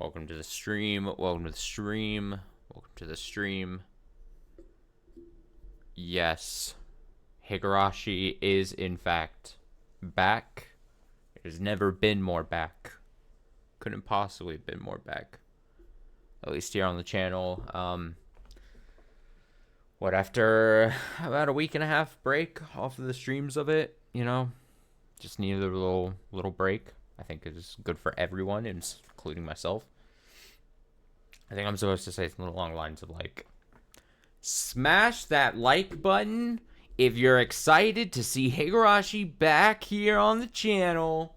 Welcome to the stream. Welcome to the stream. Welcome to the stream. Yes, Higurashi is in fact back. It has never been more back. Couldn't possibly have been more back. At least here on the channel. After about a week and a half break off of the streams of it, you know, just needed a little break. I think it is good for everyone, including myself. I think I'm supposed to say something along the lines of like, smash that like button if you're excited to see Higurashi back here on the channel.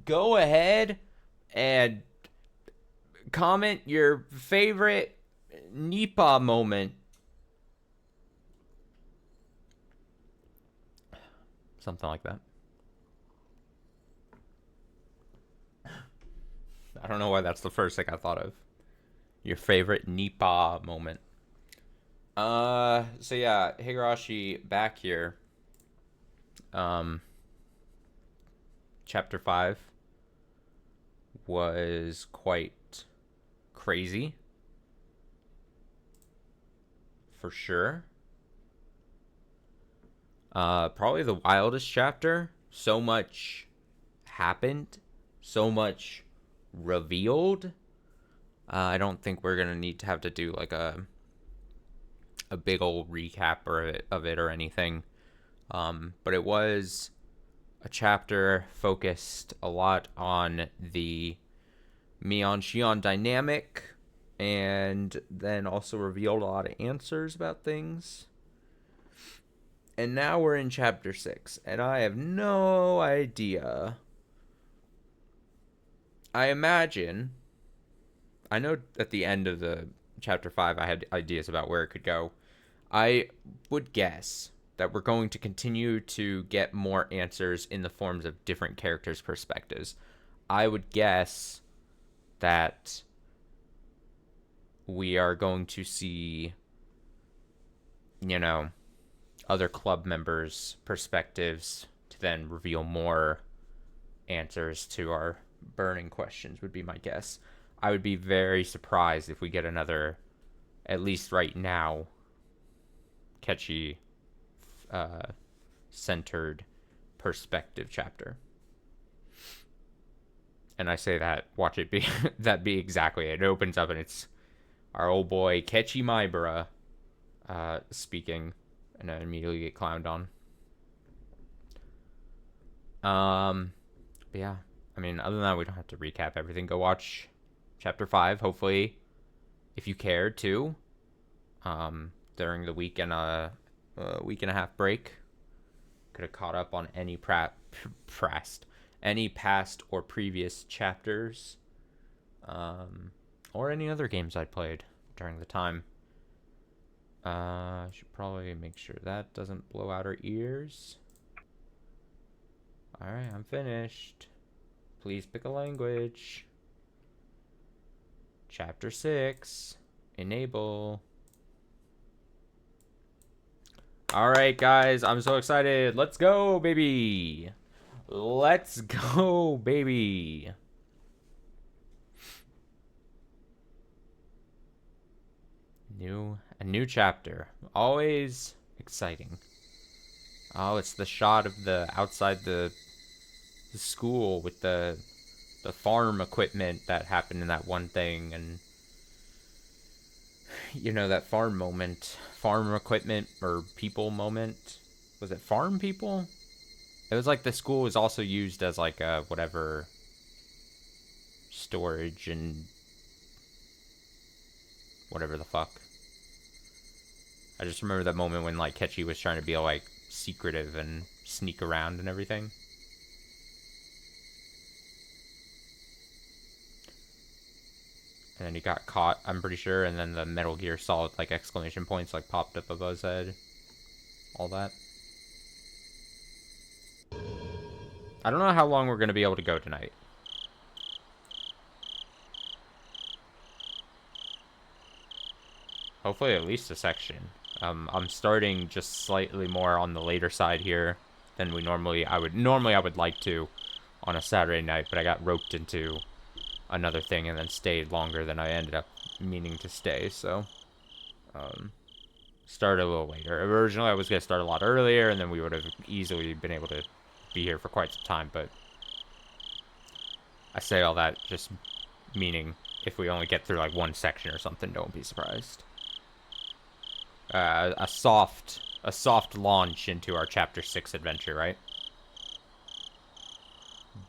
Go ahead and comment your favorite Nipa moment. Something like that. I don't know why that's the first thing I thought of. Your favorite Nipa moment. So yeah, Higurashi back here. Chapter 5 was quite crazy. For sure. Probably the wildest chapter. So much happened. So much revealed. I don't think we're gonna need to have to do like a big old recap of it or anything. But it was a chapter focused a lot on the Mion-Shion dynamic, and then also revealed a lot of answers about things. And now we're in chapter 6, and I have no idea. I know at the end of the chapter 5 I had ideas about where it could go. I would guess that we're going to continue to get more answers in the forms of different characters' perspectives. I would guess that we are going to see, you know, other club members' perspectives to then reveal more answers to our burning questions, would be my guess. I would be very surprised if we get another, at least right now, keiichi centered perspective chapter. And I say that, watch it be that be exactly it. It opens up and it's our old boy Keiichi Maibara speaking, and I immediately get clowned on. But yeah, I mean, other than that, we don't have to recap everything. Go watch chapter 5, hopefully, if you cared to, during the week and a half break. Could have caught up on any any past or previous chapters, or any other games I'd played during the time. Should probably make sure that doesn't blow out our ears. Alright, I'm finished. Please pick a language. Chapter 6. Enable. Alright, guys. I'm so excited. Let's go, baby. Let's go, baby. A new chapter. Always exciting. Oh, it's the shot of the outside the school with the farm equipment that happened in that one thing, and you know, that farm equipment or people moment. Was it farm people? It was like the school was also used as like a whatever storage and whatever the fuck. I just remember that moment when like Keiichi was trying to be like secretive and sneak around and everything. And then he got caught, I'm pretty sure, and then the Metal Gear Solid like exclamation points like popped up above his head. All that. I don't know how long we're gonna be able to go tonight. Hopefully at least a section. I'm starting just slightly more on the later side here than I would like to on a Saturday night, but I got roped into another thing and then stayed longer than I ended up meaning to stay. So, started a little later. Originally, I was going to start a lot earlier, and then we would have easily been able to be here for quite some time. But I say all that just meaning if we only get through like one section or something, don't be surprised. A soft launch into our chapter 6 adventure, right?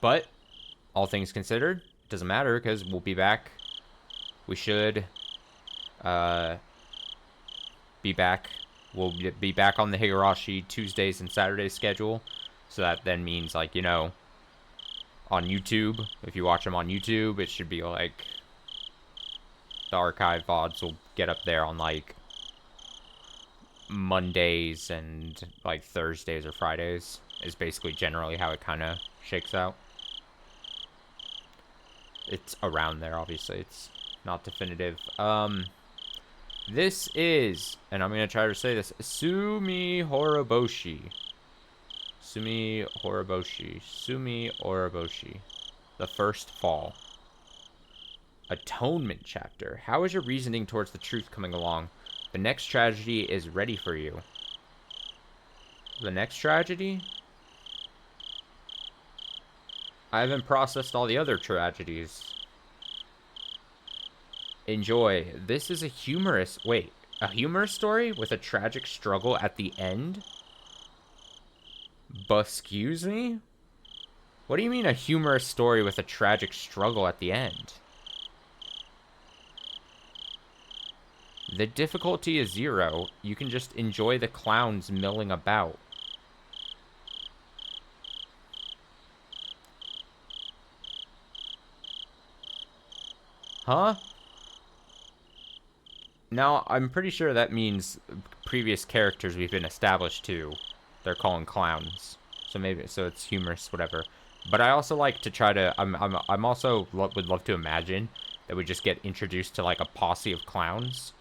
But all things considered, it doesn't matter because we'll be back. We should be back. We'll be back on the Higurashi Tuesdays and Saturdays schedule. So that then means, like, you know, on YouTube, if you watch them on YouTube, it should be like the archive VODs will get up there on like Mondays and like Thursdays or Fridays is basically generally how it kind of shakes out. It's around there, obviously. It's not definitive. This is, and I'm going to try to say this, Sumi Horoboshi. Sumi Horoboshi. The First Fall. Atonement chapter. How is your reasoning towards the truth coming along? The next tragedy is ready for you. The next tragedy? I haven't processed all the other tragedies. Enjoy. This is a humorous... Wait. A humorous story with a tragic struggle at the end? Excuse me? What do you mean a humorous story with a tragic struggle at the end? The difficulty is 0. You can just enjoy the clowns milling about. Huh? Now, I'm pretty sure that means previous characters we've been established to, they're calling clowns. So maybe, so it's humorous, whatever. But I also like to try to, I'm also would love to imagine that we just get introduced to like a posse of clowns.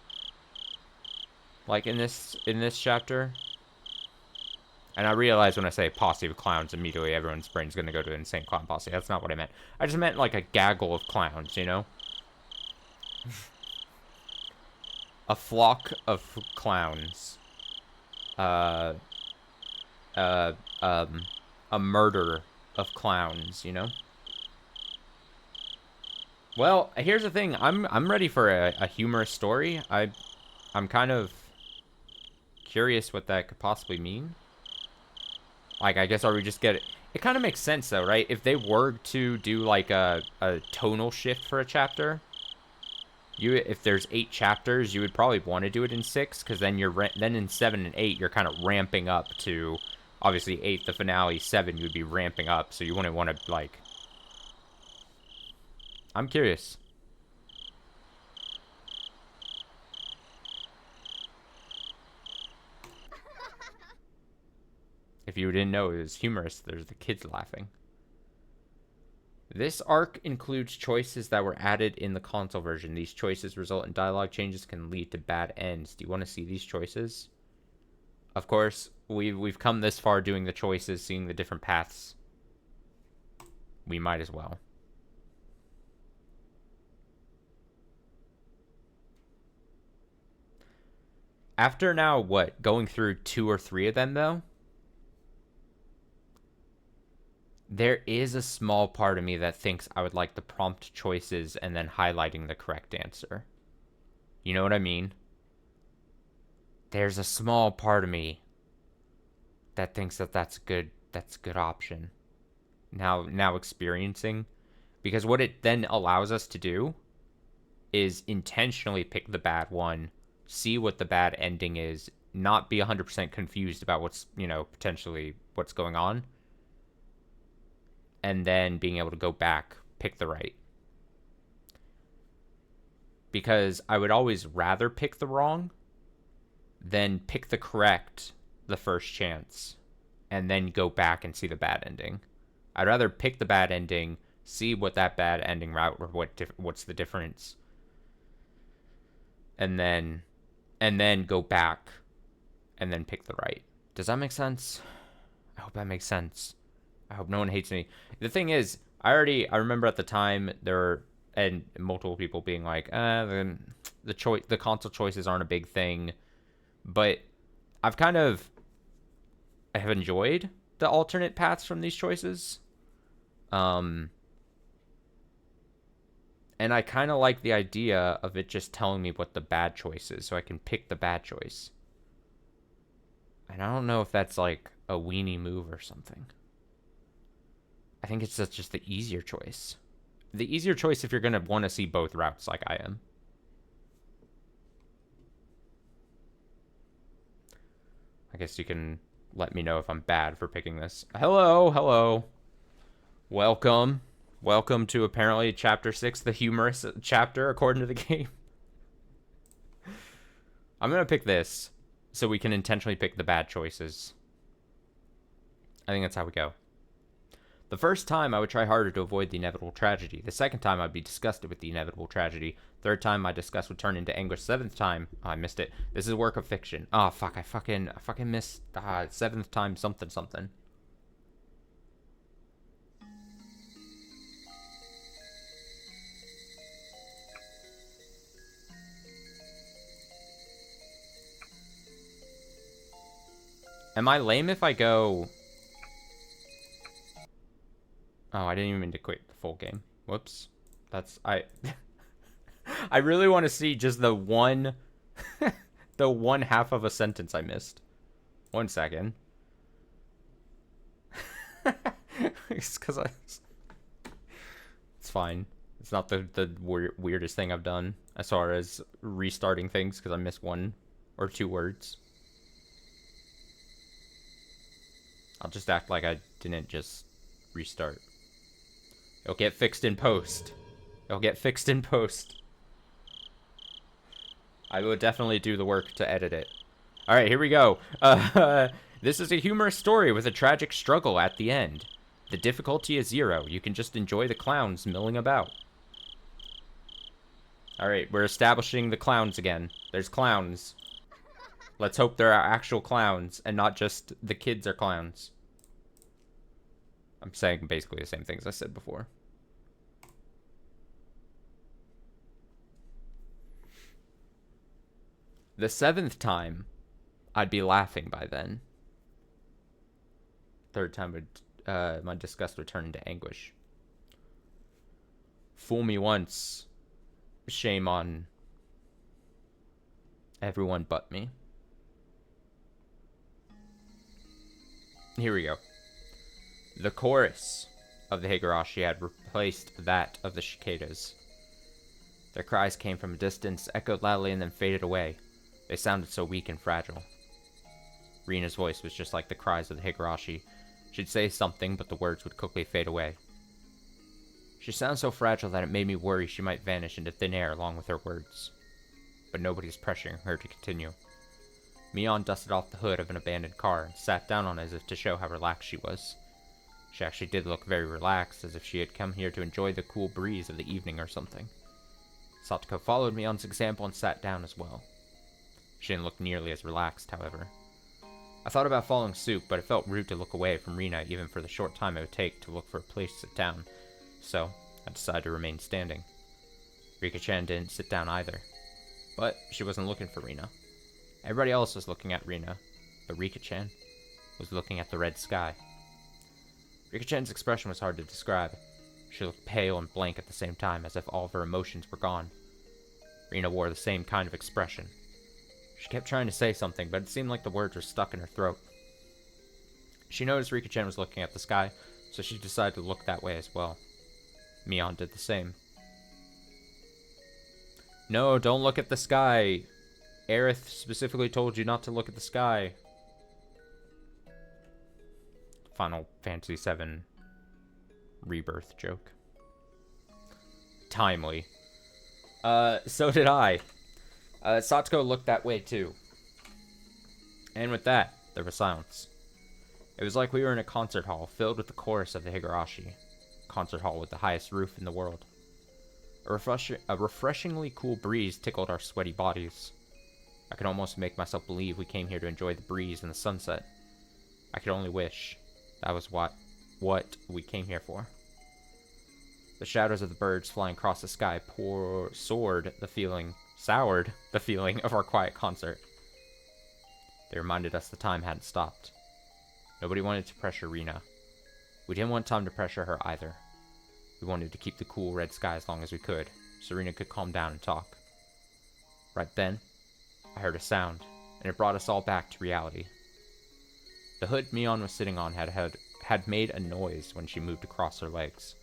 Like in this chapter. And I realize when I say posse of clowns, immediately everyone's brain's gonna go to Insane Clown Posse. That's not what I meant. I just meant like a gaggle of clowns, you know? A flock of clowns. A murder of clowns, you know? Well, here's the thing. I'm ready for a humorous story. I'm kind of curious what that could possibly mean. Like, I guess, are we just get it? It kind of makes sense, though, right? If they were to do, like, a tonal shift for a chapter, if there's 8 chapters, you would probably want to do it in 6, because then then in 7 and 8, you're kind of ramping up to, obviously, 8, the finale, 7, you would be ramping up, so you wouldn't want to, like... I'm curious. If you didn't know, it was humorous. There's the kids laughing. This arc includes choices that were added in the console version. These choices result in dialogue changes, can lead to bad ends. Do you want to see these choices? Of course, we've come this far doing the choices, seeing the different paths. We might as well. After now, what? Going through 2 or 3 of them, though? There is a small part of me that thinks I would like the prompt choices and then highlighting the correct answer. You know what I mean? There's a small part of me that thinks that that's a good option. Now experiencing. Because what it then allows us to do is intentionally pick the bad one, see what the bad ending is, not be 100% confused about what's, you know, potentially what's going on. And then being able to go back, pick the right. Because I would always rather pick the wrong than pick the correct the first chance and then go back and see the bad ending. I'd rather pick the bad ending, see what that bad ending route or what's the difference, and then go back and then pick the right. Does that make sense? I hope that makes sense. I hope no one hates me. The thing is, I remember at the time there and multiple people being like, the console choices aren't a big thing, but I have enjoyed the alternate paths from these choices. And I kind of like the idea of it just telling me what the bad choice is, so I can pick the bad choice. And I don't know if that's like a weenie move or something. I think it's just the easier choice. The easier choice if you're going to want to see both routes like I am. I guess you can let me know if I'm bad for picking this. Hello, hello. Welcome. Welcome to apparently Chapter 6, the humorous chapter, according to the game. I'm going to pick this so we can intentionally pick the bad choices. I think that's how we go. The first time, I would try harder to avoid the inevitable tragedy. The second time, I'd be disgusted with the inevitable tragedy. Third time, my disgust would turn into anguish. Seventh time, oh, I missed it. This is a work of fiction. Oh, fuck, I fucking missed. Seventh time, something, something. Am I lame if I go... Oh, I didn't even mean to quit the full game. Whoops. I really want to see just the one... the one half of a sentence I missed. 1 second. It's because It's fine. It's not the weirdest thing I've done as far as restarting things because I missed 1 or 2 words. I'll just act like I didn't just restart. It'll get fixed in post. It'll get fixed in post. I will definitely do the work to edit it. Alright, here we go. This is a humorous story with a tragic struggle at the end. The difficulty is 0. You can just enjoy the clowns milling about. Alright, we're establishing the clowns again. There's clowns. Let's hope there are actual clowns and not just the kids are clowns. I'm saying basically the same things I said before. The 7th time, I'd be laughing by then. 3rd time, would my disgust would turn into anguish. Fool me once, shame on everyone but me. Here we go. The chorus of the Higurashi had replaced that of the cicadas. Their cries came from a distance, echoed loudly, and then faded away. They sounded so weak and fragile. Rina's voice was just like the cries of the Higurashi. She'd say something, but the words would quickly fade away. She sounded so fragile that it made me worry she might vanish into thin air along with her words. But nobody was pressuring her to continue. Mion dusted off the hood of an abandoned car and sat down on it as if to show how relaxed she was. She actually did look very relaxed, as if she had come here to enjoy the cool breeze of the evening or something. Satoko followed Mion's example and sat down as well. She didn't look nearly as relaxed, however. I thought about following suit, but it felt rude to look away from Rina even for the short time it would take to look for a place to sit down, so I decided to remain standing. Rika-chan didn't sit down either, but she wasn't looking for Rina. Everybody else was looking at Rina, but Rika-chan was looking at the red sky. Rika-chan's expression was hard to describe. She looked pale and blank at the same time, as if all of her emotions were gone. Rina wore the same kind of expression. She kept trying to say something, but it seemed like the words were stuck in her throat. She noticed Rika-chan was looking at the sky, so she decided to look that way as well. Mion did the same. No, don't look at the sky. Aerith specifically told you not to look at the sky. Final Fantasy VII Rebirth joke. Timely. So did I. Satsuko looked that way too. And with that, there was silence. It was like we were in a concert hall filled with the chorus of the Higurashi. Concert hall with the highest roof in the world. A refreshingly cool breeze tickled our sweaty bodies. I could almost make myself believe we came here to enjoy the breeze and the sunset. I could only wish that was what we came here for. The shadows of the birds flying across the sky soured the feeling of our quiet concert. They reminded us the time hadn't stopped. Nobody wanted to pressure Rina. We didn't want time to pressure her either. We wanted to keep the cool red sky as long as we could, so Rina could calm down and talk. Right then, I heard a sound, and it brought us all back to reality. The hood Mion was sitting on had made a noise when she moved across her legs.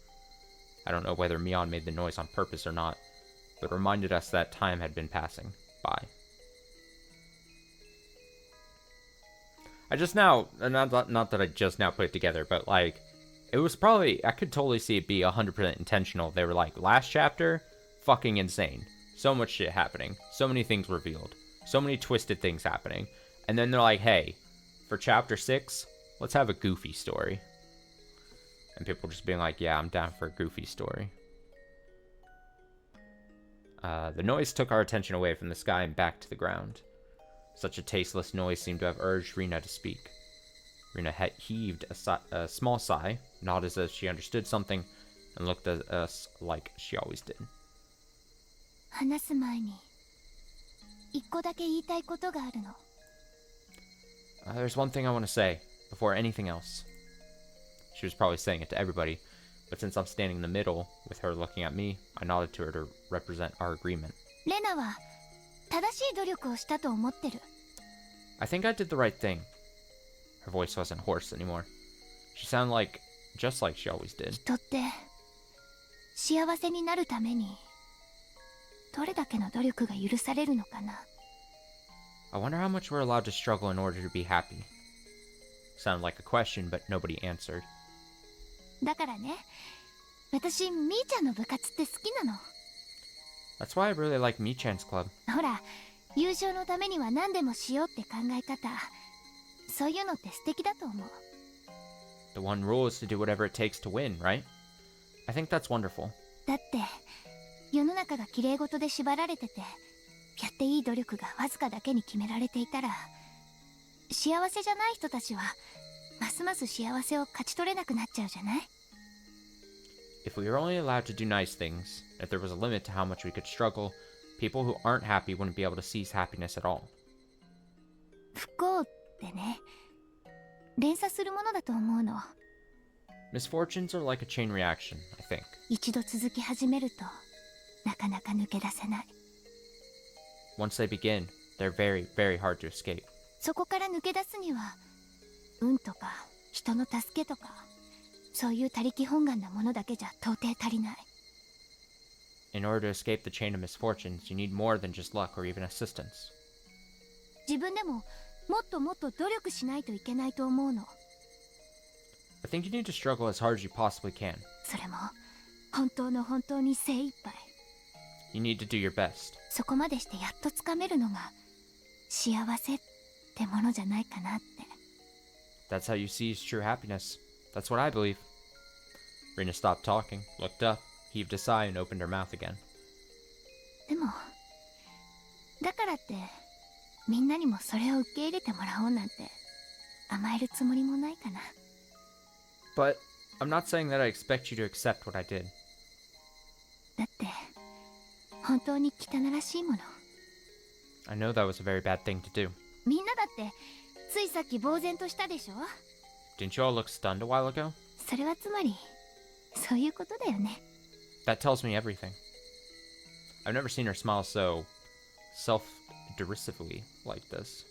I don't know whether Mion made the noise on purpose or not, but reminded us that time had been passing by. I just now, not that I just now put it together, but like, it was probably, I could totally see it be 100% intentional. They were like, last chapter, fucking insane. So much shit happening. So many things revealed. So many twisted things happening. And then they're like, hey, for chapter 6, let's have a goofy story. And people just being like, yeah, I'm down for a goofy story. The noise took our attention away from the sky and back to the ground. Such a tasteless noise seemed to have urged Rina to speak. Rina heaved a small sigh, nodded as if she understood something, and looked at us like she always did. There's one thing I want to say, before anything else. She was probably saying it to everybody, but since I'm standing in the middle, with her looking at me, I nodded to her to represent our agreement. I think I did the right thing. Her voice wasn't hoarse anymore. She sounded just like she always did. I wonder how much we're allowed to struggle in order to be happy. Sounded like a question, but nobody answered. That's why I really like Mi-chan's club. The one rule is to do whatever it takes to win, right? I think that's wonderful. I If we were only allowed to do nice things, if there was a limit to how much we could struggle, people who aren't happy wouldn't be able to seize happiness at all. Misfortunes are like a chain reaction, I think. Once they begin, they're very, very hard to escape. In order to escape the chain of misfortunes, you need more than just luck or even assistance. I think you need to struggle as hard as you possibly can. You need to do your best. That's how you seize true happiness. That's what I believe. Rina stopped talking, looked up, heaved a sigh, and opened her mouth again. But I'm not saying that I expect you to accept what I did. I know that was a very bad thing to do. Didn't you all look stunned a while ago? That tells me everything. I've never seen her smile so self-derisively like this.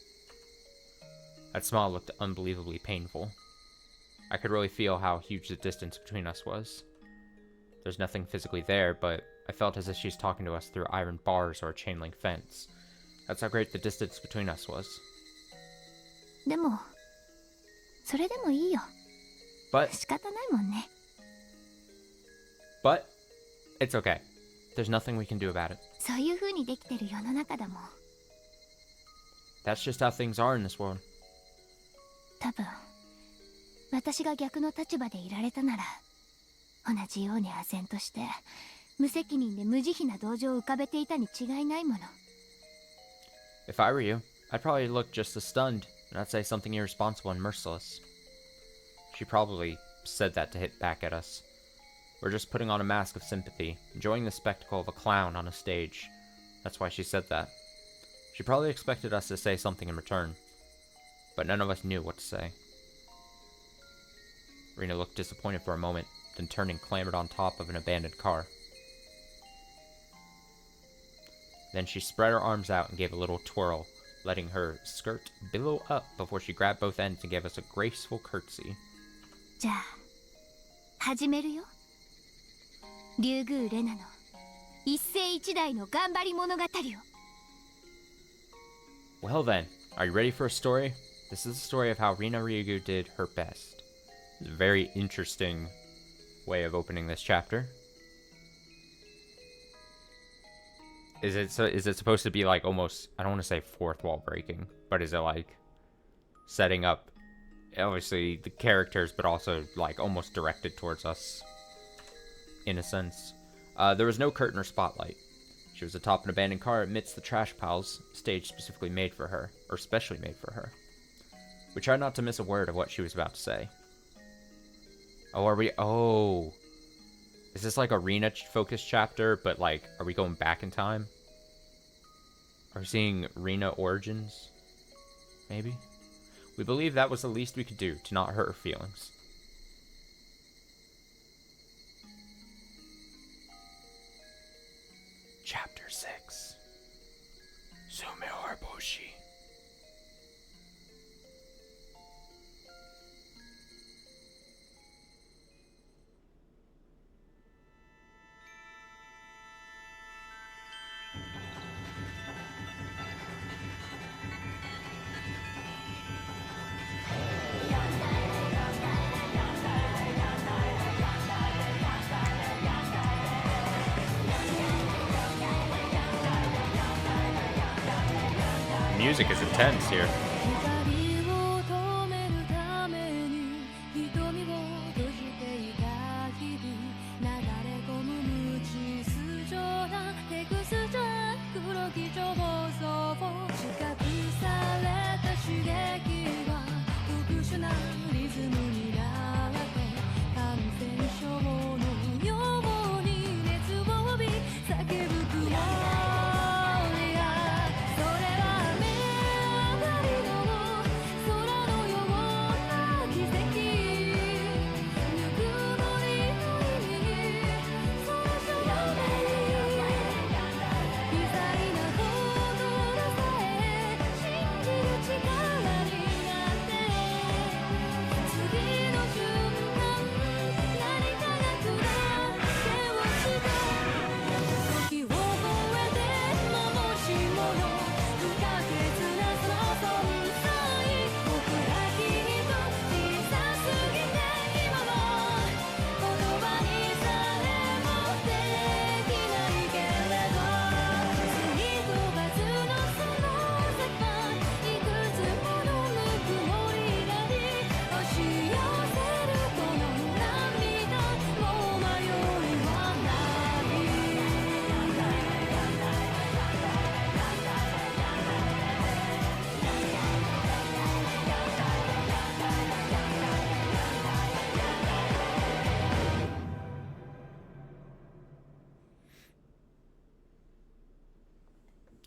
That smile looked unbelievably painful. I could really feel how huge the distance between us was. There's nothing physically there, but I felt as if she's talking to us through iron bars or a chain link fence. That's how great the distance between us was. But it's okay. There's nothing we can do about it. That's just how things are in this world. If I were you, I'd probably look just as stunned, and I'd say something irresponsible and merciless. She probably said that to hit back at us. We're just putting on a mask of sympathy, enjoying the spectacle of a clown on a stage. That's why she said that. She probably expected us to say something in return, but none of us knew what to say. Rena looked disappointed for a moment, then turned and clambered on top of an abandoned car. Then she spread her arms out and gave a little twirl, letting her skirt billow up before she grabbed both ends and gave us a graceful curtsy. じゃあ、始めるよ。竜宮レナの一世一代の頑張り物語を。Well then, are you ready for a story? This is the story of how Rina Ryugu did her best. It's a very interesting way of opening this chapter. Is it supposed to be like almost, I don't want to say fourth wall breaking, but is it like setting up obviously the characters, but also like almost directed towards us in a sense? There was no curtain or spotlight. She was atop an abandoned car amidst the trash piles, stage specifically made for her, or specially made for her. We tried not to miss a word of what she was about to say. Oh, is this like a Rena focused chapter, but like, are we going back in time? Are we seeing Rena origins? Maybe? We believe that was the least we could do to not hurt her feelings. Chapter 6. Sumehor Boshi. Music is intense here.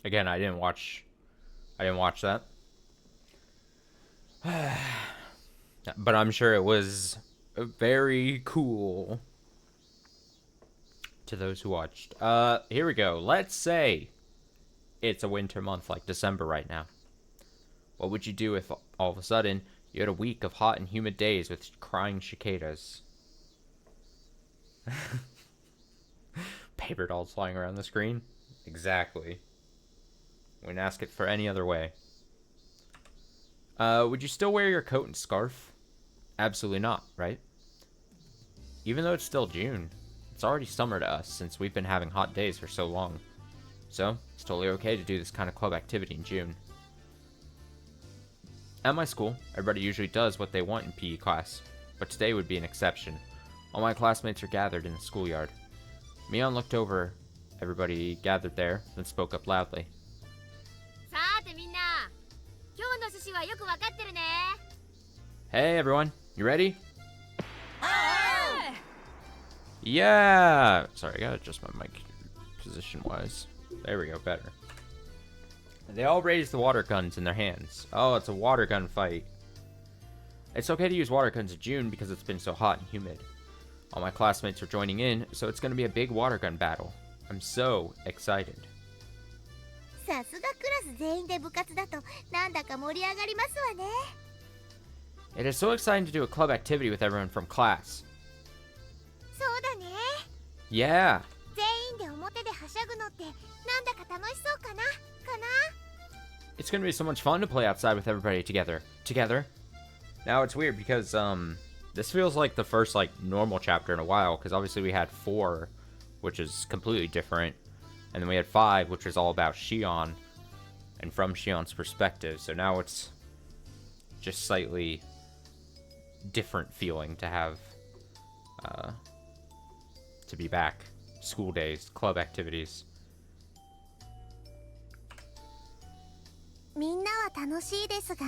Again, I didn't watch that. But I'm sure it was very cool to those who watched. Here we go. Let's say it's a winter month like December right now. What would you do if all of a sudden you had a week of hot and humid days with crying cicadas? Paper dolls flying around the screen? Exactly. Wouldn't ask it for any other way. Would you still wear your coat and scarf? Absolutely not, right? Even though it's still June, it's already summer to us since we've been having hot days for so long. So, it's totally okay to do this kind of club activity in June. At my school, everybody usually does what they want in PE class, but today would be an exception. All my classmates are gathered in the schoolyard. Mion looked over everybody gathered there, then spoke up loudly. Hey everyone, you ready? Yeah! Sorry, I gotta adjust my mic position-wise. There we go, better. They all raise the water guns in their hands. Oh, it's a water gun fight. It's okay to use water guns in June because it's been so hot and humid. All my classmates are joining in, so it's gonna be a big water gun battle. I'm so excited. さすがクラス全員で部活だとなんだか盛り上がりますわね。It is so exciting to do a club activity with everyone from class. そうだね。Yeah! 全員で表ではしゃぐのってなんだか楽しそうかな。It's gonna be so much fun to play outside with everybody together. Now it's weird because, this feels like the first, like, normal chapter in a while, because obviously we had 4, which is completely different, and then we had 5, which is all about Shion, and from Shion's perspective, so now it's just slightly different feeling to have, to be back. School days, club activities. みんなは楽しいですが、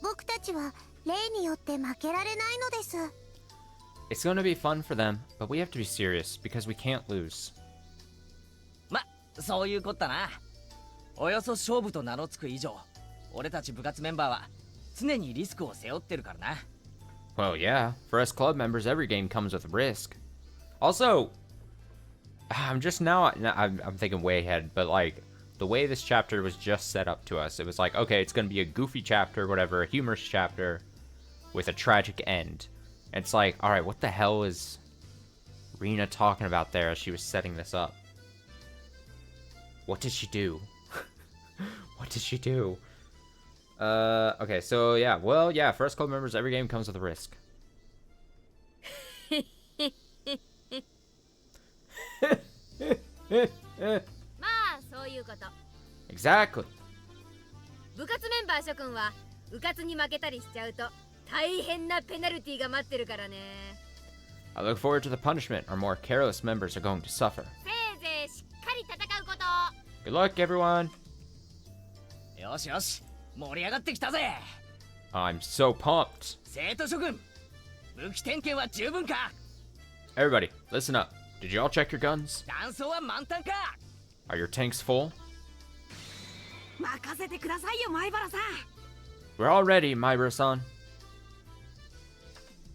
僕たちは例によって負けられないのです。It's gonna be fun for them, but we have to be serious because we can't lose. ま、そういうことだな。およそ勝負と名の付く以上、俺たち部活メンバーは常にリスクを背負ってるからな。Well, yeah. For us club members, every game comes with risk. Also, I'm just now, I'm thinking way ahead, but like, the way this chapter was just set up to us, it was like, okay, it's gonna be a goofy chapter, whatever, a humorous chapter, with a tragic end. And it's like, alright, what the hell is Rina talking about there as she was setting this up? What did she do? What did she do? Okay, so yeah, well, yeah, for us club members, every game comes with a risk. まあそういうこと。 Exactly. 部活メンバー諸君は部活に負けたりしちゃうと大変なペナルティが待ってるからね。 I look forward to the punishment our more careless members are going to suffer. せいぜいしっかり戦うこと。 Good luck, everyone. よしよし、盛り上がってきたぜ。 I'm so pumped. 生徒諸君、武器点検は十分か。 Everybody, listen up. Did you all check your guns? 弾倉は満タンか。 Are your tanks full? 任せてくださいよ、前原さん。 We're all ready, Myra-san.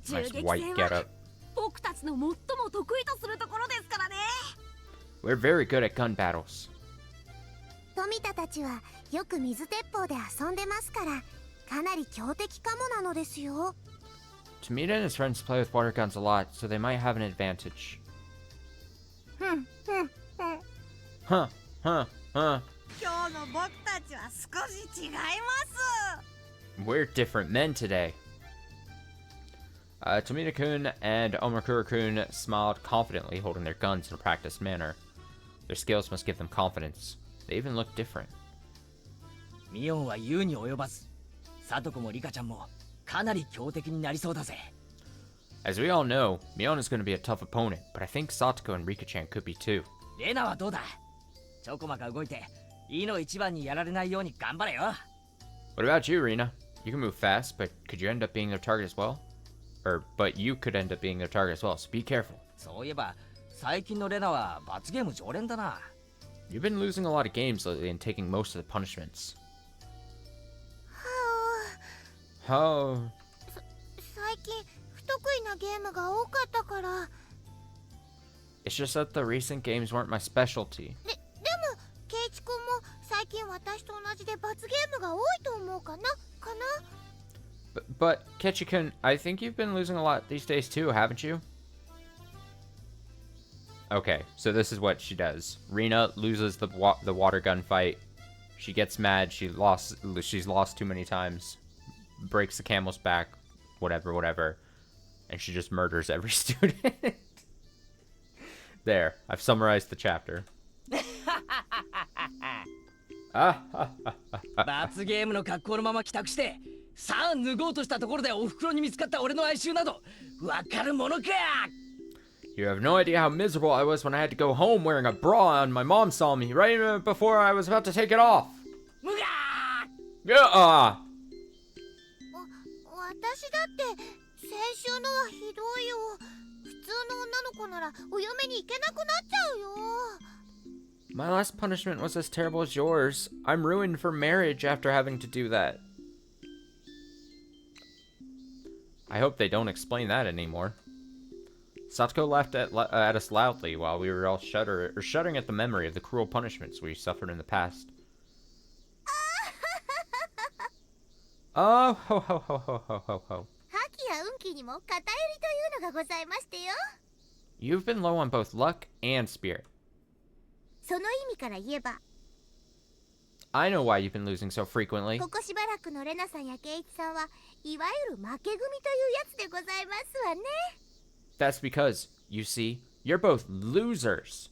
銃 Nice 撃 white 戦 getup. は僕たちの最も得意とするところですからね。 We're very good at gun battles. 富田たちはよく水鉄砲で遊んでますから、かなり強敵かもなのですよ。Tomita and his friends play with water guns a lot, so they might have an advantage. ふんふんふん。 Huh, huh, huh. 今日の僕たちは少し違います。 We're different men today. Tomita-kun and Omakura-kun smiled confidently, holding their guns in a practiced manner. Their skills must give them confidence. They even look different. ミオンは言うに及ばず、サトコもリカちゃんもかなり強敵になりそうだぜ。 As we all know, Mion is going to be a tough opponent, but I think Satoko and Rika-chan could be too. レナはどうだ。チョコマが動いて、いの一番にやられないように頑張れよ。 What about you, Rina? You can move fast, but could you end up being their target as well? But you could end up being their target as well, so be careful. そういえば、最近のレナは罰ゲーム常連だな。 You've been losing a lot of games lately and taking most of the punishments. Oh. 最近不得意なゲームが多かったから。 It's just that the recent games weren't my specialty. でもケイチ君も最近私と同じで罰ゲームが多いと思うかな。 But Kechi-kun, I think you've been losing a lot these days too, haven't you? Okay, so this is what she does. Rina loses the water gun fight. She gets mad. She's lost too many times. Breaks the camel's back. Whatever. And she just murders every student. There, I've summarized the chapter. 罰ゲームの格好のまま帰宅して、さあ脱ごうとしたところでお袋に見つかった俺の哀愁などわかるものか。 You have no idea how miserable I was when I had to go home wearing a bra and my mom saw me right before I was about to take it off. むがYeah. 私だって先週のはひどいよ。普通の女の子ならお嫁に行けなくなっちゃうよ。 My last punishment was as terrible as yours. I'm ruined for marriage after having to do that. I hope they don't explain that anymore. Satoko laughed at us loudly while we were all shuddering at the memory of the cruel punishments we suffered in the past. Oh, ho, ho, ho, ho, ho, ho, ho. 覇気や運気にも偏りというのがございましてよ。 You've been low on both luck and spirit. その意味から言えば、 I know why you've been losing so frequently. ここしばらくのレナさんやケイイチさんはいわゆる負け組というやつでございますわね。 That's because, you see, you're both losers.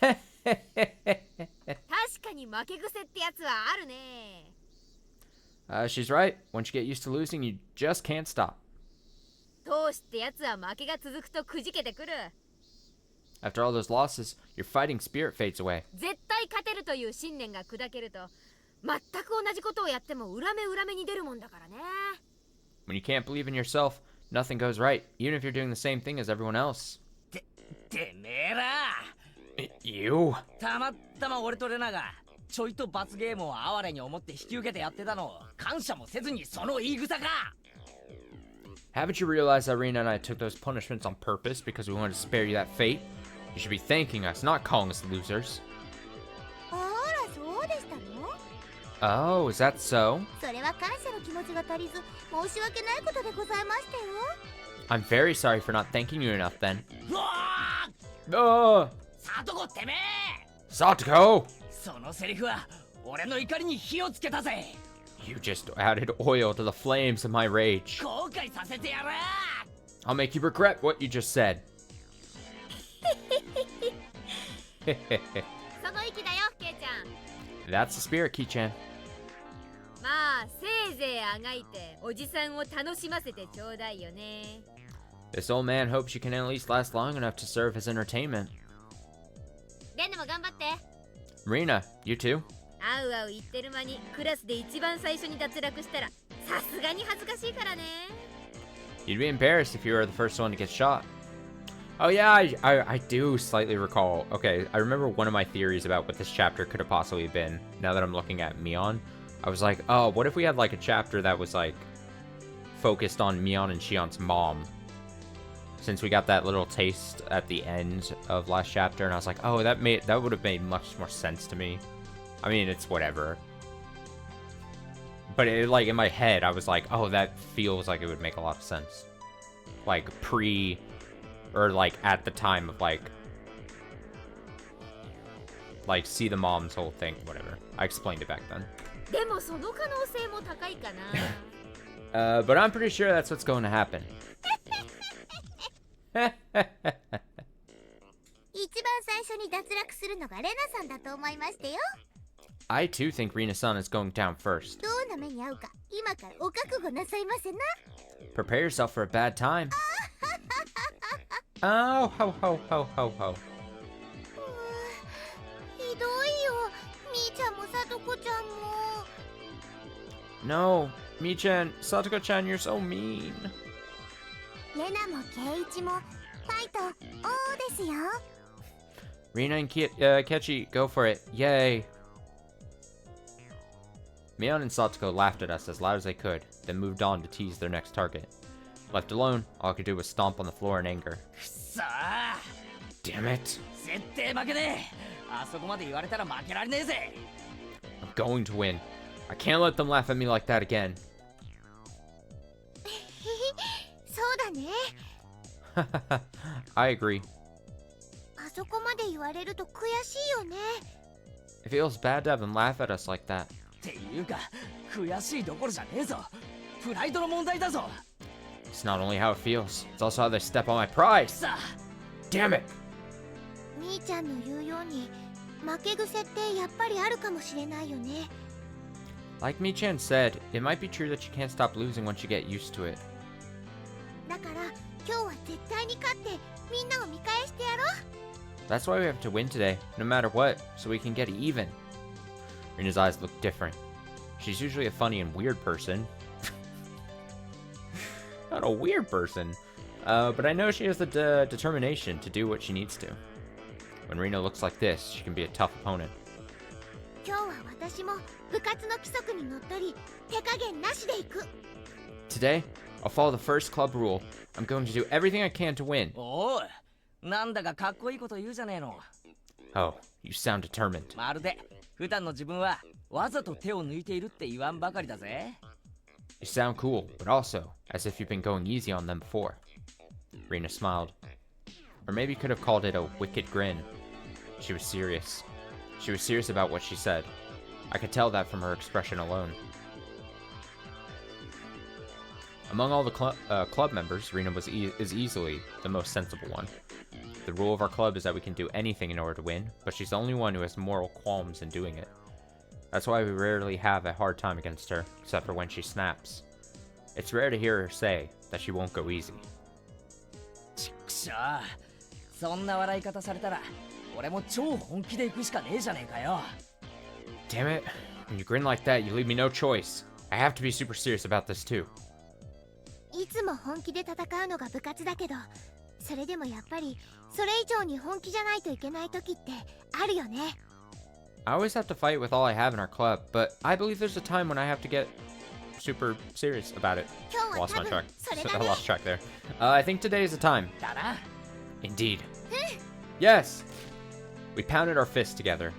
確かに負け癖ってやつはあるね。She's right. Once you get used to losing, you just can't stop. 闘士ってやつは負けが続くとくじけてくる。 After all those losses, your fighting spirit fades away. 絶対勝てるという信念が砕けると、全く同じことをやっても裏目に出るもんだからね。 When you can't believe in yourself, nothing goes right, even if you're doing the same thing as everyone else. てめえら You? たまたま俺とレナがちょいと罰ゲームを哀れに思って引き受けてやってたのを感謝もせずにその言い草か。 Haven't you realized Irina and I took those punishments on purpose because we wanted to spare you that fate? You should be thanking us, not calling us losers. あら、そうでしたの？ Oh, is that so? それは感謝の気持ちが足りず申し訳ないことでございましたよ。 I'm very sorry for not thanking you enough then. うわー Oh! サトコてめえ Satoko! そのセリフは俺の怒りに火をつけたぜ。 You just added oil to the flames of my rage. 後悔させてやる。 I'll make you regret what you just said. その息だよ、ケイちゃん。 That's the spirit, Kei-chan. まあ、せいぜいあがいておじさんを楽しませてちょうだいよね。 This old man hopes you can at least last long enough to serve as entertainment. レンヌも頑張って。 Rina, you too? あうあう言ってる間にクラスで一番最初に脱落したらさすがに恥ずかしいからね。 You'd be embarrassed if you were the first one to get shot. Oh yeah, I do slightly recall. Okay, I remember one of my theories about what this chapter could have possibly been. Now that I'm looking at Mion, I was like, oh, what if we had like a chapter that was like focused on Mion and Shion's mom? Since we got that little taste at the end of last chapter, and I was like, oh, that would have made much more sense to me. I mean, it's whatever. But it, like in my head, I was like, oh, that feels like it would make a lot of sense. Like or like at the time of like see the mom's whole thing, whatever. I explained it back then. でもその可能性も高いかな。But I'm pretty sure that's what's going to happen. 一番最初に脱落するのがレナさんだと思いましたよ。 I too think Rina-san is going down first. どんな目に遭うか今からお覚悟なさいませな。 Prepare yourself for a bad time. Oh, ho, ho, ho, ho, ho. ひどいよ。みーちゃんもさとこちゃんも。 No, Mi-chan, Satoko-chan, you're so mean. レナもケイイチもファイトおーですよ。 Rina and Keiichi, go for it. Yay. Mion and Satoko laughed at us as loud as they could, then moved on to tease their next target. Left alone, all I could do was stomp on the floor in anger. くそー Damn it. 絶対負けねえ。あそこまで言われたら負けられねえぜ。 I'm going to win. I can't let them laugh at me like that again. そうだね。 I agree. あそこまで言われると悔しいよね。 It feels bad to have them laugh at us like that. っていうか悔しいどころじゃねえぞ。プライドの問題だぞ。 It's not only how it feels, it's also how they step on my pride. さあ Damn it. みーちゃんの言うように負け癖ってやっぱりあるかもしれないよね。 Like Mi-chan said, it might be true that you can't stop losing once you get used to it. だから今日は絶対に勝ってみんなを見返してやろう。 That's why we have to win today, no matter what, so we can get even. Rina's eyes look different. She's usually a funny and weird person. not a weird person. But I know she has the determination to do what she needs to. When Rina looks like this, she can be a tough opponent. 今日は私も部活の規則にのっとり手加減なしでいく。 Today, I'll follow the first club rule. I'm going to do everything I can to win. おい、なんだかかっこいいこと言うじゃねえの。 Oh, you sound determined. まるで普段の自分はわざと手を抜いているって言わんばかりだぜ。 You sound cool, but also as if you've been going easy on them before. Rina smiled. Or maybe could have called it a wicked grin. She was serious. She was serious about what she said. I could tell that from her expression alone. Among all the club members, Rina is easily the most sensible one. The rule of our club is that we can do anything in order to win, but she's the only one who has moral qualms in doing it. That's why we rarely have a hard time against her, except for when she snaps. It's rare to hear her say that she won't go easy. ちくしょう、そんな笑い方されたら俺も超本気で行くしかねえじゃねえかよ。 Damn it, when you grin like that, you leave me no choice. I have to be super serious about this too. いつも本気で戦うのが部活だけど、それでもやっぱりそれ以上に本気じゃないといけない時ってあるよね。 I always have to fight with all I have in our club, but I believe there's a time when I have to get super serious about it. 今日は Lost 多 my 分 track. それだ I ね。 lost track there. I think today is the time. だな。 Indeed. Yes! We pounded our fists together.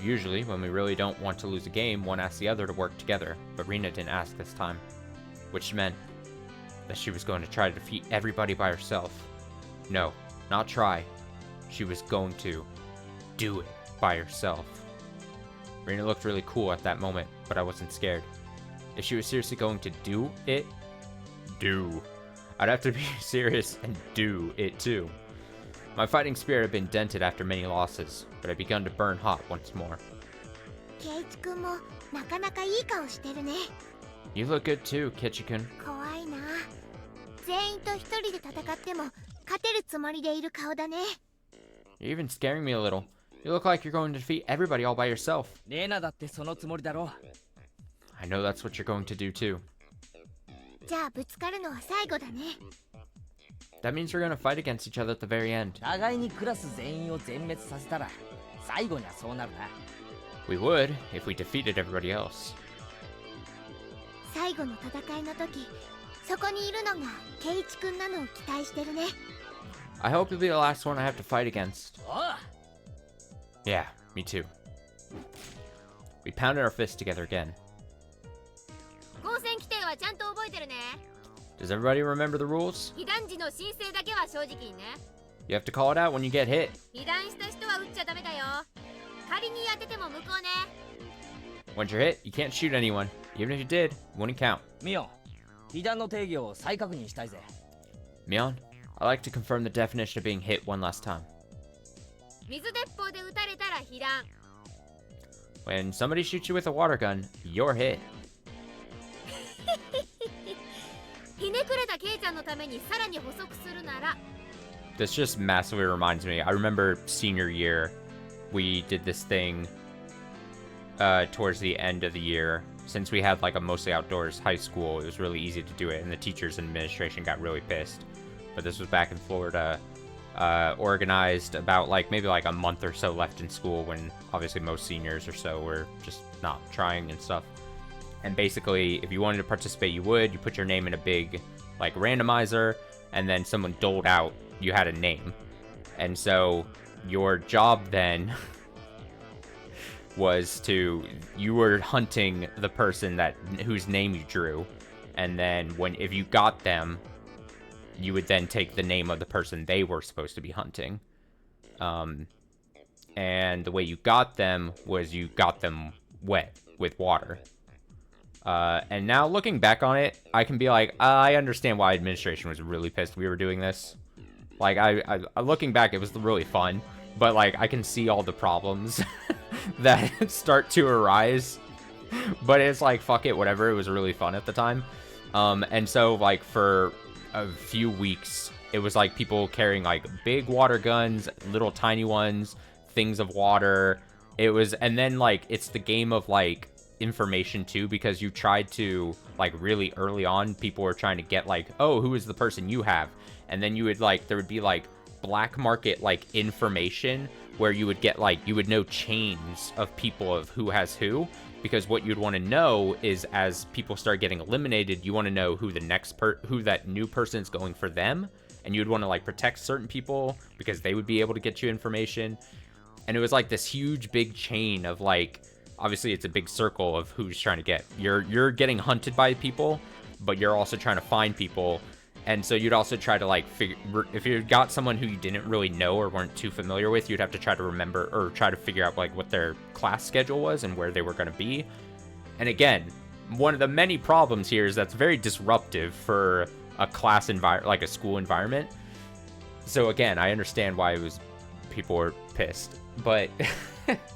Usually, when we really don't want to lose a game, one asks the other to work together, but Rina didn't ask this time. Which meant that she was going to try to defeat everybody by herself. No, not try. She was going to do it by herself. Rina looked really cool at that moment, but I wasn't scared. If she was seriously going to do it, I'd have to be serious and do it too. My fighting spirit had been dented after many losses, but had begun to burn hot once more. ケイチ君もなかなかいい顔してるね。 You look good too, Keiichi-kun. 怖いな。全員と一人で戦っても勝てるつもりでいる顔だね。 You're even scaring me a little. You look like you're going to defeat everybody all by yourself. レナだってそのつもりだろ。 I know that's what you're going to do too. じゃあぶつかるのは最後だね。 That means we're gonna fight against each other at the very end. 互いにクラス全員を全滅させたら最後にはそうなるな。 We would, if we defeated everybody else. 最後の戦いの時、そこにいるのがケイチ君なのを期待してるね。 I hope you'll be the last one I have to fight against. おう。 Yeah, me too. We pounded our fists together again. 光線規定はちゃんと覚えてるね。 Does everybody remember the rules? 被弾時の申請だけは正直にね。 You have to call it out when you get hit. 被弾した人は撃っちゃダメだよ。仮に当てても無効ね。 Once you're hit, you can't shoot anyone. Even if you did, it wouldn't count. ミオン、被弾の定義を再確認したいぜ。 Mion, I'd like to confirm the definition of being hit one last time. 水鉄砲で撃たれたら被弾。 When somebody shoots you with a water gun, you're hit. ひねくれたケイちゃんのためにさらに補足するなら。 This just massively reminds me. I remember senior year, we did this thing towards the end of the year. Since we had like a mostly outdoors high school, it was really easy to do it, and the teachers and administration got really pissed. But this was back in Florida, organized about maybe a month or so left in school, when obviously most seniors or so were just not trying and stuff. And basically, if you wanted to participate, you put your name in a big randomizer, and then someone doled out you had a name. And so your job then was you were hunting the person whose name you drew, and then if you got them, you would then take the name of the person they were supposed to be hunting. And the way you got them was you got them wet with water. And now looking back on it, I can be like, I understand why administration was really pissed we were doing this. I looking back, it was really fun, but I can see all the problems that start to arise. But it's fuck it, whatever. It was really fun at the time. And so for a few weeks, it was people carrying big water guns, little tiny ones, things of water. It was, and then it's the game of information too, because you tried to, like, really early on, people were trying to get, like, oh, who is the person you have? And then you would, like, there would be, like, black market, like, information where you would get, like, you would know chains of people of who has who, because what you'd want to know is as people start getting eliminated, you want to know who the next who that new person is going for them, and you'd want to, like, protect certain people because they would be able to get you information. And it was like this huge big chain of, like, obviously it's a big circle of who's trying to get. You're getting hunted by people, but you're also trying to find people. And so you'd also try to, like, figure, if you got someone who you didn't really know or weren't too familiar with, you'd have to try to remember or try to figure out, like, what their class schedule was and where they were going to be. And again, one of the many problems here is that's very disruptive for a class environment, like a school environment. So again, I understand why people were pissed, but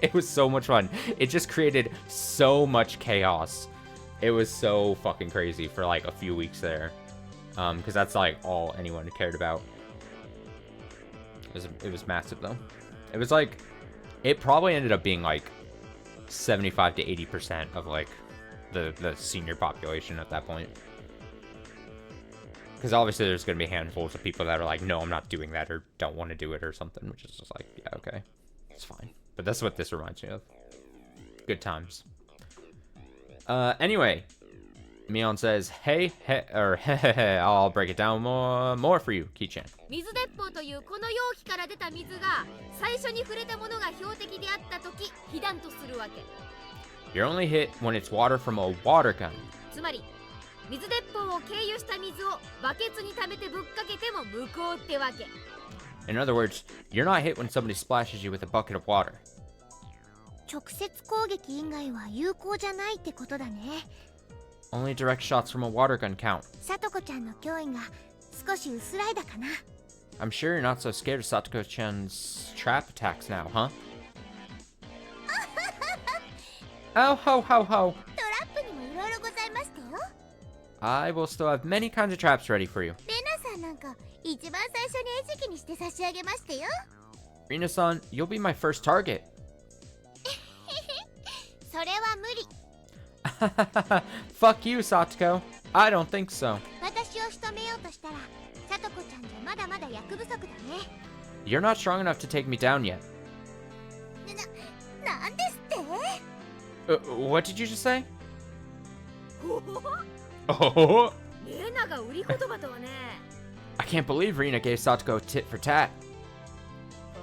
it was so much fun. It just created so much chaos. It was so fucking crazy for, like, a few weeks there. Because that's, like, all anyone cared about. It was massive, though. It was, like, it probably ended up being, like, 75 to 80% of, like, the senior population at that point. Because obviously there's going to be handfuls of people that are like, no, I'm not doing that, or don't want to do it, or something, which is just like, yeah, okay, it's fine. But that's what this reminds me of. Good times. Anyway, Mion says, hey, I'll break it down more for you, Kei-chan. 水鉄砲というこの容器から出た水が最初に触れたものが標的であったとき被弾とするわけ。 You're only hit when it's water from a water gun. つまり水鉄砲を経由した水をバケツに溜めてぶっかけても無効ってわけ。 In other words, you're not hit when somebody splashes you with a bucket of water. 直接攻撃以外は有効じゃないってことだね。 Only direct shots from a water gun count. さとこちゃんの脅威が少し薄らいだかな。 I'm sure you're not so scared of Satoko-chan's trap attacks now, huh? Oh, ho, ho, ho. トラップにもいろいろございましたよ。 I will still have many kinds of traps ready for you. レナさんなんか一番最初に餌食にして差し上げましたよ。 Rina-san, you'll be my first target. それは無理。 Fuck you, Satoko. I don't think so. 私を仕留めようとしたら、さとこちゃんじゃまだまだ役不足だね。 You're not strong enough to take me down yet. なんですって？ What did you just say? ほほほ Oh, レナが売り言葉とはね。 I can't believe Rina gave Satoko tit for tat.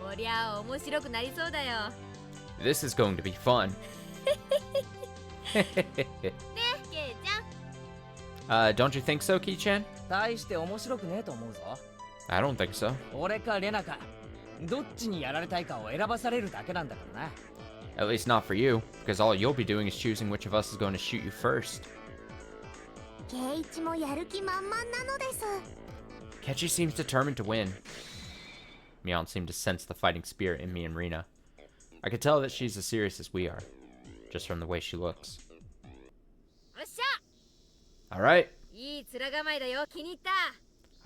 こりゃ面白くなりそうだよ。 This is going to be fun. ね、ケイちゃん。 Don't you think so, Kei-chan? 大して面白くねえと思うぞ。 I don't think so. 俺かレナかどっちにやられたいかを選ばされるだけなんだからな。 At least not for you, because all you'll be doing is choosing which of us is going to shoot you first. ケイイチもやる気満々なのです。 Kechi seems determined to win. Mion seemed to sense the fighting spirit in me and Rina. I could tell that she's as serious as we are, just from the way she looks. よっしゃ。 Alright, いい面構えだよ。気に入った。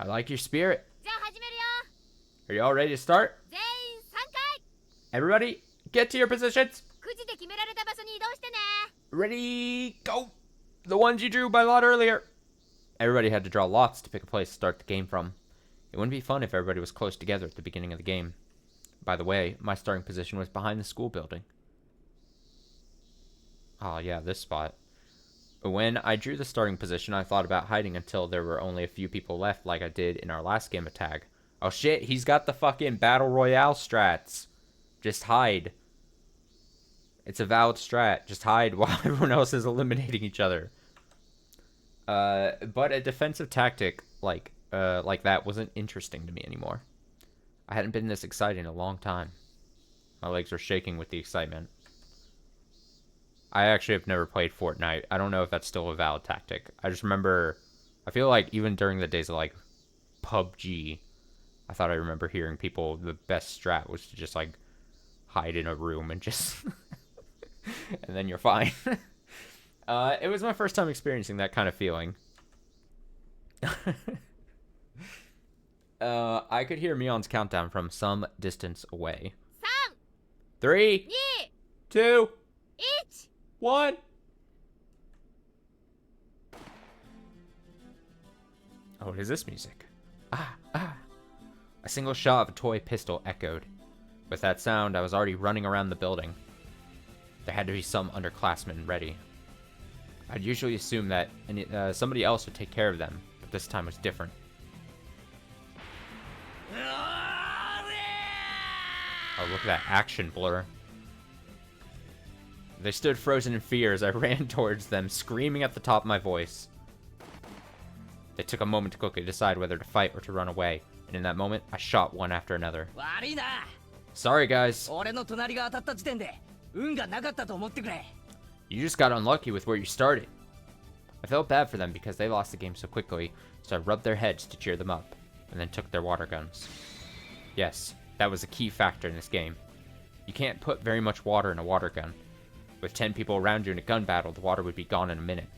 I like your spirit. じゃあ始めるよ。 Are you all ready to start? 全員3回。 Everybody, get to your positions. くじで決められた場所に移動してね。 Ready, go! The ones you drew by lot earlier. Everybody had to draw lots to pick a place to start the game from. It wouldn't be fun if everybody was close together at the beginning of the game. By the way, my starting position was behind the school building. Oh yeah, this spot. When I drew the starting position, I thought about hiding until there were only a few people left like I did in our last game of tag. Oh shit, he's got the fucking Battle Royale strats. Just hide. It's a valid strat. Just hide while everyone else is eliminating each other. But a defensive tactic like that wasn't interesting to me anymore. I hadn't been this excited in a long time. My legs were shaking with the excitement. I actually have never played Fortnite. I don't know if that's still a valid tactic. I just remember, I feel like even during the days of like PUBG, I thought I remember hearing people, the best strat was to just like hide in a room and just, and then you're fine. It was my first time experiencing that kind of feeling. I could hear Mion's countdown from some distance away. 3、 3, 2、 2, 1。 1. Oh, what is this music? Ah, ah. A single shot of a toy pistol echoed. With that sound, I was already running around the building. There had to be some underclassmen ready. I'd usually assume that somebody else would take care of them, but this time was different. Oh, look at that action blur. They stood frozen in fear as I ran towards them, screaming at the top of my voice. They took a moment to quickly decide whether to fight or to run away, and in that moment, I shot one after another. Sorry, guys. You just got unlucky with where you started. I felt bad for them because they lost the game so quickly, so I rubbed their heads to cheer them up, and then took their water guns. Yes, that was a key factor in this game. You can't put very much water in a water gun. With 10 people around you in a gun battle, the water would be gone in a minute.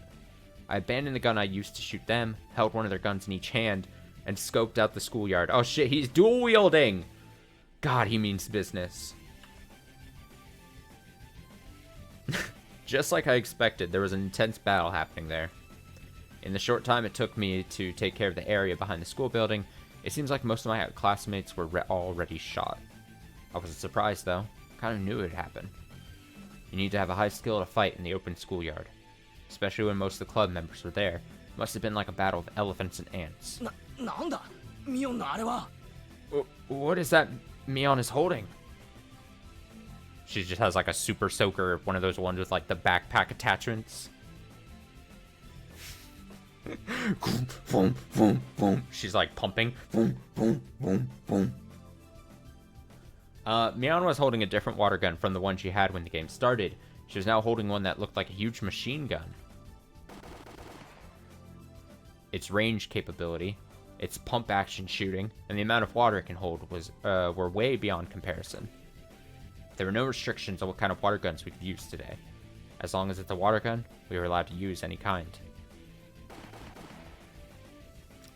I abandoned the gun I used to shoot them, held one of their guns in each hand, and scoped out the schoolyard. Oh shit, he's dual wielding! God, he means business. Just like I expected, there was an intense battle happening there. In the short time it took me to take care of the area behind the school building, it seems like most of my classmates were already shot. I wasn't surprised though. Kind of knew it would happen. You need to have a high skill to fight in the open schoolyard. Especially when most of the club members were there. It must have been like a battle of elephants and ants. What is that Mion is holding? She just has like a super soaker, one of those ones with like the backpack attachments. She's like pumping. Mion was holding a different water gun from the one she had when the game started. She was now holding one that looked like a huge machine gun. Its range capability, its pump action shooting, and the amount of water it can hold were way beyond comparison. There were no restrictions on what kind of water guns we could use today. As long as it's a water gun, we were allowed to use any kind.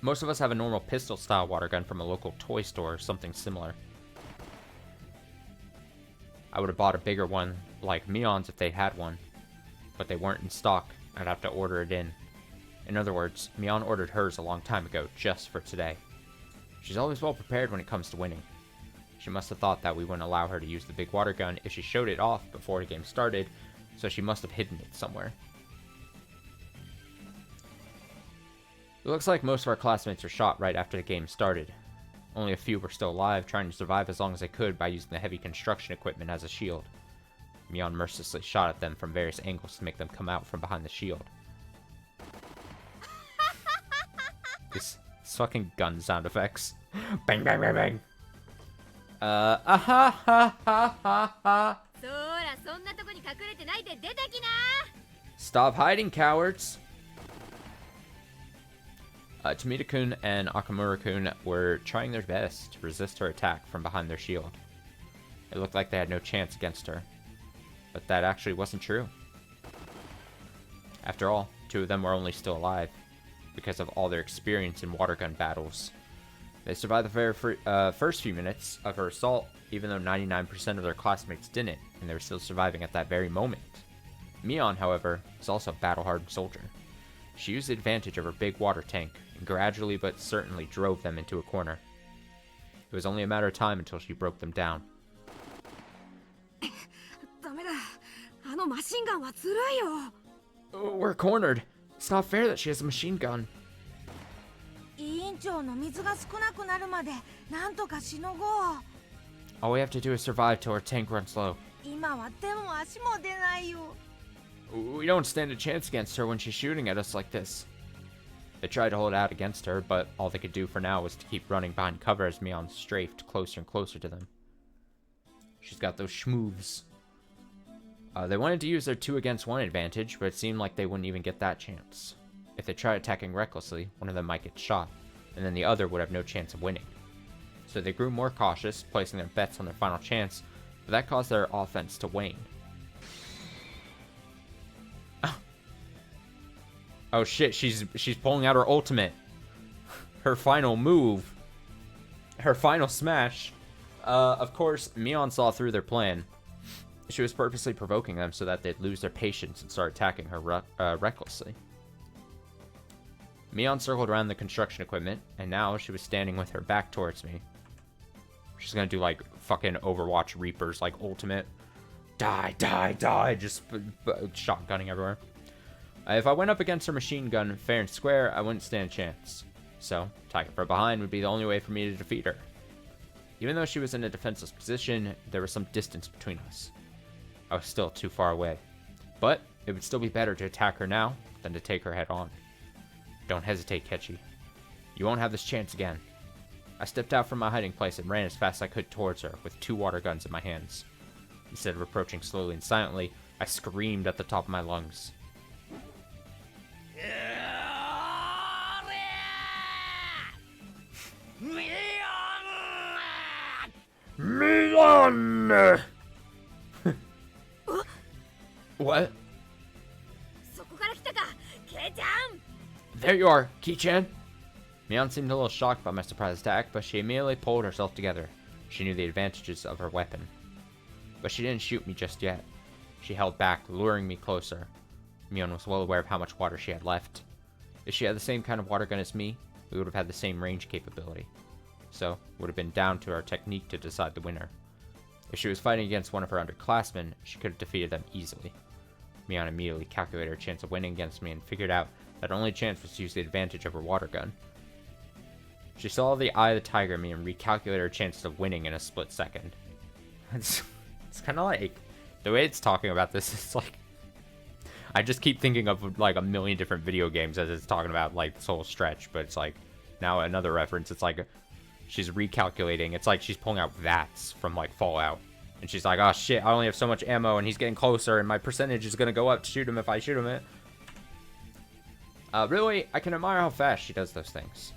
Most of us have a normal pistol-style water gun from a local toy store or something similar. I would have bought a bigger one, like Mion's if they had one, but they weren't in stock. I'd have to order it in. In other words, Mion ordered hers a long time ago, just for today. She's always well prepared when it comes to winning. She must have thought that we wouldn't allow her to use the big water gun if she showed it off before the game started, so she must have hidden it somewhere. It looks like most of our classmates were shot right after the game started. Only a few were still alive, trying to survive as long as they could by using the heavy construction equipment as a shield. Mion mercilessly shot at them from various angles to make them come out from behind the shield. This fucking gun sound effects. Bang, bang, bang, bang. Ha ha. Stop hiding, cowards. Tomita-kun and Akamura-kun were trying their best to resist her attack from behind their shield. It looked like they had no chance against her, but that actually wasn't true. After all, two of them were only still alive, because of all their experience in water gun battles. They survived the very first few minutes of her assault, even though 99% of their classmates didn't, and they were still surviving at that very moment. Mion, however, is also a battle-hardened soldier. She used the advantage of her big water tank, and gradually but certainly drove them into a corner. It was only a matter of time until she broke them down. We're cornered. It's not fair that she has a machine gun. All we have to do is survive till our tank runs low. We don't stand a chance against her when she's shooting at us like this. They tried to hold out against her, but all they could do for now was to keep running behind cover as Mion strafed closer and closer to them. She's got those schmoves. They wanted to use their 2 against 1 advantage, but it seemed like they wouldn't even get that chance. If they tried attacking recklessly, one of them might get shot, and then the other would have no chance of winning. So they grew more cautious, placing their bets on their final chance, but that caused their offense to wane. Oh shit, she's pulling out her ultimate. Her final move. Her final smash. Of course, Mion saw through their plan. She was purposely provoking them so that they'd lose their patience and start attacking her recklessly. Mion circled around the construction equipment, and now she was standing with her back towards me. She's gonna do like fucking Overwatch Reapers, like ultimate. Die, die, die, just shotgunning everywhere. If I went up against her machine gun fair and square, I wouldn't stand a chance. So, attacking from behind would be the only way for me to defeat her. Even though she was in a defenseless position, there was some distance between us. I was still too far away. But it would still be better to attack her now than to take her head on. Don't hesitate, Keiichi. You won't have this chance again. I stepped out from my hiding place and ran as fast as I could towards her with 2 water guns in my hands. Instead of approaching slowly and silently, I screamed at the top of my lungs. Mion! What? There you are, Kei-chan! Mion seemed a little shocked by my surprise attack, but she immediately pulled herself together. She knew the advantages of her weapon. But she didn't shoot me just yet. She held back, luring me closer. Mion was well aware of how much water she had left. If she had the same kind of water gun as me, we would have had the same range capability. So, it would have been down to our technique to decide the winner. If she was fighting against one of her underclassmen, she could have defeated them easily. Mion immediately calculated her chance of winning against me and figured out that her only chance was to use the advantage of her water gun. She saw the eye of the tiger in me and recalculated her chances of winning in a split second. It's kind of like, the way it's talking about this, it's like, I just keep thinking of like a million different video games as it's talking about like this whole stretch, but it's like, now another reference, it's like, she's recalculating, it's like she's pulling out VATS from like Fallout. And she's like, oh shit, I only have so much ammo and he's getting closer and my percentage is gonna go up to shoot him if I shoot him. Really, I can admire how fast she does those things.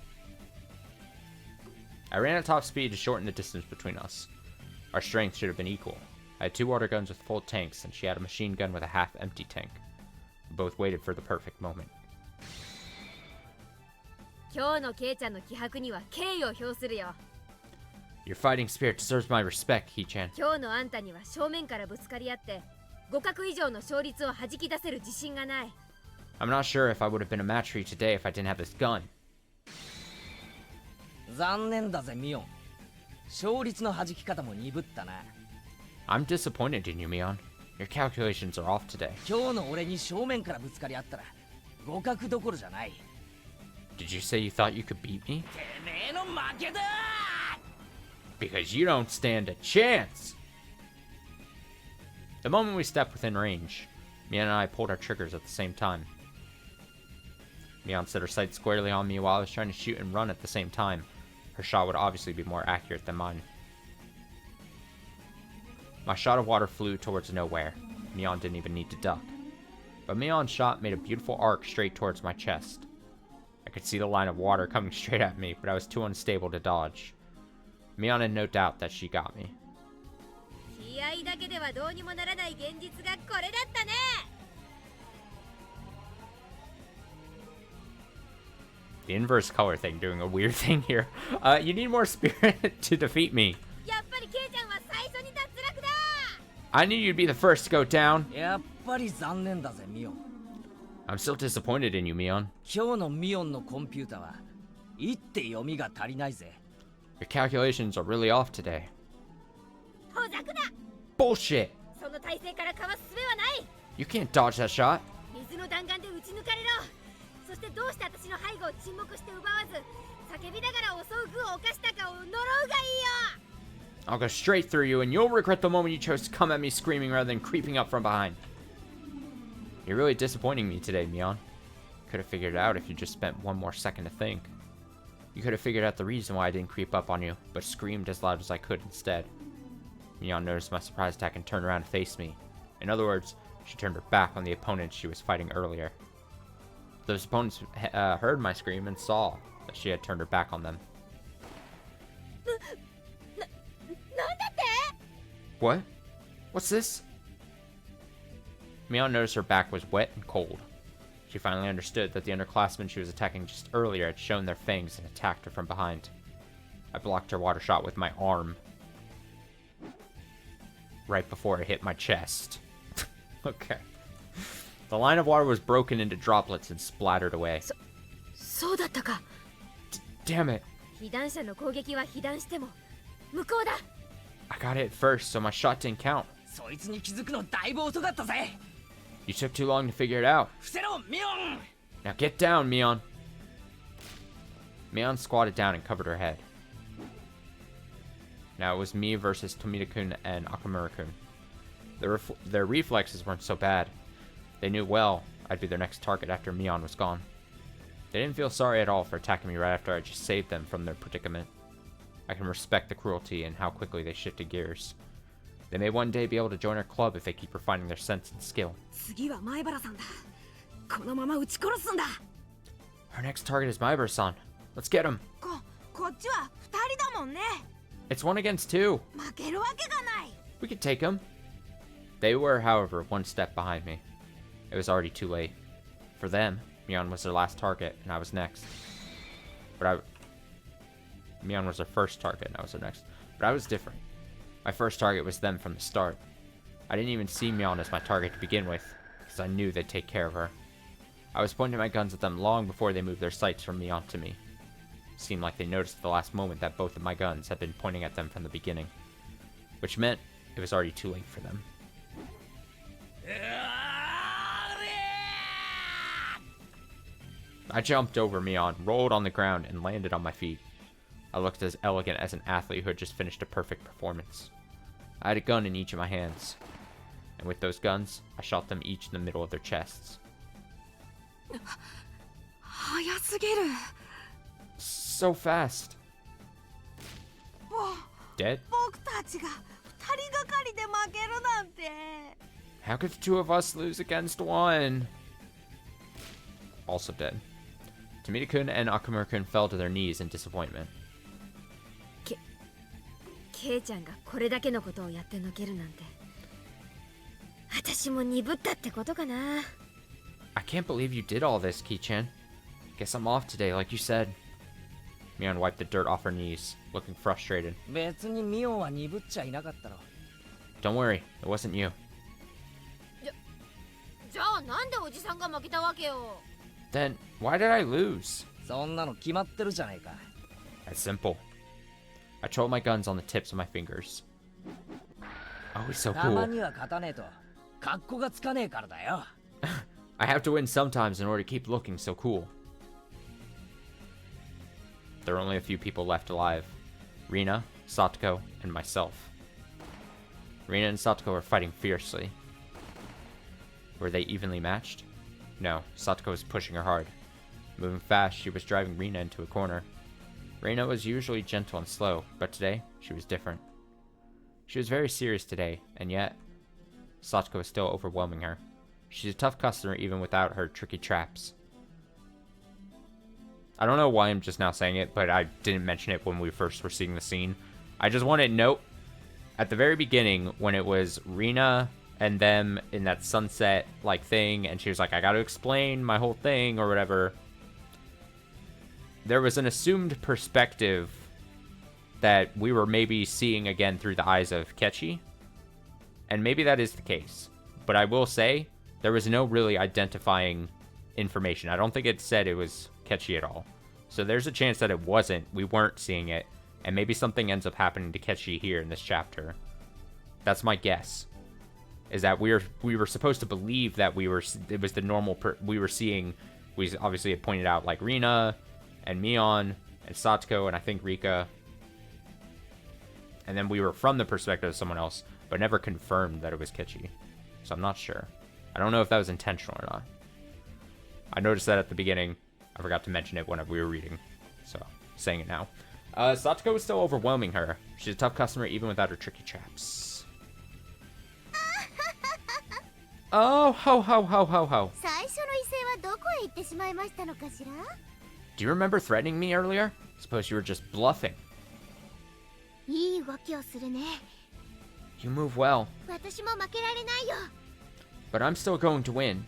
I ran at top speed to shorten the distance between us. Our strength should have been equal. I had 2 water guns with full tanks, and she had a machine gun with a half-empty tank. We both waited for the perfect moment. Your fighting spirit deserves my respect, Kei-chan. I'm not sure if I would have been a match for you today if I didn't have this gun. 残念だぜミオン。勝率の弾き方も鈍ったな。I'm disappointed in you, Mion. Your calculations are off today. 今日の俺に正面からぶつかり合ったら互角どころじゃない。Did you say you thought you could beat me? てめえの負けだ Because you don't stand a chance! The moment we stepped within range, Mion and I pulled our triggers at the same time. Mion set her sights squarely on me while I was trying to shoot and run at the same time. Her shot would obviously be more accurate than mine. My shot of water flew towards nowhere. Mion didn't even need to duck. But Mion's shot made a beautiful arc straight towards my chest. I could see the line of water coming straight at me, but I was too unstable to dodge. Mion had no doubt that she got me. The inverse color thing doing a weird thing here. You need more spirit to defeat me. I knew you'd be the first to go down. やっぱり残念だぜミオン。I'm still disappointed in you, Mion. 今日のミオンのコンピューターは一手読みが足りないぜ。Your calculations are really off today. Bullshit! You can't dodge that shot. I'll go straight through you and you'll regret the moment you chose to come at me screaming rather than creeping up from behind. You're really disappointing me today, Mion. Could have figured it out if you just spent one more second to think. You could have figured out the reason why I didn't creep up on you, but screamed as loud as I could instead. Mion noticed my surprise attack and turned around to face me. In other words, she turned her back on the opponent she was fighting earlier. Those opponents heard my scream and saw that she had turned her back on them. What? What's this? Mion noticed her back was wet and cold. She finally understood that the underclassmen she was attacking just earlier had shown their fangs and attacked her from behind. I blocked her water shot with my arm. Right before it hit my chest. Okay. The line of water was broken into droplets and splattered away. そうだったか。 Damn it. 被弾者の攻撃は被弾しても無効だ。 I got it first, so my shot didn't count. そいつに気づくのだいぶ遅かったぜ。 You took too long to figure it out. 伏せろミオン。 Now get down, Mion. Mion squatted down and covered her head. Now it was me versus Tomita-kun and Akamura-kun. Their reflexes weren't so bad. They knew well I'd be their next target after Mion was gone. They didn't feel sorry at all for attacking me right after I just saved them from their predicament. I can respect the cruelty and how quickly they shifted gears. They may one day be able to join our club if they keep refining their sense and skill. 次は前原さんだ。このまま撃ち殺すんだ。 Our next target is Maibara-san. Let's get him. こっちは2人だもんね。 It's 1 against 2. 負けるわけがない。 We could take him. They were, however, 1 step behind me. It was already too late. For them, Mion was their last target, and I was next. Mion was their first target, and I was their next. But I was different. My first target was them from the start. I didn't even see Mion as my target to begin with, because I knew they'd take care of her. I was pointing my guns at them long before they moved their sights from Mion to me. It seemed like they noticed at the last moment that both of my guns had been pointing at them from the beginning, which meant it was already too late for them. I jumped over Mion, rolled on the ground, and landed on my feet. I looked as elegant as an athlete who had just finished a perfect performance. I had a gun in each of my hands, and with those guns, I shot them each in the middle of their chests. 早すぎる。 So fast. Dead? 僕たちが2人がかりで負けるなんて。 How could the two of us lose against one? Also dead. Tomita-kun and Akamura-kun fell to their knees in disappointment. ケイちゃんがこれだけのことをやってのけるなんて、私も鈍ったってことかな。 I can't believe you did all this, Kei-chan. Guess I'm off today, like you said. Mion wiped the dirt off her knees, looking frustrated. 別にミオンは鈍っちゃいなかったろ。 Don't worry, it wasn't you. じゃあなんでおじさんが負けたわけよ。 Then, why did I lose? そんなの決まってるじゃないか。 That's simple. I controlled my guns on the tips of my fingers. Oh, he's so たま cool. には勝たねえと格好がつかねえからだよ。 I have to win sometimes in order to keep looking so cool. There are only a few people left alive. Rina, Satoko, and myself. Rina and Satoko are fighting fiercely. Were they evenly matched? No, Satoko was pushing her hard. Moving fast, she was driving Rina into a corner. Rina was usually gentle and slow, but today, she was different. She was very serious today, and yet, Satoko was still overwhelming her. She's a tough customer even without her tricky traps. I don't know why I'm just now saying it, but I didn't mention it when we first were seeing the scene. I just want to note, at the very beginning, when it was Rina and them in that sunset-like thing, and she was like, I gotta explain my whole thing, or whatever, there was an assumed perspective that we were maybe seeing again through the eyes of Keiichi, and maybe that is the case. But I will say, there was no really identifying information. I don't think it said it was Keiichi at all. So there's a chance that it wasn't, we weren't seeing it, and maybe something ends up happening to Keiichi here in this chapter. That's my guess. Is that we were supposed to believe that it was the normal we were seeing. We obviously had pointed out like Rina and Mion and Satoko and I think Rika, and then we were from the perspective of someone else, but never confirmed that it was Keiichi. So I'm not sure. I don't know if that was intentional or not. I noticed that at the beginning. I forgot to mention it when we were reading, so saying it now. Satoko was still overwhelming her. She's a tough customer even without her tricky traps. Oh, ho, ho, ho, ho, ho. 最初の威勢はどこへ行ってしまいましたのかしら。 Do you remember threatening me earlier? Suppose you were just bluffing. いい動きをするね。 You move well, 私も負けられないよ。 but I'm still going to win.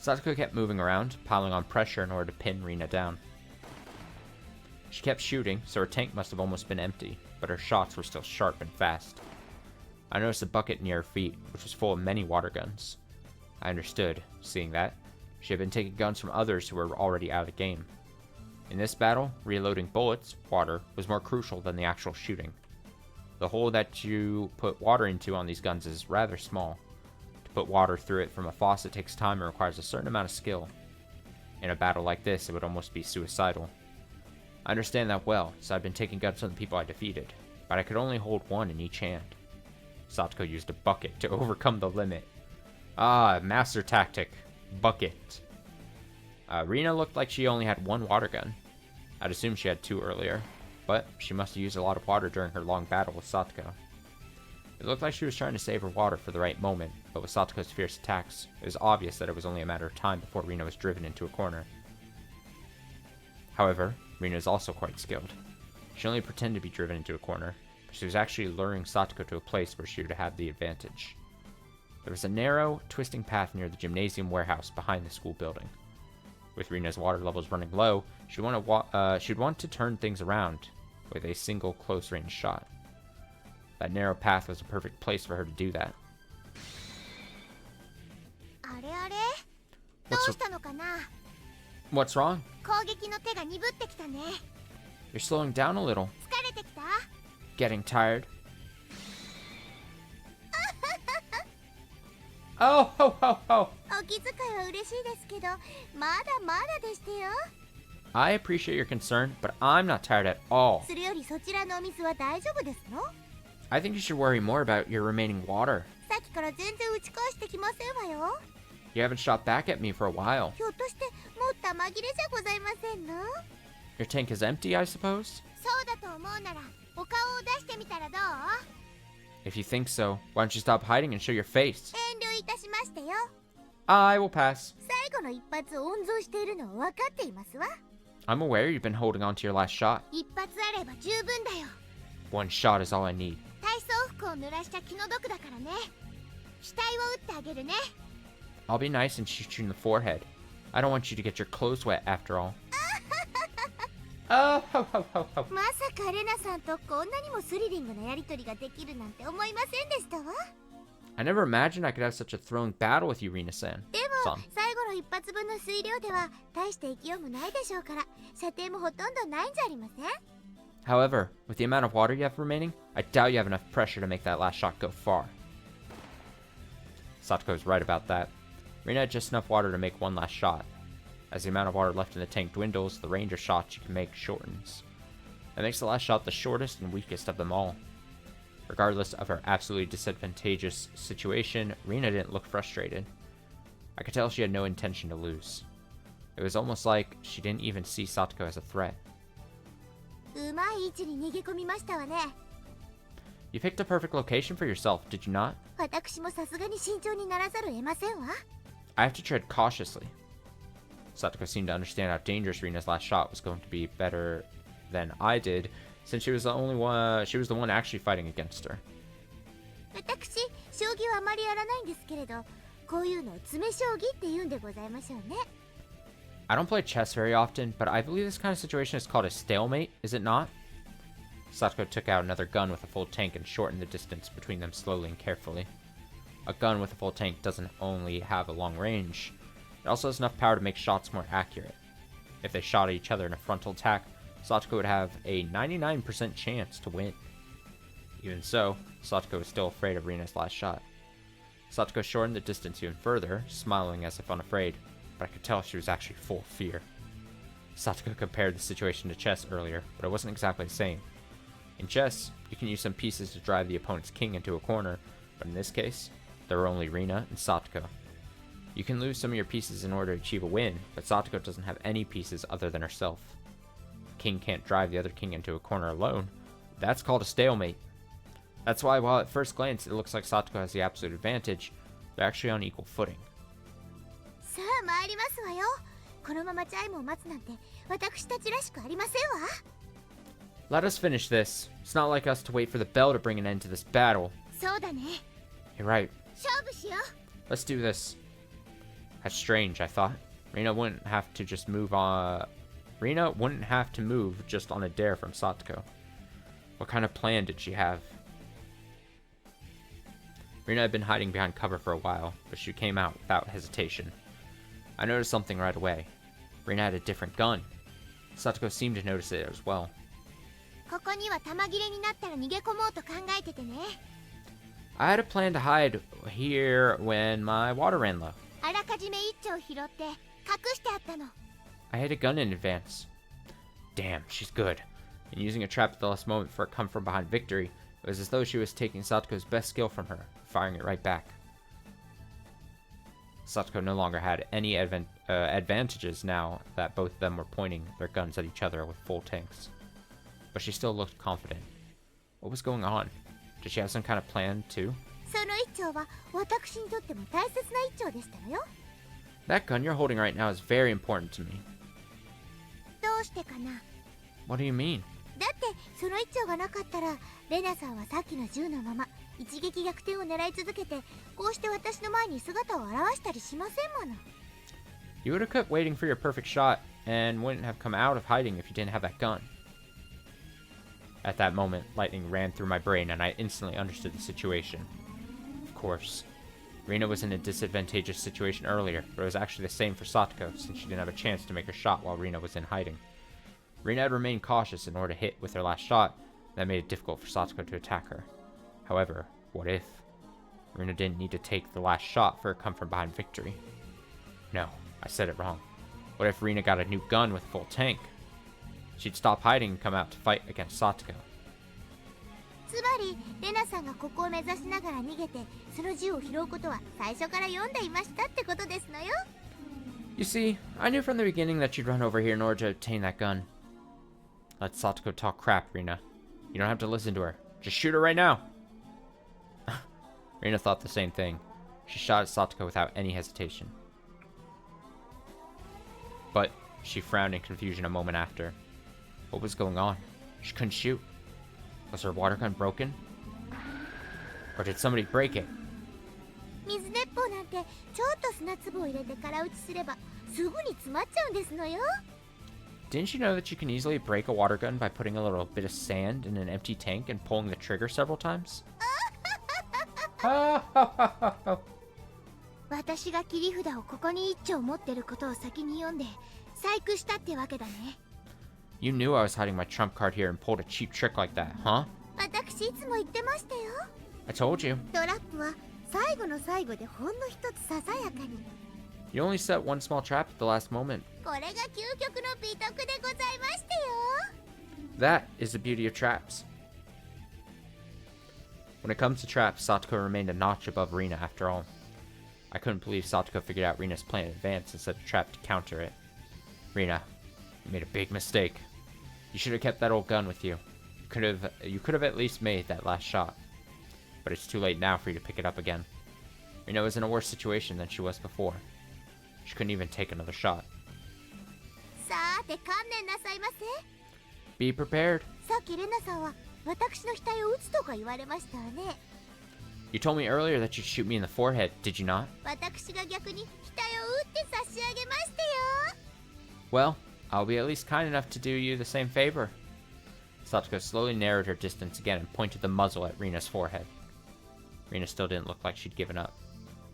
Satoko kept moving around, piling on pressure in order to pin Rina down. She kept shooting, so her tank must have almost been empty, but her shots were still sharp and fast. I noticed a bucket near her feet, which was full of many water guns. I understood, seeing that. She had been taking guns from others who were already out of the game. In this battle, reloading bullets, water, was more crucial than the actual shooting. The hole that you put water into on these guns is rather small. To put water through it from a faucet takes time and requires a certain amount of skill. In a battle like this, it would almost be suicidal. I understand that well, so I've been taking guns from the people I defeated, but I could only hold one in each hand. Satoko used a bucket to overcome the limit. Ah, master tactic. Bucket. Rina looked like she only had one water gun. I'd assumed she had two earlier, but she must have used a lot of water during her long battle with Satoko. It looked like she was trying to save her water for the right moment, but with Satoko's fierce attacks, it was obvious that it was only a matter of time before Rina was driven into a corner. However, Rina is also quite skilled. She only pretended to be driven into a corner, but she was actually luring Satoko to a place where she would have the advantage. There was a narrow, twisting path near the gymnasium warehouse behind the school building. With Rina's water levels running low, she'd want to turn things around with a single close-range shot. That narrow path was a perfect place for her to do that. あれあれどうしたのかな What's wrong? 攻撃の手が鈍ってきたね You're slowing down a little. 疲れてきた Getting tired. Oh, ho, ho, ho. お気遣いは嬉しいですけどまだまだでしてよ I appreciate your concern, but I'm not tired at all. それよりそちらのお水は大丈夫ですの I think you should worry more about your remaining water. さっきから全然打ち返してきませんわよ You haven't shot back at me for a while. ひょっとしてもう玉切れじゃございませんの Your tank is empty, I suppose? そうだと思うならお顔を出してみたらどう If you think so, why don't you stop hiding and show your face? 遠慮いたしましたよ I will pass. 最後の一発を温存しているのは分かっていますわ I'm aware you've been holding on to your last shot. 一発あれば十分だよ One shot is all I need. 体操服を濡らした気の毒だからね額を打ってあげるね I'll be nice and shoot you in the forehead. I don't want you to get your clothes wet after all. Oh, ho, ho, ho, ho. まさかレナさんとこんなにもスリリングなやりとりができるなんて思いませんでしたわ I never imagined I could have such a thrilling battle with you, Rina-san. でも最後の一発分の水量では大して勢いもないでしょうから射程もほとんどないんじゃありません However, with the amount of water you have remaining, I doubt you have enough pressure to make that last shot go far. Satoko's right about that. Rina had just enough water to make one last shot. As the amount of water left in the tank dwindles, the range of shots you can make shortens. That makes the last shot the shortest and weakest of them all. Regardless of her absolutely disadvantageous situation, Rina didn't look frustrated. I could tell she had no intention to lose. It was almost like she didn't even see Satoko as a threat. うまい位置に逃げ込みましたわね You picked a perfect location for yourself, did you not? 私もさすがに慎重にならざるを得ませんわ I have to tread cautiously. Satoko seemed to understand how dangerous Rina's last shot was going to be better than I did, since she was the one actually fighting against her. 私将棋はあまりやらないんですけれどこういうのを詰将棋って言うんでございましょうね I don't play chess very often, but I believe this kind of situation is called a stalemate, is it not? Satoko took out another gun with a full tank and shortened the distance between them slowly and carefully. A gun with a full tank doesn't only have a long range, it also has enough power to make shots more accurate. If they shot at each other in a frontal attack, Satoko would have a 99% chance to win. Even so, Satoko was still afraid of Rina's last shot. Satoko shortened the distance even further, smiling as if unafraid, but I could tell she was actually full of fear. Satoko compared the situation to chess earlier, but it wasn't exactly the same. In chess, you can use some pieces to drive the opponent's king into a corner, but in this case, there were only Rina and Satoko. You can lose some of your pieces in order to achieve a win, but Satoko doesn't have any pieces other than herself. King can't drive the other king into a corner alone. That's called a stalemate. That's why while at first glance it looks like Satoko has the absolute advantage, they're actually on equal footing. さあ参りますわよこのままチャイムを待つなんて私たちらしくありませんわ Let us finish this. It's not like us to wait for the bell to bring an end to this battle. そうだね You're right. 勝負しよう Let's do this. That's strange, I thought. Rina wouldn't have to just move on. Rina wouldn't have to move just on a dare from Satoko. What kind of plan did she have? Rina had been hiding behind cover for a while, but she came out without hesitation. I noticed something right away. Rina had a different gun. Satoko seemed to notice it as well. ここには弾切れになったら逃げ込もうと考えててね。 I had a plan to hide here when my water ran low. あらかじめ一丁拾って隠してあったの。 I had a gun in advance. Damn, she's good. And using a trap at the last moment for a come from behind victory, it was as though she was taking Satoko's best skill from her, firing it right back. Satoko no longer had any advantages now that both of them were pointing their guns at each other with full tanks. But she still looked confident. What was going on? Did she have some kind of plan too? その一丁は私にとっても大切な一丁でしたのよ。 That gun you're holding right now is very important to me. どうしてかな。 What do you mean? だってその一丁がなかったらレナさんはさっきの銃のまま一撃逆転を狙い続けてこうして私の前に姿を現したりしませんもの。 You would have kept waiting for your perfect shot and wouldn't have come out of hiding if you didn't have that gun. At that moment, lightning ran through my brain and I instantly understood the situation. Of course. Rina was in a disadvantageous situation earlier, but it was actually the same for Satoko since she didn't have a chance to make a shot while Rina was in hiding. Rina had remained cautious in order to hit with her last shot, and that made it difficult for Satoko to attack her. However, what if? Rina didn't need to take the last shot for a come from behind victory. No, I said it wrong. What if Rina got a new gun with a full tank? She'd stop hiding and come out to fight against Satoko. つまりレナさんがここを目指しながら逃げてその銃を拾うことは最初から読んでいましたってことですのよ。 You see, I knew from the beginning that she'd run over here in order to obtain that gun. Let Satoko talk crap, Rina. You don't have to listen to her. Just shoot her right now. Rina thought the same thing. She shot at Satoko without any hesitation. But she frowned in confusion a moment after. What was going on? She couldn't shoot. Was her water gun broken? Or did somebody break it? 水鉄砲なんてちょっと砂粒を入れて空打ちすればすぐに詰まっちゃうんですのよ。 Didn't you know that you can easily break a water gun by putting a little bit of sand in an empty tank and pulling the trigger several times? 私が切り札をここに一丁持ってることを先に読んで細工したってわけだね。 You knew I was hiding my trump card here and pulled a cheap trick like that, huh? 私いつも言ってましたよ。 I told you. トラップは最後の最後でほんの一つささやかに。 You only set one small trap at the last moment. これが究極の美徳でございましてよ。 That is the beauty of traps. When it comes to traps, Satoko remained a notch above Rina after all. I couldn't believe Satoko figured out Rina's plan in advance and set a trap to counter it. Rina, you made a big mistake. You should have kept that old gun with you. You could have at least made that last shot. But it's too late now for you to pick it up again. Rina was in a worse situation than she was before. She couldn't even take another shot. さて観念なさいませ。 Be prepared. さっきレナさんは私の額を撃つとか言われましたわね。 You told me earlier that you'd shoot me in the forehead, did you not? 私が逆に額を撃って差し上げましたよ。 Well, I'll be at least kind enough to do you the same favor. Satoko slowly narrowed her distance again and pointed the muzzle at Rina's forehead. Rina still didn't look like she'd given up.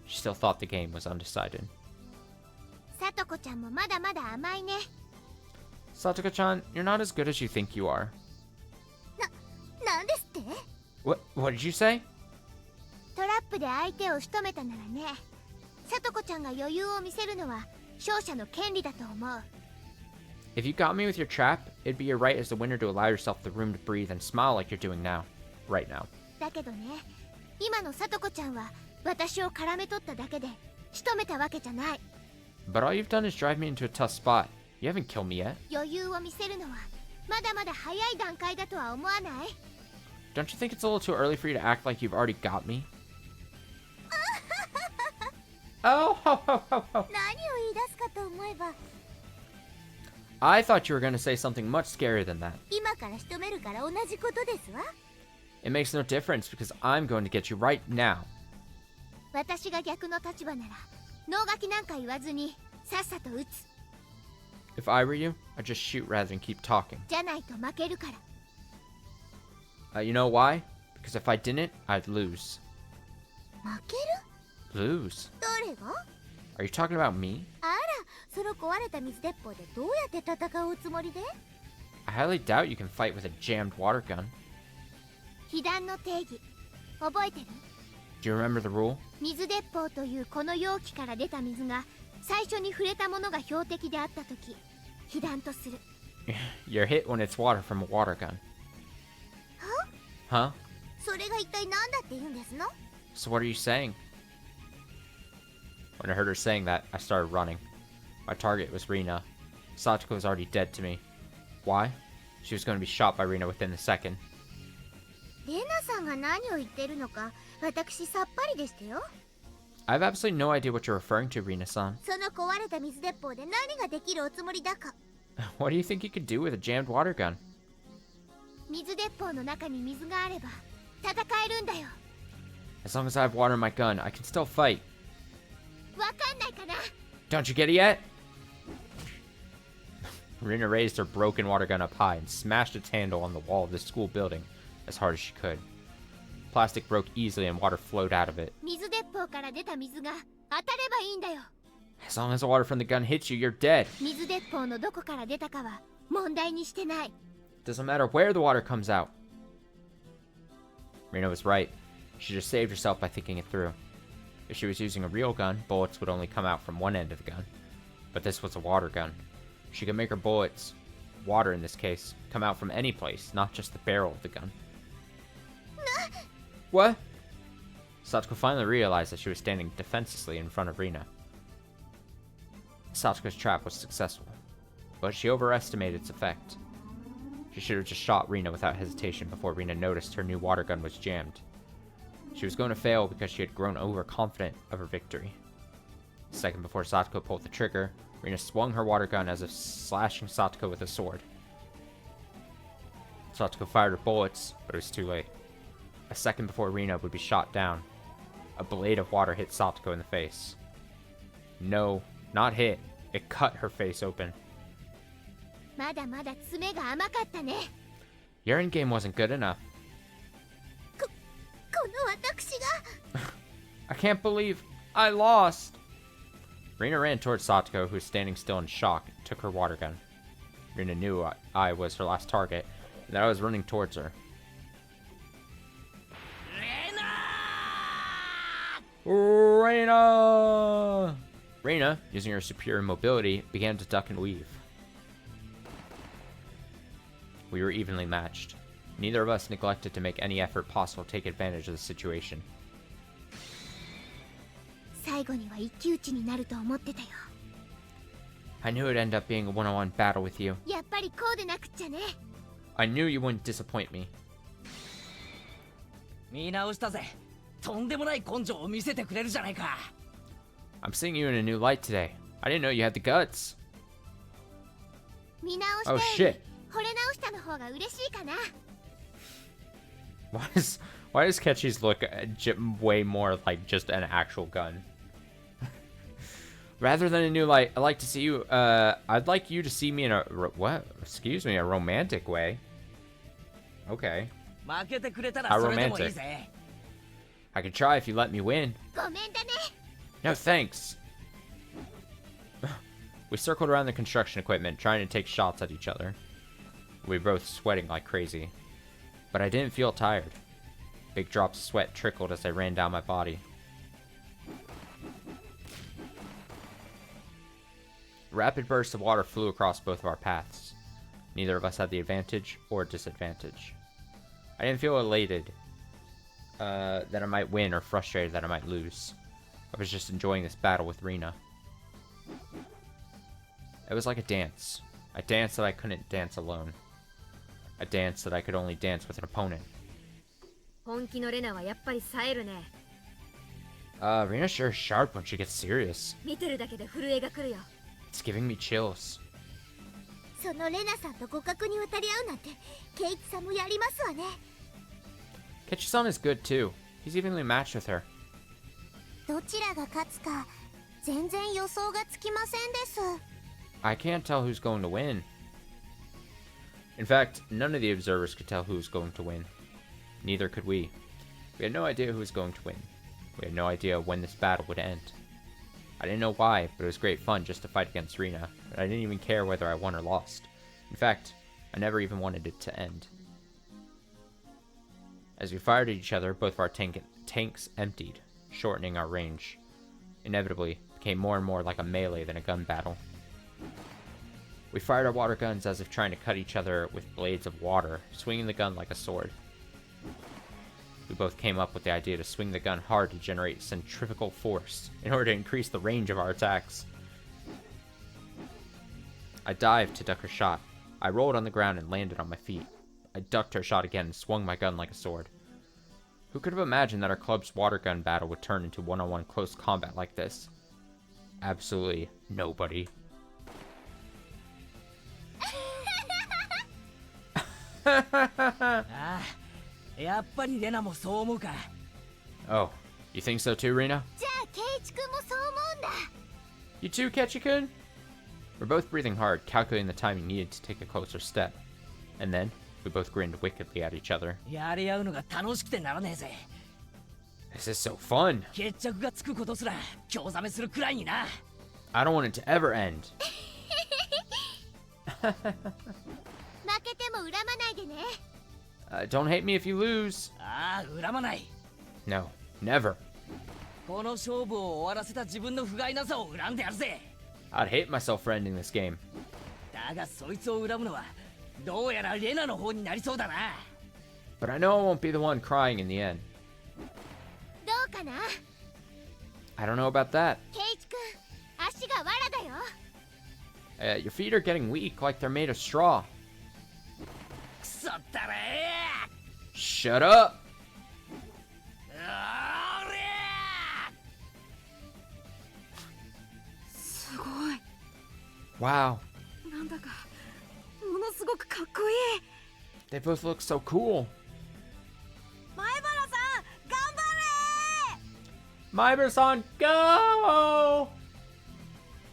She still thought the game was undecided. さとこちゃんもまだまだ甘いね。 Satoko-chan, you're not as good as you think you are. なんですって？ What did you say? トラップで相手を仕留めたならね、さとこちゃんが余裕を見せるのは勝者の権利だと思う。 If you got me with your trap, it'd be your right as the winner to allow yourself the room to breathe and smile like you're doing now. Right now. だけどね、今のさとこちゃんは私を絡め取っただけで仕留めたわけじゃない。 But all you've done is drive me into a tough spot. You haven't killed me yet. 余裕を見せるのはまだまだ早い段階だとは思わない？ Don't you think it's a little too early for you to act like you've already got me? Oh, ho, ho, ho, ho. 何を言い出すかと思えば、 I thought you were going to say something much scarier than that. 今から仕留めるから同じことですわ。 It makes no difference because I'm going to get you right now. 私が逆の立場なら脳書きなんか言わずにさっさと撃つ。 If I were you, I'd just shoot rather than keep talking. じゃないと負けるから。 You know why? Because if I didn't, I'd lose. 負け Lose? る？誰が？ Are you talking about me? あら、その壊れた水鉄砲でどうやって戦うおつもりで？ I highly doubt you can fight with a jammed water gun. 被弾の定義覚えてる？ Do you remember the rule? 水鉄砲というこの容器から出た水が最初に触れたものが標的であったとき、被弾とする。You're hit when it's water from a water gun. Huh? それが一体何だって言うんですの？ So what are you saying? When I heard her saying that, I started running. My target was Rina. Satoko was already dead to me. Why? She was going to be shot by Rina within the second. レナさんが何を言ってるのか私さっぱりでしたよ。 I have absolutely no idea what you're referring to, Rina-san. その壊れた水鉄砲で何ができるおつもりだか。 What do you think you could do with a jammed water gun? 水鉄砲の中に水があれば戦えるんだよ。 As long as I have water in my gun, I can still fight. わかんないかな？ Don't you get it yet? Rina raised her broken water gun up high and smashed its handle on the wall of the school building as hard as she could. Plastic broke easily and water flowed out of it. 水鉄砲から出た水が当たればいいんだよ。 As long as the water from the gun hits you, you're dead. 水鉄砲のどこから出たかは問題にしてない。 Doesn't matter where the water comes out. Rina was right. She just saved herself by thinking it through. If she was using a real gun, bullets would only come out from one end of the gun. But this was a water gun. She could make her bullets, water in this case, come out from any place, not just the barrel of the gun. What? Satoko finally realized that she was standing defenselessly in front of Rina. Satoko's trap was successful, but she overestimated its effect. She should have just shot Rina without hesitation before Rina noticed her new water gun was jammed. She was going to fail because she had grown overconfident of her victory. A second before Satoko pulled the trigger, Rina swung her water gun as if slashing Satoko with a sword. Satoko fired her bullets, but it was too late. A second before Rina would be shot down, a blade of water hit Satoko in the face. No, not hit. It cut her face open. まだまだ爪が甘かったね。 Your endgame wasn't good enough. この私が I can't believe I lost. Rina ran towards Satoko, who was standing still in shock, and took her water gun. Rina knew I was her last target, and that I was running towards her. Rina! Rina, using her superior mobility, began to duck and weave. We were evenly matched. Neither of us neglected to make any effort possible to take advantage of the situation. 最後には一騎打ちになると思ってたよ。 I knew it'd end up being a one-on-one battle with you. やっぱりこうでなくっちゃね。 I knew you wouldn't disappoint me. 見直したぜ。とんでもない根性を見せてくれるじゃないか。 I'm seeing you in a new light today. I didn't know you had the guts. 見直した Oh より shit. 惚れ直したの方が嬉しいかな。 Why does Keiichi's look way more like just an actual gun? Rather than a new light, I'd like to see you. I'd like you to see me in a what? Excuse me, a romantic way. Okay. 負けてくれたらそれでもいいぜ。 I could try if you let me win. ごめんだね。 No thanks. We circled around the construction equipment, trying to take shots at each other. We were both sweating like crazy. But I didn't feel tired. Big drops of sweat trickled as I ran down my body. Rapid bursts of water flew across both of our paths. Neither of us had the advantage or disadvantage. I didn't feel elated that I might win or frustrated that I might lose. I was just enjoying this battle with Rina. It was like a dance. A dance that I couldn't dance alone. A dance that I could only dance with an opponent. 本気のレナはやっぱり冴えるね。 Rina's sure is sharp when she gets serious. 見てるだけで震えが来るよ。 It's giving me chills. そのレナさんと互角に渡り合うなんてケイイチさんもやりますわね。 Keiichi-san is good too. He's evenly matched with her. どちらが勝つか全然予想がつきませんです。 I can't tell who's going to win. In fact, none of the observers could tell who was going to win. Neither could we. We had no idea who was going to win. We had no idea when this battle would end. I didn't know why, but it was great fun just to fight against Rina, and I didn't even care whether I won or lost. In fact, I never even wanted it to end. As we fired at each other, both of our tanks emptied, shortening our range. Inevitably, it became more and more like a melee than a gun battle. We fired our water guns as if trying to cut each other with blades of water, swinging the gun like a sword. We both came up with the idea to swing the gun hard to generate centrifugal force in order to increase the range of our attacks. I dived to duck her shot. I rolled on the ground and landed on my feet. I ducked her shot again and swung my gun like a sword. Who could have imagined that our club's water gun battle would turn into one-on-one close combat like this? Absolutely nobody.やっぱりレナもそう思うか。 Oh, you think so too, Rina? じゃあケイチ君もそう思うんだ。 You too, Keiichi-kun? We're both breathing hard, calculating the timing needed to take a closer step. And then, we both grinned wickedly at each other. やり合うのが楽しくてならねえぜ。 This is so fun! 決着がつくことすら興ざめするくらいにな。 I don't want it to ever end. 負けても恨まないでね。 Don't hate me if you lose. ああ、恨まない。 No, never. この勝負を終わらせた自分の不甲斐なさを恨んでやるぜ。 I'd hate myself for ending this game. だがそいつを恨むのはどうやらレナの方になりそうだな。 But I know I won't be the one crying in the end. どうかな。 I don't know about that. ケイチ君、足が藁だよ。 Your feet are getting weak, like they're made of straw. くそったれ。 Shut up! あーれすごい。 Wow, なんだかものすごくかっこいい。 they both look so cool. 前原さん頑張れ。 Maiber-san, go!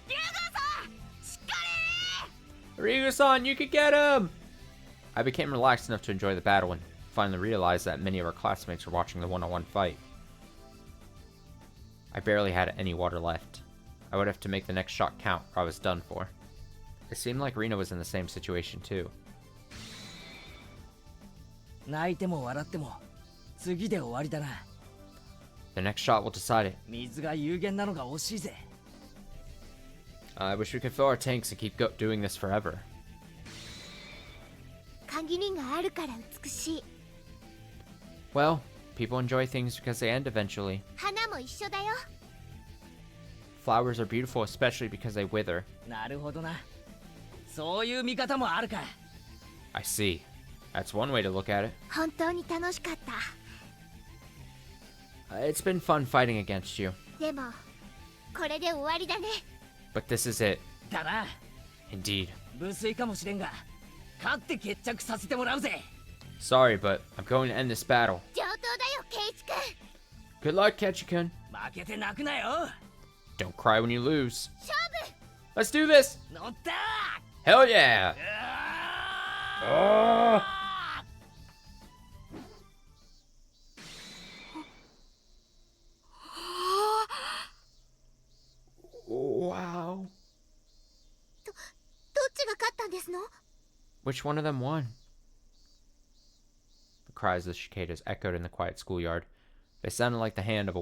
龍河さんしっかり。 Ryuga-san, you could get him! I became relaxed enough to enjoy the battle and finally realized that many of our classmates were watching the one-on-one fight. I barely had any water left. I would have to make the next shot count or I was done for. It seemed like Rina was in the same situation too. 泣いても笑っても次で終わりだな。 The next shot will decide it. 水が有限なのが惜しいぜ。 I wish we could fill our tanks and keep doing this forever. 限りがあるから美しい。 Well, people enjoy things because they end eventually. 花も一緒だよ。 Flowers are beautiful especially because they wither. なるほどな。そういう見方もあるか。 I see. That's one way to look at it. 本当に楽しかった。 It's been fun fighting against you. でもこれで終わりだね。 But this is it. だな。 Indeed. 無粋かもしれんが勝って決着させてもらうぜ。 Sorry, but I'm going to end this battle. 上等だよケイチ君。 Good luck, Keiichi-kun. 負けて泣くなよ。 Don't cry when you lose. 勝負。 Let's do this! 乗った Hell yeah! ー。 Wow. どっちが勝ったんですの？ Which one of them won? The cries of the cicadas echoed in the quiet schoolyard. They sounded like the hand of a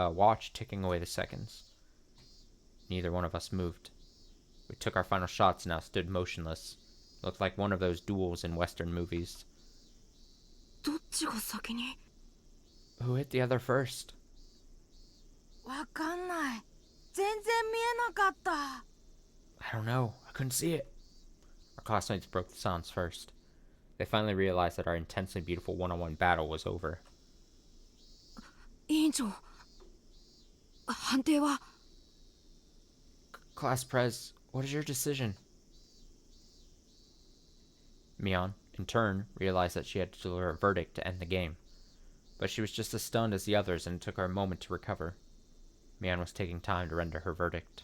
watch ticking away the seconds. Neither one of us moved. We took our final shots and now stood motionless. It looked like one of those duels in Western movies. どっちが先に？ Who hit the other first? わかんない。全然見えなかった。 I don't know. I couldn't see it. Our classmates broke the silence first. They finally realized that our intensely beautiful one-on-one battle was over. 委員長、判定は？ Class Prez, what is your decision? Mion, in turn, realized that she had to deliver a verdict to end the game. But she was just as stunned as the others and it took her a moment to recover. Mion was taking time to render her verdict.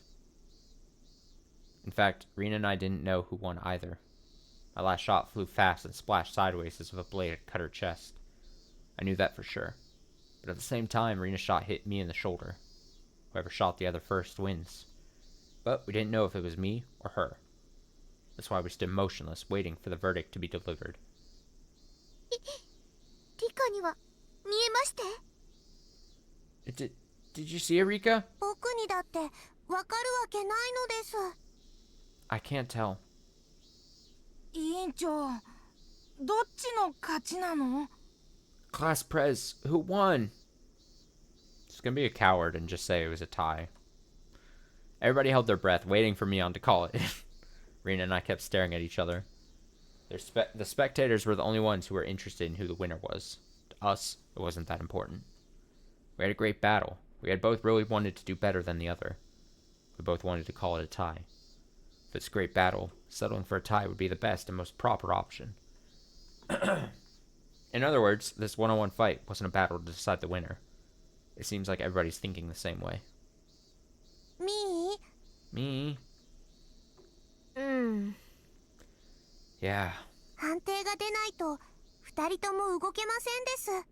In fact, Rina and I didn't know who won either. My last shot flew fast and splashed sideways as if a blade had cut her chest. I knew that for sure. But at the same time, Rina's shot hit me in the shoulder. Whoever shot the other first wins. But we didn't know if it was me or her. That's why we stood motionless, waiting for the verdict to be delivered. リカには見えまして Did you see it, Rika? 僕にだってわかるわけないのです。 I can't tell. 委員長、どっちの勝ちなの？ Class Prez, who won? Just gonna be a coward and just say it was a tie. Everybody held their breath, waiting for Mion to call it. Rina and I kept staring at each other. The spectators were the only ones who were interested in who the winner was. To us, it wasn't that important. We had a great battle. We had both really wanted to do better than the other. We both wanted to call it a tie. If it's a great battle, settling for a tie would be the best and most proper option. In other words, this one-on-one fight wasn't a battle to decide the winner. It seems like everybody's thinking the same way. Me? うん。 Yeah. 判定が出ないと二人とも動けませんです。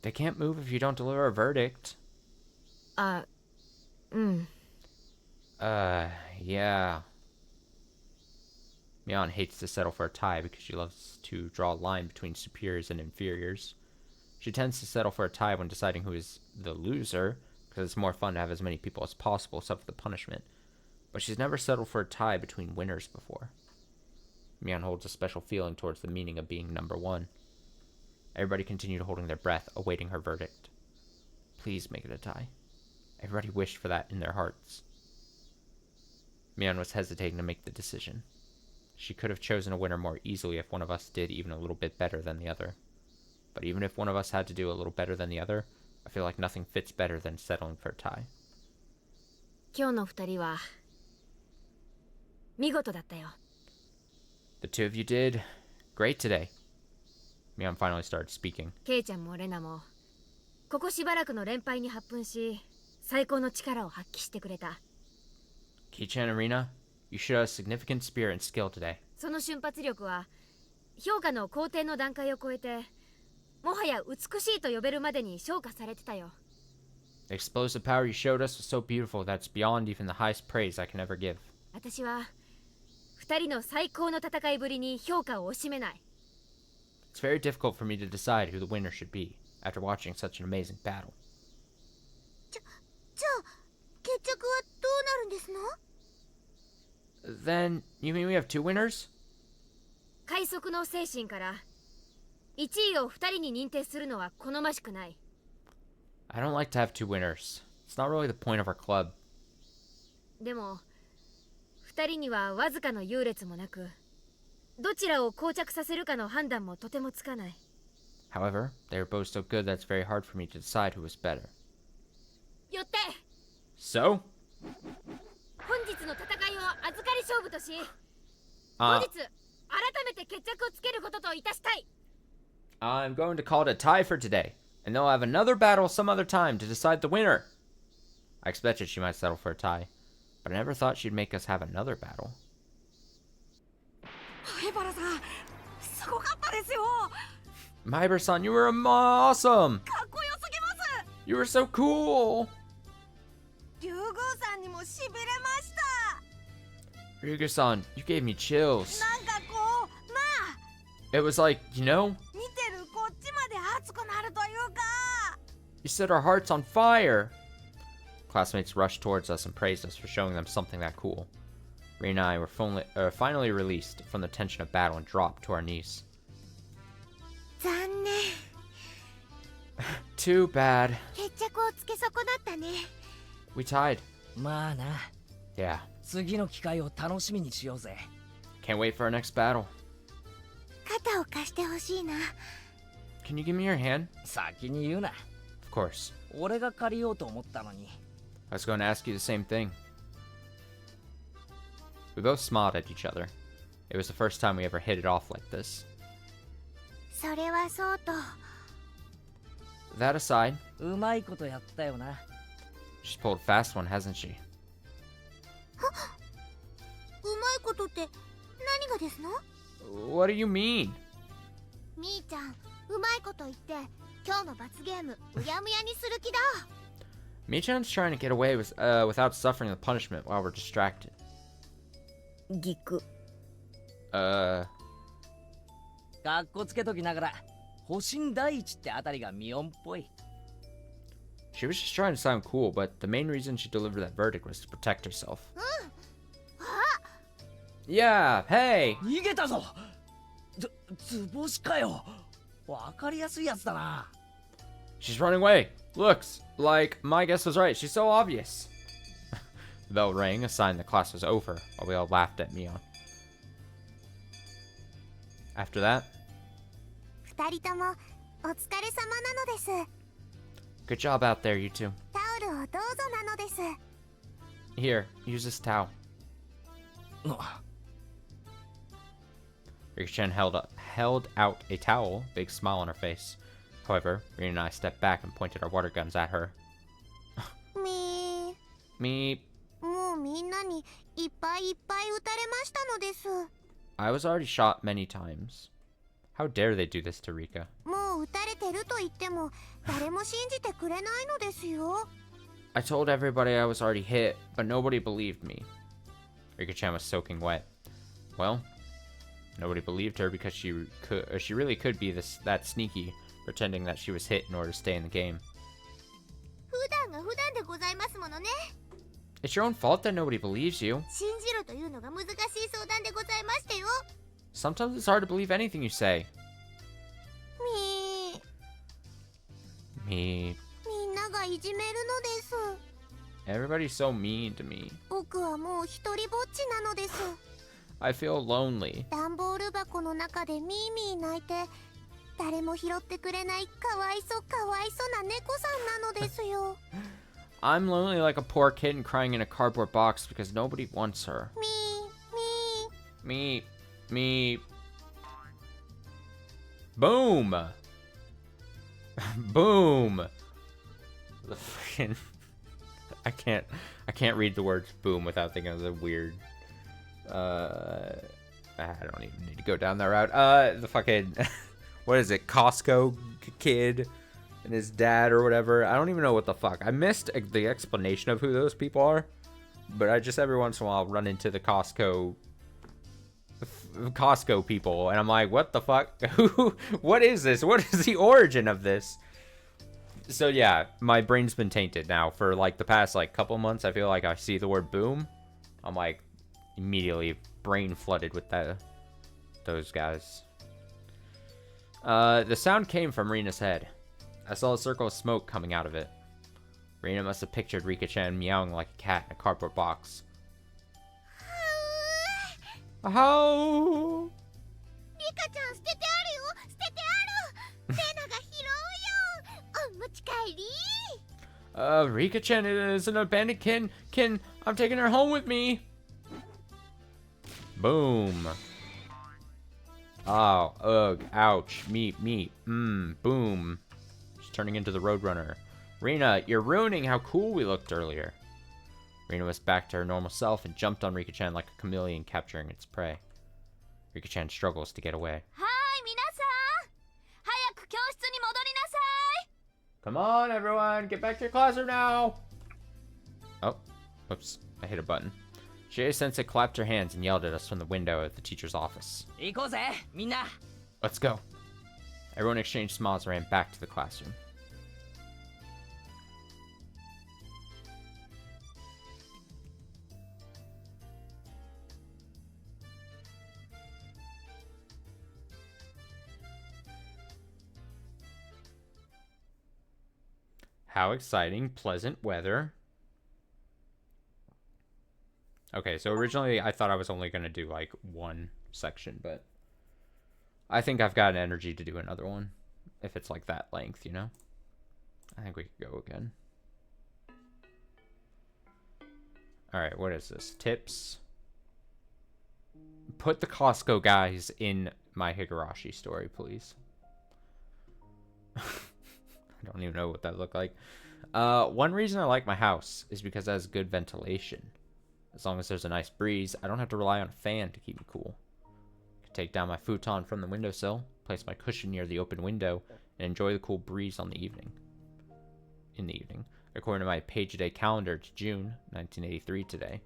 They can't move if you don't deliver a verdict. あ、うん。 Yeah. Mion hates to settle for a tie because she loves to draw a line between superiors and inferiors. She tends to settle for a tie when deciding who is the loser, because it's more fun to have as many people as possible suffer the punishment. But she's never settled for a tie between winners before. Mion holds a special feeling towards the meaning of being number one. Everybody continued holding their breath, awaiting her verdict. Please make it a tie. Everybody wished for that in their hearts. Mion was hesitating to make the decision. She could have chosen a winner more easily if one of us did even a little bit better than the other. But even if one of us had to do a little better than the other, I feel like nothing fits better than settling for a tie. 今日の二人は見事だったよ。 The two of you did great today. Mion finally started speaking. ケイちゃんもレナもここしばらくの連敗に発奮し、最高の力を発揮してくれた。 Keiichi and Rina, you showed us significant spirit and skill today. その瞬発力は評価の肯定の段階を超えて、もはや美しいと呼べるまでに昇華されてたよ。 The explosive power you showed us was so beautiful that it's beyond even the highest praise I can ever give. 私は二人の最高の戦いぶりに評価を惜しめない。 It's very difficult for me to decide who the winner should be after watching such an amazing battle. じゃあ決着はどうなるんですの？ Then, you mean we have two winners? 快速の精神から1位を2人に認定するのは好ましくない。 I don't like to have two winners. It's not really the point of our club. でも2人にはわずかの優劣もなく、どちらを膠着させるかの判断もとてもつかない。 However, they were both so good that it's very hard for me to decide who was better. よって So? 本日の戦いを預かり勝負とし、後 Uh, 日改めて決着をつけることといたしたい。 I'm going to call it a tie for today, and they'll have another battle some other time to decide the winner. I expected she might settle for a tie, but I never thought she'd make us have another battle. 灰原さん、すごかったですよ。 Maiber-san, you were awesome! かっこよすぎます。 You were so cool! 竜宮さんにもしびれました。 Ryuga-san, you gave me chills. なんかこう、なあ、 It was like, you know, 見てるこっちまで熱くなるというか。 you set our hearts on fire. Classmates rushed towards us and praised us for showing them something that cool. Rina and I were finally released from the tension of battle and dropped to our knees. 残念。 Too bad. 決着をつけ損なったね。 We tied. まあな、 Yeah. 次の機会を楽しみにしようぜ。 Can't wait for our next battle. 肩を貸してほしいな。 Can you give me your hand? 先に言うな。 Of course. 俺が借りようと思ったのに。 I was going to ask you the same thing. We both smiled at each other. It was the first time we ever hit it off like this. それはそうと。 That aside, うまいことやったよな。 she's pulled a fast one, hasn't she? うまいことって何がですの？ What do you mean? みーちゃん、うまいこと言って今日の罰ゲームうやむやにする気だ。 Michan's trying to get away without suffering the punishment while we're distracted. ギク。かっこつけときながら保身第一ってあたりがミオンっぽい。 She was just trying to sound cool, but the main reason she delivered that verdict was to protect herself. Yeah, hey! 逃げたぞ。図星かよ。わかりやすいやつだな。 She's running away. Looks like my guess was right. She's so obvious. The bell rang, a sign the class was over, while we all laughed at Mion. After that, 二人ともお疲れ様なのです。 good job out there, you two. タオルをどうぞなのです。 Here, use this towel. Rika-chan held out a towel, big smile on her face. However, Rina and I stepped back and pointed our water guns at her. みー Me, もうみんなにいっぱいいっぱい撃たれましたのです。 I was already shot many times. How dare they do this to Rika? もう撃たれてると言っても誰も信じてくれないのですよ。 I told everybody I was already hit, but nobody believed me. Rika-chan was soaking wet. Well, nobody believed her because she really could be that sneaky, pretending that she was hit in order to stay in the game. 普段が普段でございますものね。 It's your own fault that nobody believes you. 信じろというのが難しい相談でございましてよ。 Sometimes it's hard to believe anything you say. み Me. みんながいじめるのです。 Everybody's so mean to me. 僕はもう一人ぼっちなのです。 I feel lonely. 段ボール箱の中でミーミー泣いて誰も拾ってくれないかわいそうな猫さんなのですよ。 I'm lonely like a poor kitten crying in a cardboard box because nobody wants her. み Me. Boom. Boom. The freaking I can't read the words boom without thinking of the weird I don't even need to go down that route. The fucking what is it? Costco kid and his dad or whatever. I don't even know what the fuck. I missed the explanation of who those people are, but I just every once in a while run into the Costco people and I'm like, what the fuck? What is this? What is the origin of this? So yeah, my brain's been tainted now for like the past like couple months. I feel like I see the word boom, I'm like immediately brain flooded with those guys. The sound came from Rina's head. I saw a circle of smoke coming out of it. Rina must have pictured Rika-chan meowing like a cat in a cardboard box. How? リカちゃん捨ててあるよ、捨ててある。レナが拾うよ。お持ち帰り。 Rika-chan is an abandoned kin. I'm taking her home with me. Boom. Oh, ugh, ouch, meat, boom. She's turning into the Roadrunner. Rina, you're ruining how cool we looked earlier. Rina was back to her normal self and jumped on Rika-chan like a chameleon capturing its prey. Rika-chan struggles to get away. はーい、皆さん早く教室に戻りなさい。 Come on, everyone, get back to your classroom now. Oh, whoops, I hit a button. Shie-sensei clapped her hands and yelled at us from the window of the teacher's office. 行こうぜみんな。 Let's go. Everyone exchanged smiles and ran back to the classroom. How exciting, pleasant weather. Okay, so originally I thought I was only going to do like one section, but I think I've got energy to do another one. If it's like that length, you know? I think we could go again. Alright, what is this? Tips. Put the Costco guys in my Higurashi story, please. I don't even know what that looked like. One reason I like my house is because it has good ventilation. As long as there's a nice breeze, I don't have to rely on a fan to keep me cool. I can take down my futon from the windowsill, place my cushion near the open window and enjoy the cool breeze on the evening. In the evening. According to my page-a-day calendar, it's June 1983 today.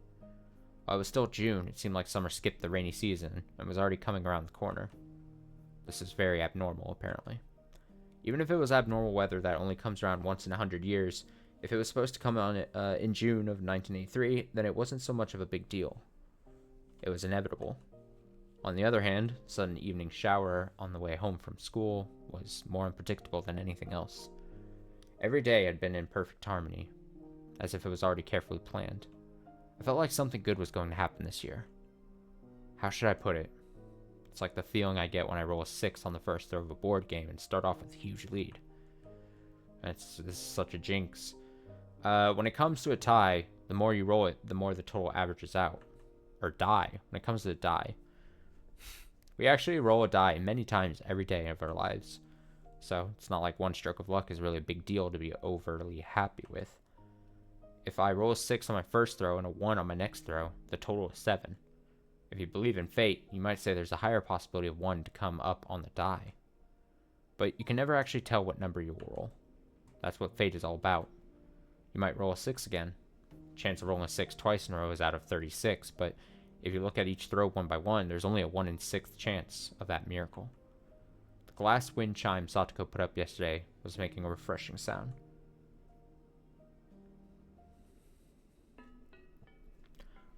While it was still June, it seemed like summer skipped the rainy season and was already coming around the corner. This is very abnormal, apparently. Even if it was abnormal weather that only comes around once in 100 years, if it was supposed to come on in June of 1983, then it wasn't so much of a big deal. It was inevitable. On the other hand, sudden evening shower on the way home from school was more unpredictable than anything else. Every day had been in perfect harmony, as if it was already carefully planned. I felt like something good was going to happen this year. How should I put it? It's like the feeling I get when I roll a 6 on the first throw of a board game and start off with a huge lead. This is such a jinx. When it comes to a tie, the more you roll it, the more the total averages out. Or die, when it comes to the die. We actually roll a die many times every day of our lives. So it's not like one stroke of luck is really a big deal to be overly happy with. If I roll a 6 on my first throw and a 1 on my next throw, the total is 7. If you believe in fate, you might say there's a higher possibility of 1 to come up on the die. But you can never actually tell what number you will roll. That's what fate is all about. You might roll a 6 again. Chance of rolling a 6 twice in a row is out of 36, but if you look at each throw one by one, there's only a 1 in 6 chance of that miracle. The glass wind chime Satoko put up yesterday was making a refreshing sound.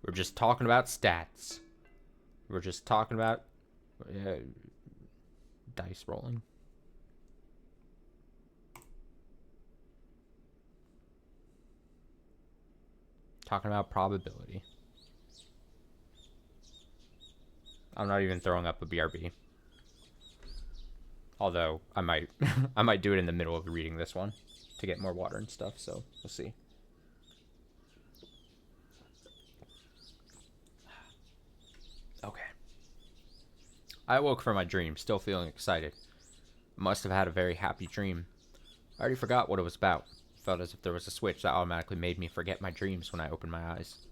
We're just talking about stats. We're just talking about dice rolling. Talking about probability. I'm not even throwing up a BRB. Although I might I might do it in the middle of reading this one to get more water and stuff, so we'll see. Okay. I awoke from my dream, still feeling excited. Must have had a very happy dream. I already forgot what it was about. Felt as if there was a switch that automatically made me forget my dreams when I opened my eyes.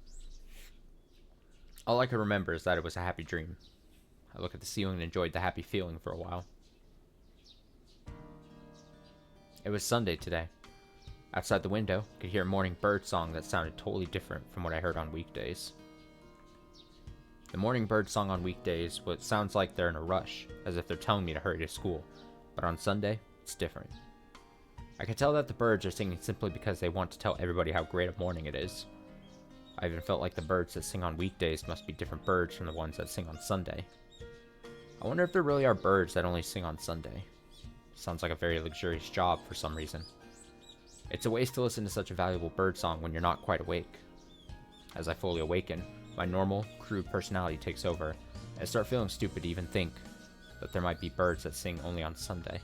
All I can remember is that it was a happy dream. I looked at the ceiling and enjoyed the happy feeling for a while. It was Sunday today. Outside the window, I could hear a morning bird song that sounded totally different from what I heard on weekdays. The morning bird song on weekdays sounds like they're in a rush, as if they're telling me to hurry to school, but on Sunday, it's different. I can tell that the birds are singing simply because they want to tell everybody how great a morning it is. I even felt like the birds that sing on weekdays must be different birds from the ones that sing on Sunday. I wonder if there really are birds that only sing on Sunday. Sounds like a very luxurious job for some reason. It's a waste to listen to such a valuable bird song when you're not quite awake. As I fully awaken, my normal, crude personality takes over, and I start feeling stupid to even think that there might be birds that sing only on Sunday.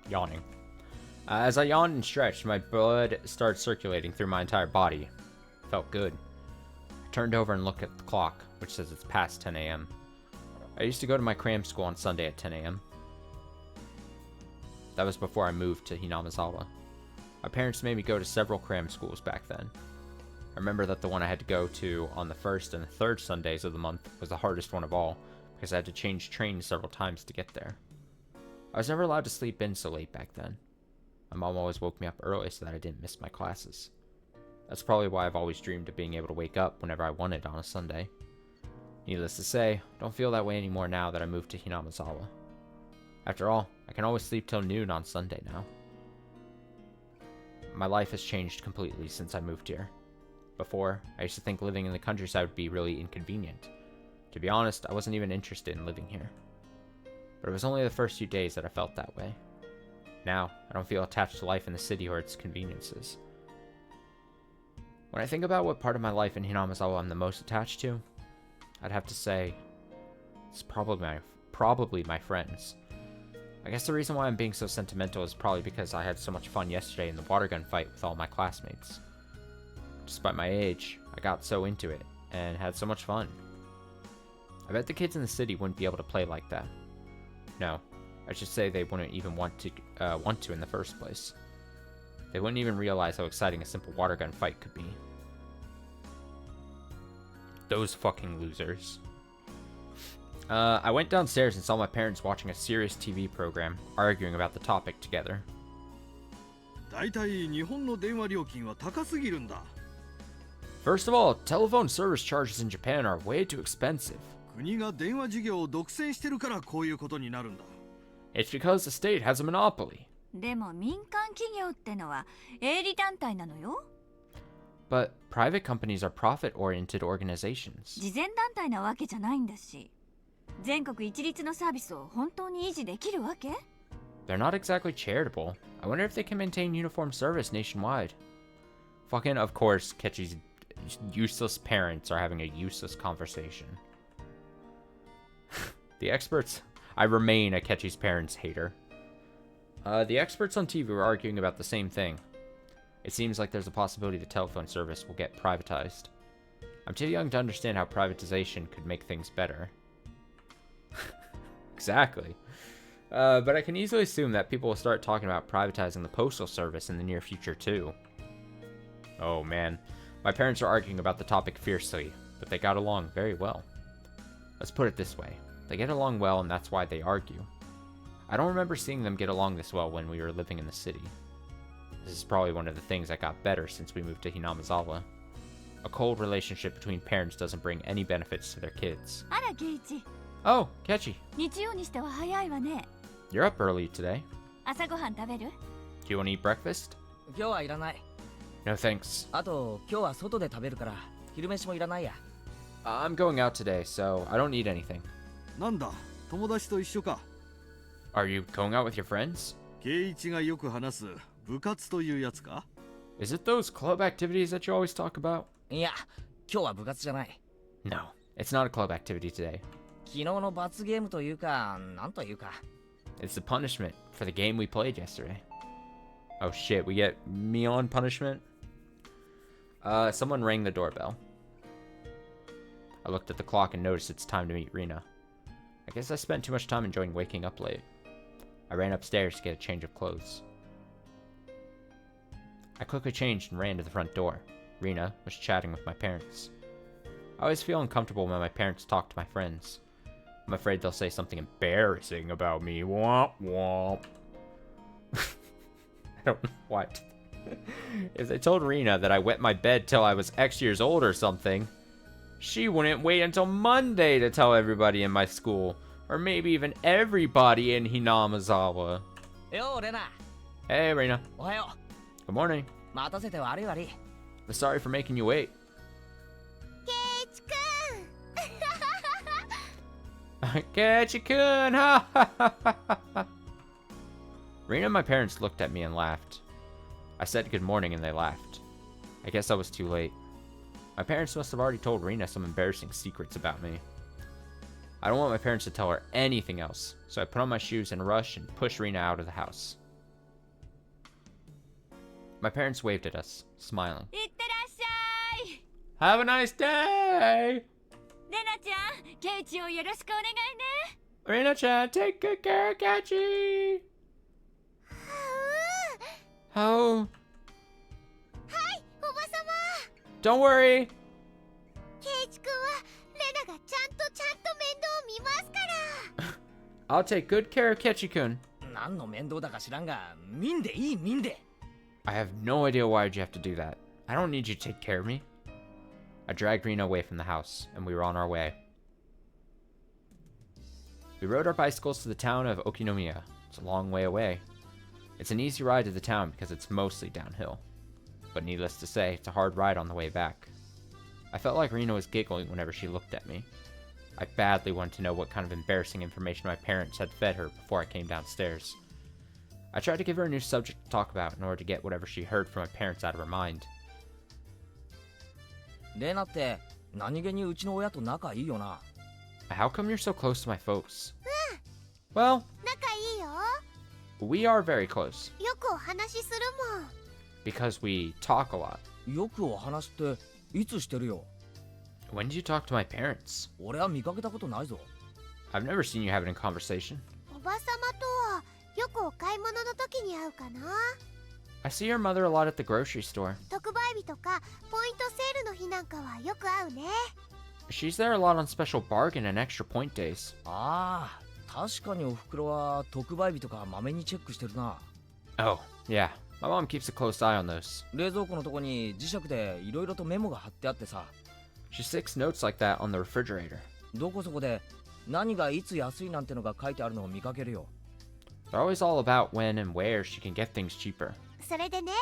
Yawning. As I yawned and stretched, my blood started circulating through my entire body. Felt good. I turned over and looked at the clock, which says it's past 10 a.m. I used to go to my cram school on Sunday at 10 a.m. That was before I moved to Hinamizawa. My parents made me go to several cram schools back then. I remember that the one I had to go to on the first and the third Sundays of the month was the hardest one of all, because I had to change trains several times to get there. I was never allowed to sleep in so late back then. My mom always woke me up early so that I didn't miss my classes. That's probably why I've always dreamed of being able to wake up whenever I wanted on a Sunday. Needless to say, I don't feel that way anymore now that I moved to Hinamizawa. After all, I can always sleep till noon on Sunday now. My life has changed completely since I moved here. Before, I used to think living in the countryside would be really inconvenient. To be honest, I wasn't even interested in living here. But it was only the first few days that I felt that way. Now, I don't feel attached to life in the city or its conveniences. When I think about what part of my life in Hinamizawa I'm the most attached to, I'd have to say it's probably my friends. I guess the reason why I'm being so sentimental is probably because I had so much fun yesterday in the water gun fight with all my classmates. Despite my age, I got so into it and had so much fun. I bet the kids in the city wouldn't be able to play like that. No, I should say they wouldn't even want to in the first place. They wouldn't even realize how exciting a simple water gun fight could be. Those fucking losers. I went downstairs and saw my parents watching a serious TV program, arguing about the topic together. だいたい日本の電話料金は高すぎるんだ。 First of all, telephone service charges in Japan are way too expensive. 国が電話事業を独占してるからこういうことになるんだ。 It's because the state has a monopoly. でも民間企業ってのは営利団体なのよ。 But private companies are profit-oriented organizations. 慈善団体なわけじゃないんだし。全国一律のサービスを本当に維持できるわけ？ They're not exactly charitable. I wonder if they can maintain uniform service nationwide. Fucking, of course, Keiichi's useless parents are having a useless conversation. The experts... I remain a Keiichi's parents hater. The experts on TV were arguing about the same thing. It seems like there's a possibility the telephone service will get privatized. I'm too young to understand how privatization could make things better. Exactly. But I can easily assume that people will start talking about privatizing the postal service in the near future too. Oh man. My parents are arguing about the topic fiercely, but they got along very well. Let's put it this way. They get along well and that's why they argue. I don't remember seeing them get along this well when we were living in the city. This is probably one of the things that got better since we moved to Hinamizawa. A cold relationship between parents doesn't bring any benefits to their kids. あら、ケイチ。 Oh, Keiichi. 日曜にしては早いわね。 You're up early today. 朝ごはん食べる？ Do you want to eat breakfast? 今日はいらない。 No thanks. あと今日は外で食べるから昼飯もいらないや。 I'm going out today, so I don't need anything. なんだ、友達と一緒か。 Are you going out with your friends? 圭一がよく話す部活というやつか？ Is it those club activities that you always talk about? いや、今日は部活じゃない。 No, it's not a club activity today. 昨日の罰ゲームというか、なんというか。 It's the punishment for the game we played yesterday. Oh shit, we get me on punishment? Someone rang the doorbell. I looked at the clock and noticed it's time to meet Rina. I guess I spent too much time enjoying waking up late. I ran upstairs to get a change of clothes. I quickly changed and ran to the front door. Rina was chatting with my parents. I always feel uncomfortable when my parents talk to my friends. I'm afraid they'll say something embarrassing about me. Womp womp. I don't know what. If they told Rina that I wet my bed till I was X years old or something, she wouldn't wait until Monday to tell everybody in my school. Or maybe even everybody in Hinamizawa. よう、レナ。 Hey, Rina. おはよ Good morning. う。待たせて悪い悪い。 I'm sorry for making you wait. ケイチくん Keiichi-kun! Ha ha ha ha ha! Rina and my parents looked at me and laughed. I said good morning and they laughed. I guess I was too late. My parents must have already told Rina some embarrassing secrets about me. I don't want my parents to tell her anything else, so I put on my shoes in a rush and pushed Rina out of the house. My parents waved at us, smiling. いってらっしゃい。 Have a nice day! レナちゃん、ケイチをよろしくお願いね。 Rina-chan, take good care of Keiichi! Oh. はいおばさま Don't worry! ケイチくんはレナがちゃんと面倒を見ますから I'll take good care of Keiichi-kun. 何の面倒だか知らんが、見んでいい、見んで。 I have no idea why you have to do that. I don't need you to take care of me. I dragged Rina away from the house, and we were on our way. We rode our bicycles to the town of Okinomiya. It's a long way away. It's an easy ride to the town because it's mostly downhill. But needless to say, it's a hard ride on the way back. I felt like Rina was giggling whenever she looked at me. I badly wanted to know what kind of embarrassing information my parents had fed her before I came downstairs. I tried to give her a new subject to talk about in order to get whatever she heard from my parents out of her mind. レナって何気にうちの親と仲いいよな。 How come you're so close to my folks? Well, 仲いいよ we are very close よくお話しするもん because we talk a lot. よくお話っていつしてるよ。 When did you talk to my parents? 俺は見かけたことないぞ。 I've never seen you having a conversation. おばさまとはよくお買い物の時に会うかな I see your mother a lot at the grocery store. 特売日とかポイントセールの日なんかはよく会うね。 She's there a lot on special bargain and extra point days. ああ、確かにおふくろは特売日とかまめにチェックしてるな。 Oh, yeah. My mom keeps a close eye on those. 冷蔵庫のとこに磁石でいろいろとメモが貼ってあってさ。 She sticks notes like that on the refrigerator. どこそこで何がいつ安いなんてのが書いてあるのを見かけるよ。 They're always all about when and where she can get things cheaper. それでね、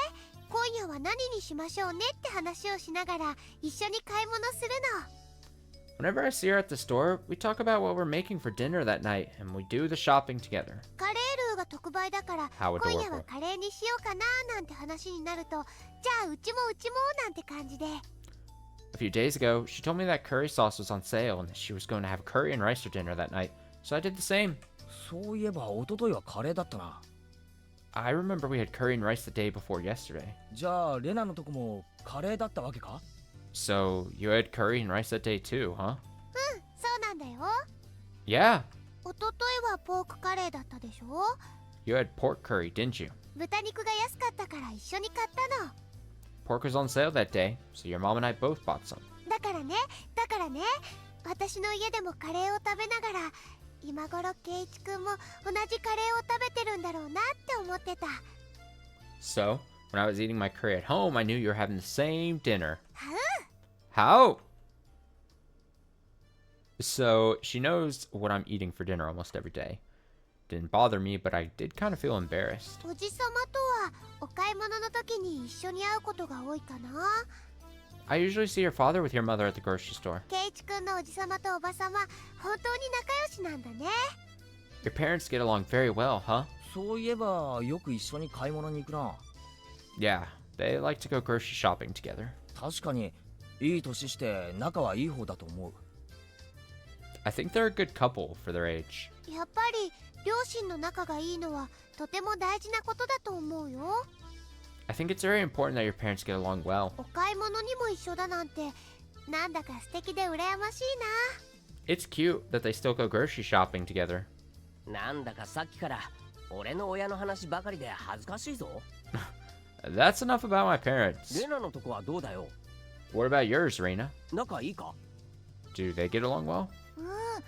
今夜は何にしましょうねって話をしながら一緒に買い物するの。 Whenever I see her at the store, we talk about what we're making for dinner that night, and we do the shopping together. カレールーが特売だから How 今夜 adorable. はカレーにしようかななんて話になると、じゃあうちもなんて感じで。 A few days ago, she told me that curry sauce was on sale and she was going to have curry and rice for dinner that night, so I did the same. そういえば一昨日はカレーだったな。 I remember we had curry and rice the day before yesterday. じゃあレナのとこもカレーだったわけか？ So, you had curry and rice that day too, huh? そうなんだよ。 Yeah, おとといはポークカレーだったでしょ。 you had pork curry, didn't you? 豚肉が安かったから一緒に買ったの。 Pork was on sale that day, so your mom and I both bought some. だからね、私の家でもカレーを食べながら、今頃ケイチくんも同じカレーを食べてるんだろうなって思ってた。 So, when I was eating my curry at home, I knew you were having the same dinner. はう How? So, she knows what I'm eating for dinner almost every day. Didn't bother me, but I did kind of feel embarrassed. おじさまとはお買い物の時に一緒に会うことが多いかな。 I usually see your father with your mother at the grocery store. ケイチくんのおじさまとおばさま、本当に仲良しなんだね。 Your parents get along very well, huh? そういえばよく一緒に買い物に行くな。 Yeah, they like to go grocery shopping together. 確かにいい年して仲はいい方だと思う。 I think they're a good couple for their age. やっぱり両親の仲がいいのはとても大事なことだと思うよ。 I think it's very important that your parents get along well. お買い物にも一緒だなんて、なんだか素敵で羨ましい It's cute that they still go grocery shopping together. なんだかさっきから俺の親の話ばかりで恥ずかしいぞ。 That's enough about my parents. レナのとこはどうだよ。 What about yours, Reina? 仲いいか？ Do they get along well? な。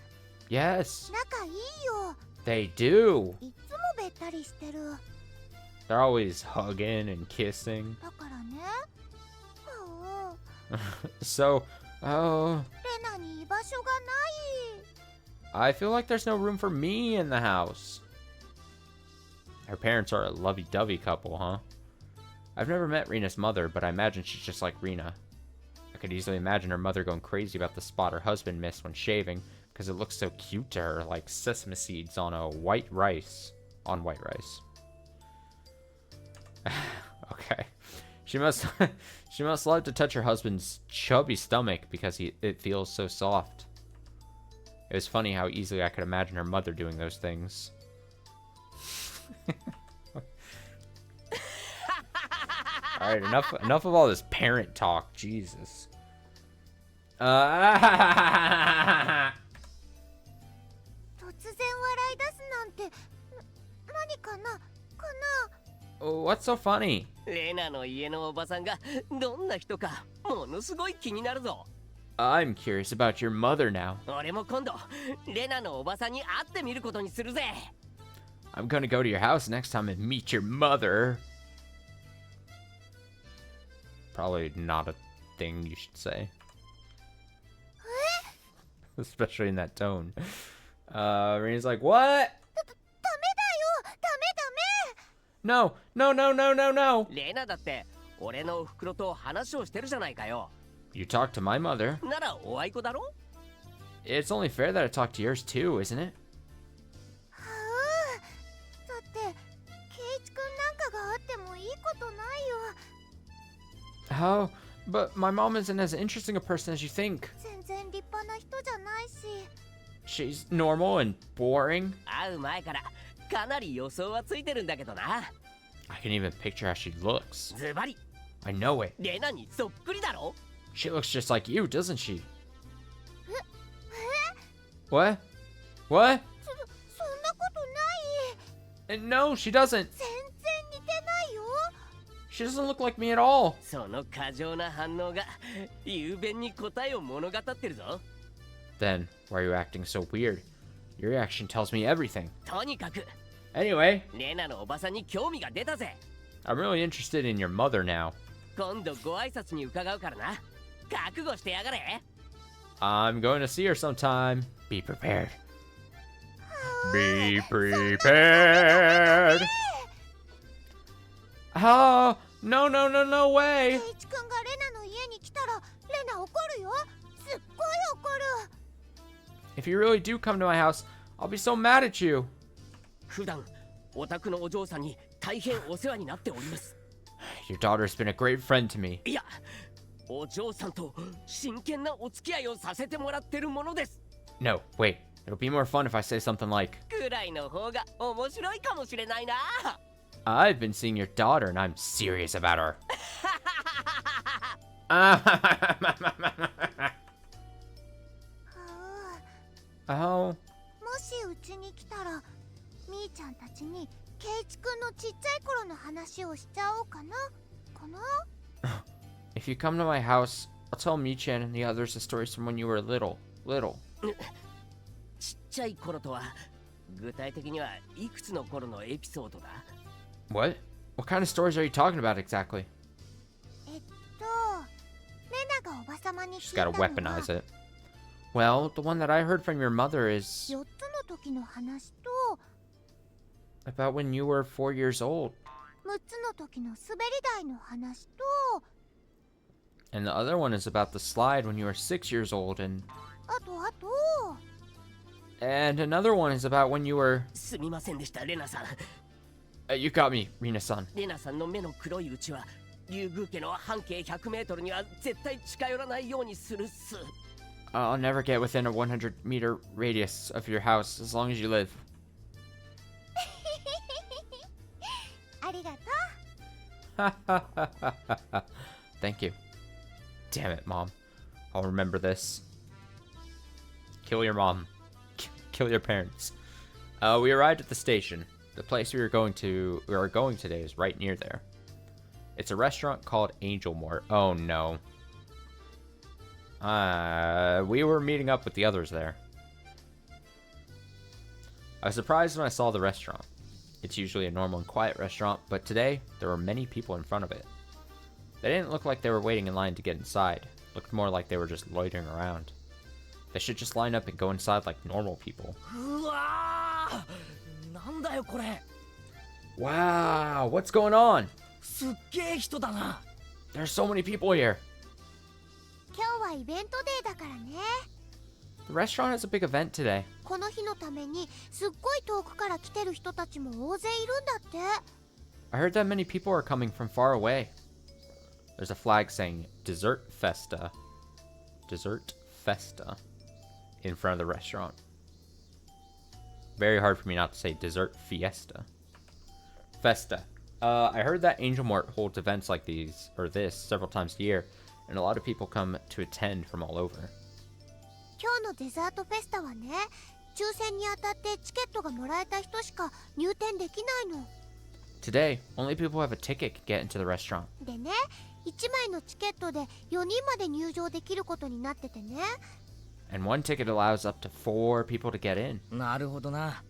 Yes, 仲いいよ。 they do. いつもべったりしてる。 They're always hugging and kissing. だからね。So, oh, レナに居場所がない。 I feel like there's no room for me in the house. Her parents are a lovey-dovey couple, huh? I've never met Rena's mother, but I imagine she's just like Rena. I could easily imagine her mother going crazy about the spot her husband missed when shaving, because it looks so cute to her, like sesame seeds on a white rice. On white rice. Okay. She must love to touch her husband's chubby stomach because it feels so soft. It was funny how easily I could imagine her mother doing those things. Alright, enough of all this parent talk. Jesus. 突然笑い出すなんて、何かな What's so funny? レナの家のおばさんがどんな人かものすごい気になるぞ。 I'm curious about your mother now. 俺も今度レナのおばさんに会ってみることにするぜ。 I'm gonna go to your house next time and meet your mother. Probably not a thing you should say. Especially in that tone. Rena's like, what? ダメだよ。ダメ。 No, no, no, no, no, no. レナだって俺のおふくろと話をしてるじゃないかよ。 You talked to my mother. ならおあいこだろ？ It's only fair that I talk to yours too, isn't it? はう。だって、ケイチくんなんかがあってもいいことないよ。 How? But my mom isn't as interesting a person as you think. 全然立派な人じゃないし。 She's normal and boring. 会う前からかなり予想はついてるんだけどな。 I can even picture how she looks. ズバリ I know it. レナにそっくりだろ？ She looks just like you, doesn't she? What? What? そんなことない。 No, she doesn't. 全然似てないよ。She doesn't look like me at all. その過剰な反応が雄弁に答えを物語ってるぞ。 Then, why are you acting so weird? Your reaction tells me everything. とにかく Anyway, レナのおばさんに興味が出たぜ。 I'm really interested in your mother now. 今度ご挨拶に伺うからな。覚悟してやがれ。 I'm going to see her sometime. Be prepared. Be prepared. Oh, no, no, no, no ケ way. イチくんがレナの家に来たらレナ怒るよ。すっごい怒る。 If you really do come to my house, I'll be so mad at you. 普段お宅のお嬢さんに大変お世話になっております。 Your daughter's been a great friend to me. いや、お嬢さんと真剣なお付き合いをさせてもらってるものです。 No, wait. It'll be more fun if I say something like, くらいの方が面白いかもしれないな。 I've been seeing your daughter and I'm serious about her. も Oh, しうちに来たらみーちゃんたちにケイチくんのちっちゃい頃の話をしちゃおうかな。かな if you come to my house, I'll tell Michan and the others the stories from when you were little. ちっちゃい頃とは具体的にはいくつの頃のエピソードだ？ What? What kind of stories are you talking about exactly? レナがおばさまに She's 聞いた gotta のは weaponize it. Well, the one that I heard from your mother is 4つの時の話と about when you were 4 years old. 6つの時の滑り台の話と And the other one is about the slide when you were 6 years old, and あと another one is about when you were. すみませんでしたレナさん。 You got me, Rina-san. レナさんの目の黒いうちは竜宮家の半径100メートルには絶対近寄らないようにするっす。 I'll never get within a 100-meter radius of your house as long as you live. ありがとう。 Thank you. Damn it, Mom. I'll remember this. Kill your mom. Kill your parents. We arrived at the station. The place we are going today is right near there. It's a restaurant called Angel Mort. Oh no. We were meeting up with the others there. I was surprised when I saw the restaurant. It's usually a normal and quiet restaurant, but today there were many people in front of it. They didn't look like they were waiting in line to get inside. Looked more like they were just loitering around. They should just line up and go inside like normal people. うわー、なんだよこれ。 Wow, what's going on? すっげえ人だな。 There's so many people here. 今日はイベントデーだからね。 The restaurant has a big event today. この日のためにすっごい遠くから来てる人たちも大勢いるんだって。 I heard that many people are coming from far away. There's a flag saying Dessert Festa. Dessert Festa. In front of the restaurant. Very hard for me not to say Dessert Fiesta. Festa. I heard that Angel Mort holds events like these, or this, several times a year, and a lot of people come to attend from all over. 今日のデザートフェスタはね、抽選に当たってチケットがもらえた人しか入店できないの。 Today, only people who have a ticket can get into the restaurant. でね、1枚のチケットで4人まで入場できることになっててね。And one ticket allows up to 4 people to get in. なるほどな。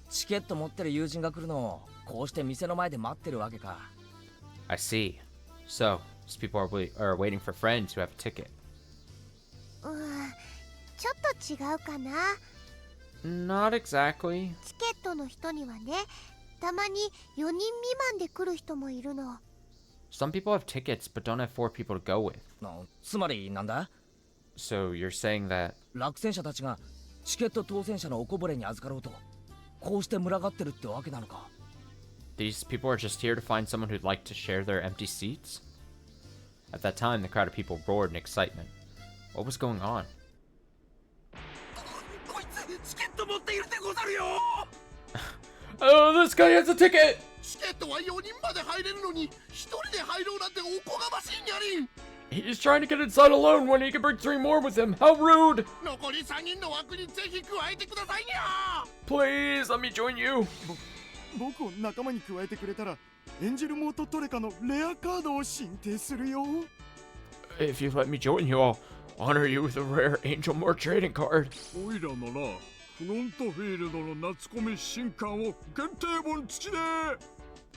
チケット持ってる友人が来るのをこうして店の前で待ってるわけか。 I see. So, these people are waiting for friends who have a ticket. ちょっと違うかな。 Not exactly. チケットの人にはね、たまに4人未満で来る人もいるの。 Some people have tickets but don't have 4 people to go with. つまりなんだ？ So you're saying that 落選者たちがチケット当選者のおこぼれに預かろうとこうして群がってるってわけなのか。 these people are just here to find someone who'd like to share their empty seats? At that time, the crowd of people roared in excitement. What was going on? こいつチケット持っているでござるよ。 Oh, this guy has a ticket! チケットは4人まで入れるのに1人で入ろうなんておこがましいにゃりん。 He's trying to get inside alone when he can bring 3 more with him. How rude! 残り3人の枠にぜひ加えてくださいにゃ。 Please, let me join you. 僕を仲間に加えてくれたらエンジェルモートトレカのレアカードを申請するよ。 If you let me join you, I'll honor you with a rare Angel Mort trading card. おいらならフロントフィールドの夏コミ新刊を限定本付きで。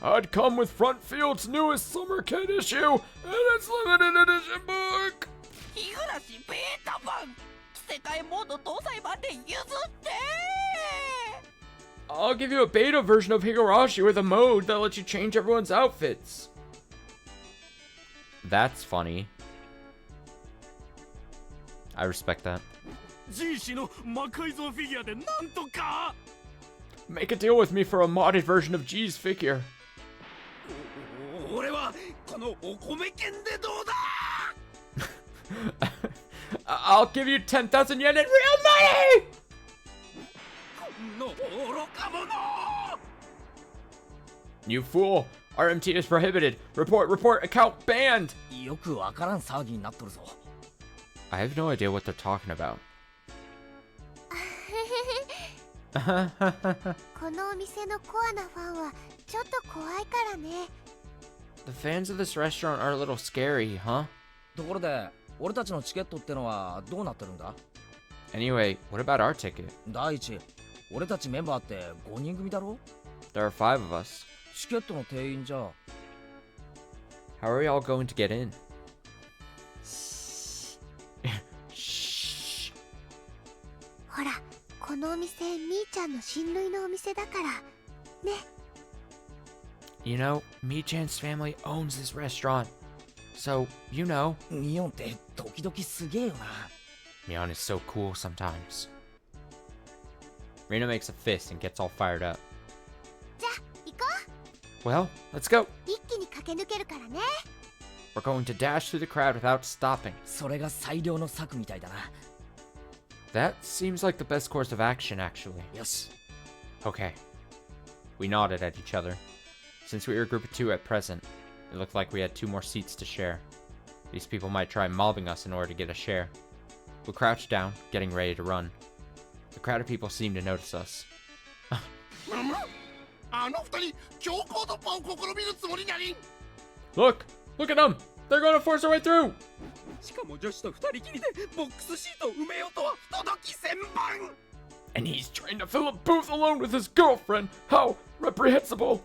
I'd come with Front Field's newest summer kit issue and its limited edition book. 日暮ベータ版世界モード搭載版で譲って。 I'll give you a beta version of Higurashi with a mode that lets you change everyone's outfits. That's funny. I respect that. G 氏の魔改造フィギュアでなんとか。 Make a deal with me for a modded version of G's figure. 俺はこのお米券でどうだ。 I'll give you 10,000 yen in real money! この愚か者。 You fool! RMT is prohibited. Report, report, account banned! よくわからん騒ぎになっとるぞ。 I have no idea what they're talking about. このお店のコアなファンはちょっと怖いからね。 The fans of this restaurant are a little scary, huh? ところで、俺たちのチケットってのはどうなってるんだ？ Anyway, what about our ticket? 第一、俺たちメンバーって5人組だろ？ There are 5 of us. チケットの定員じゃ。 How are we all going to get in? ほら、このお店みーちゃんの親類のお店だからね。 You know, Mi-chan's family owns this restaurant. So, you know. ミオンって時々すげえよな。 Mion is so cool sometimes. Rena makes a fist and gets all fired up. じゃあ行こ Well, let's go. う。一気に駆け抜けるからね。 We're going to dash through the crowd without stopping. それが最良の策みたいだな。 That seems like the best course of action, actually. よし。 Okay. We nodded at each other. Since we were a group of 2 at present, it looked like we had 2 more seats to share. These people might try mobbing us in order to get a share. We crouched down, getting ready to run. The crowd of people seemed to notice us. あの二人強行突破を試みるつもりにゃりん。 Look! Look at them! They're going to force their way through! しかも女子と二人きりでボックスシートを埋めようとは不届き千万。 And he's trying to fill a booth alone with his girlfriend! How reprehensible!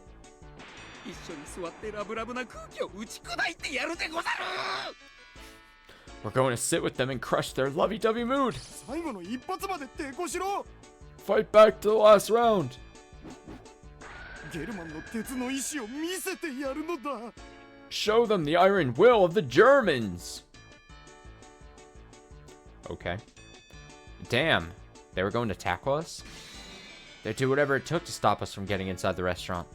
一緒に座ってラブラブな空気を打ち砕いてやるでござる。 We're going to sit with them and crush their lovey-dovey mood! 最後の一発まで抵抗しろ。 Fight back to the last round! ゲルマンの鉄の意志を見せてやるのだ。 Show them the iron will of the Germans! Okay. Damn, they were going to tackle us? They'd do whatever it took to stop us from getting inside the restaurant.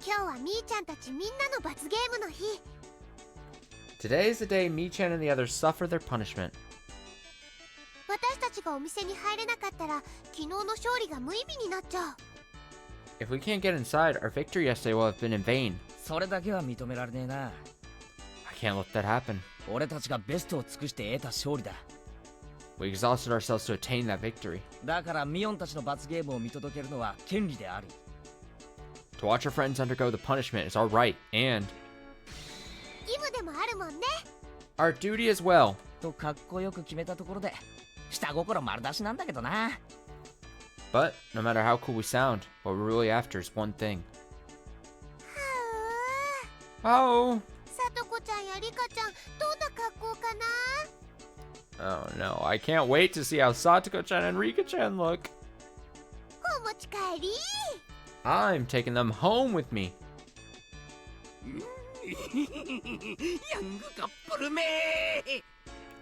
今日はみーちゃんたちみんなの罰ゲームの日。 Today is the day Mi-chan and the others suffer their punishment. 私たちがお店に入れなかったら昨日の勝利が無意味になっちゃう。 If we can't get inside, our victory yesterday will have been in vain. それだけは認められねえな。 I can't let that happen. 俺たちがベストを尽くして得た勝利だ。 We exhausted ourselves to attain that victory. だからミオンたちの罰ゲームを見届けるのは権利である。 To watch our friends undergo the punishment is our right, and 義務でもあるもんね。 our duty as well. とかっこよく決めたところで下心丸出しなんだけどな。 But no matter how cool we sound, what we're really after is one thing. は Oh! さとこちゃんやりかちゃんどんな格好かな。 Oh no, I can't wait to see how Satoko-chan and Rika-chan look. お持ち帰り。 I'm taking them home with me. ヤングカップルめ。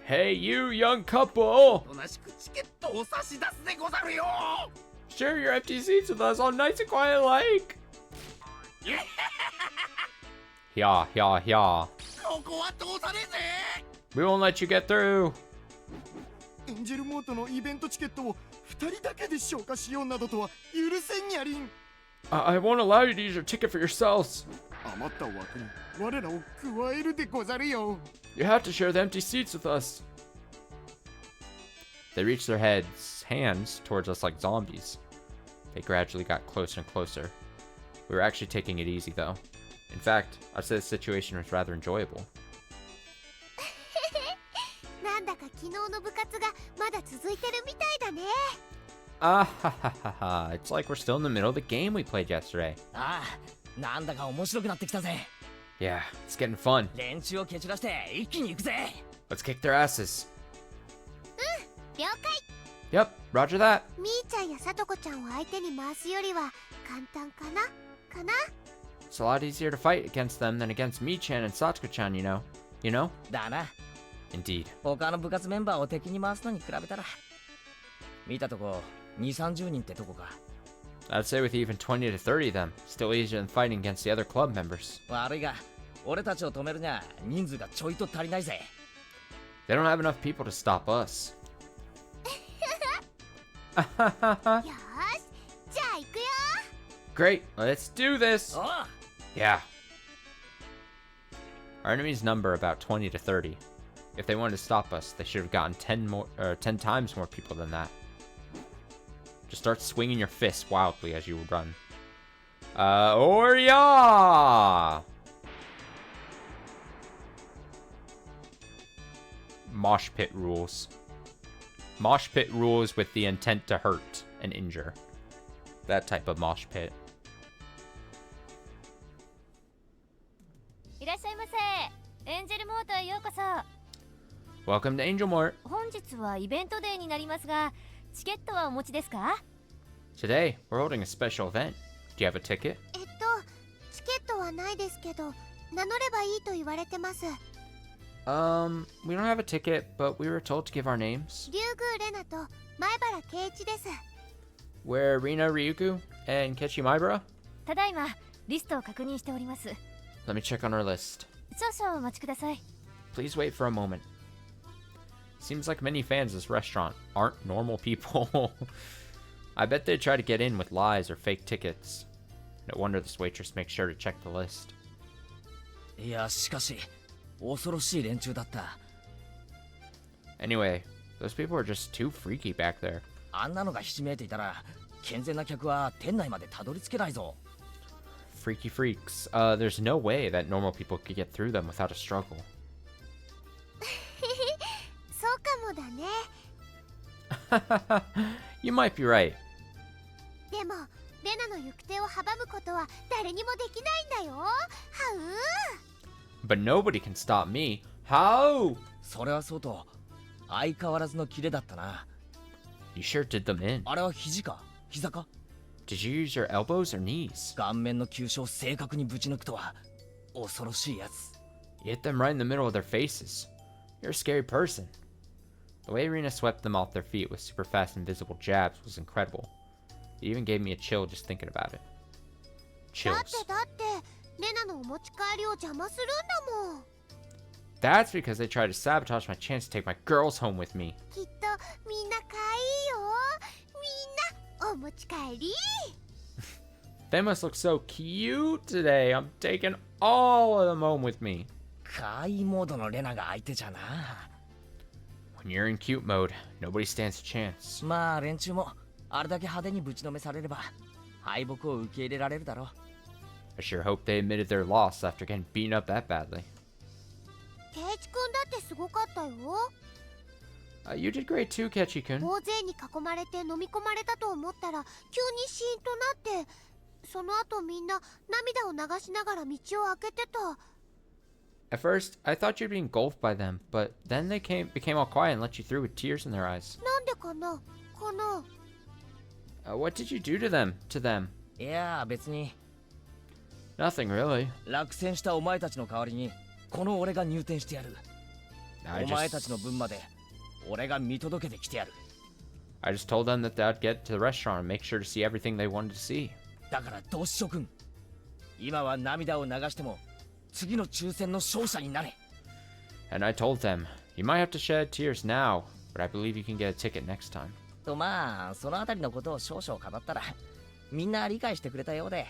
Hey, you young couple! おとなしくチケットを差し出すでござるよ。 Share your empty seats with us on nice and quiet like. Yeah, yeah, yeah. ここは通さねえぜ。 We won't let you get through. エンジェルモートのイベントチケットを二人だけで消化しようなどとは許せんにゃりん。 I won't allow you to use your ticket for yourselves. 余った枠に我らを加えるでござるよ。 You have to share the empty seats with us. They reached their hands towards us like zombies. They gradually got closer and closer. We were actually taking it easy, though. In fact, I'd say the situation was rather enjoyable. なんだか昨日の部活がまだ続いてるみたいだね。Ah ha ha ha ha. It's like we're still in the middle of the game we played yesterday. ああ、なんだか面白くなってきたぜ。 Yeah, it's getting fun. 連中を蹴散らして一気に行くぜ。 Let's kick their asses. 了解。 Yep, roger that. みーちゃんやさとこちゃんを相手に回すよりは簡単かなかな。 It's a lot easier to fight against them than against Mi-chan and Satsuko-chan, you know? You know? だな。 Indeed. 他の部活メンバーを敵に回すのに比べたら、見たとこ2、30人ってとこか。 I'd say with even 20 to 30 of them, still easier than fighting against the other club members. 悪いが、俺たちを止めるには人数がちょいと足りないぜ。 They don't have enough people to stop us. よーし、じゃあ行くよ。 Great, let's do this. おう Yeah. Our enemies number about 20 to 30. If they wanted to stop us, they should have gotten 10 times more people than that. Just start swinging your fists wildly as you run. Or yeah! Mosh pit rules. Mosh pit rules with the intent to hurt and injure. That type of mosh pit. いらっしゃいませ。エンジェルモートへようこそ。 Welcome to Angel Mort. 本日はイベントデーになりますが、チケットはお持ちですか？ Today, we're holding a special event. Do you have a ticket? チケットはないですけど、名乗ればいいと言われてます。 We don't have a ticket, but we were told to give our names. 竜宮レナと前原圭一です。 We're Rina Ryugu and Keiichi Maibara. ただいまリストを確認しております。 Let me check on our list. 少々お待ちください。 Please wait for a moment. Seems like many fans of this restaurant aren't normal people. I bet they try to get in with lies or fake tickets. No wonder this waitress makes sure to check the list. いや、しかし、恐ろしい連中だった。 Anyway, those people are just too freaky back there. あんなのがひしめいていたら、健全な客は店内までたどり着けないぞ。 Freaky freaks. There's no way that normal people could get through them without a struggle. そうかもだね。 You might be right. でもレナの行く手を阻むことは誰にもできないんだよ。はう。 But nobody can stop me. How? それはそうと、相変わらずのキレだったな。 You sure did them in. あれは肘か膝か？ Did you use your elbows or knees? 顔面の急所を正確にぶち抜くとは、恐ろしいやつ。 You hit them right in the middle of their faces. You're a scary person. The way Rina swept them off their feet with super fast invisible jabs was incredible. It even gave me a chill just thinking about it. だって Chills. だってレナのお持ち帰りを邪魔するんだもん。 That's because they tried to sabotage my chance to take my girls home with me. きっとみんな可愛いよ。みんなお持ち帰り。 They must look so cute today. I'm taking all of them home with me. 怪異モードのレナが相手じゃな。 When you're in cute mode, nobody stands a chance. まあ連中もあれだけ派手にぶちのめされれば敗北を受け入れられるだろう。 I sure hope they admitted their loss after getting beaten up that badly. ケイチくんだってすごかったよ。 You did great too, Keiichi-kun. 大勢に囲まれて飲み込まれたと思ったら急にシーンとなって、その後みんな涙を流しながら道を開けてた。 At first, I thought you'd be engulfed by them, but then they became all quiet and let you through with tears in their eyes. なんでかなかな。 What did you do to them? いや別に Nothing really. 落選したお前たちの代わりにこの俺が入店してやる。 I お前たちの just 分まで俺が見届けてきてやる。 told them that I'd get to the restaurant and make sure to see everything they wanted to see. だからどうしよくん、今は涙を流しても次の抽選の勝者になれ。 And I told them, you might have to shed tears now, but I believe you can get a ticket next time. とまあそのあたりのことを少々語ったらみんな理解してくれたようで。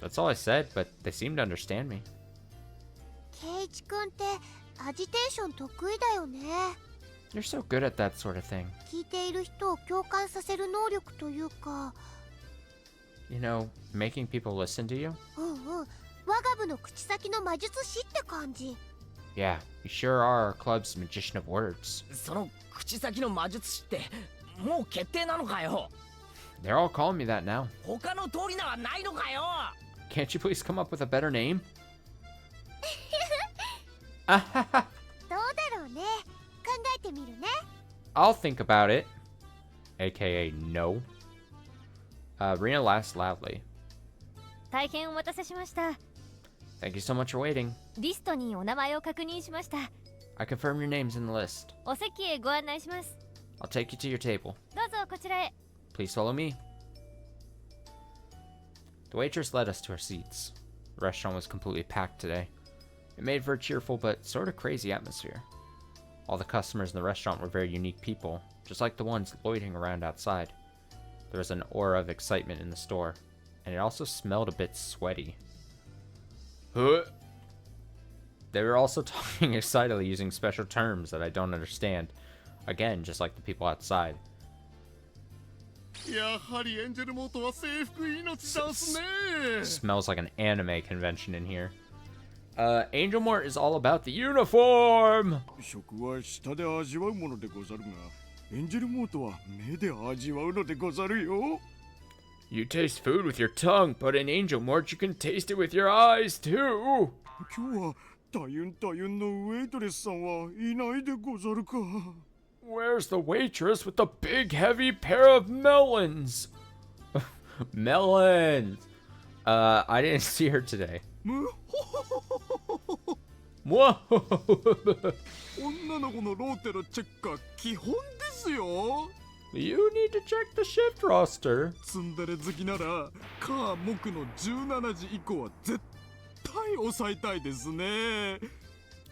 That's all I said, but they seemed to understand me. ケイチくんってアジテーション得意だよね。 You're so good at that sort of thing. 聞いている人を共感させる能力というか。you know, making people listen to you? うんうん。我が部の口先の魔術師って感じ。Yeah, you sure are our club's magician of words. その口先の魔術師ってもう決定なのかよ。 They're all calling me that now. 他の通り名はないのかよ。 Can't you please come up with a better name? どうだろうね。考えてみるね。I'll think about it. AKA no. Rena laughs loudly. 大変お待たせしました。 Thank you so much for waiting. リストにお名前を確認しました。 I confirm your name's in the list. お席へご案内します。 I'll take you to your table. どうぞこちらへ。 Please follow me. The waitress led us to our seats. The restaurant was completely packed today. It made for a cheerful but sort of crazy atmosphere. All the customers in the restaurant were very unique people, just like the ones loitering around outside. There was an aura of excitement in the store, and it also smelled a bit sweaty. Huh? They were also talking excitedly using special terms that I don't understand. Again, just like the people outside. やはりエンジェルモートは制服命だすね。 Smells like an anime convention in here. Angel Mort is all about the uniform! 食は舌で味わうものでござるが、エンジェルモートは目で味わうのでござるよ。 You taste food with your tongue, but in Angel Mort you can taste it with your eyes too! 今日は大運のウェイトレスさんはいないでござるか。 Where's the waitress with the big heavy pair of melons? Melons! I didn't see her today. む Whoa! 女の子のローテのチェックは基本ですよ。 You need to check the shift roster. ツンデレ好きなら火木の17時以降は絶対抑えたいですね。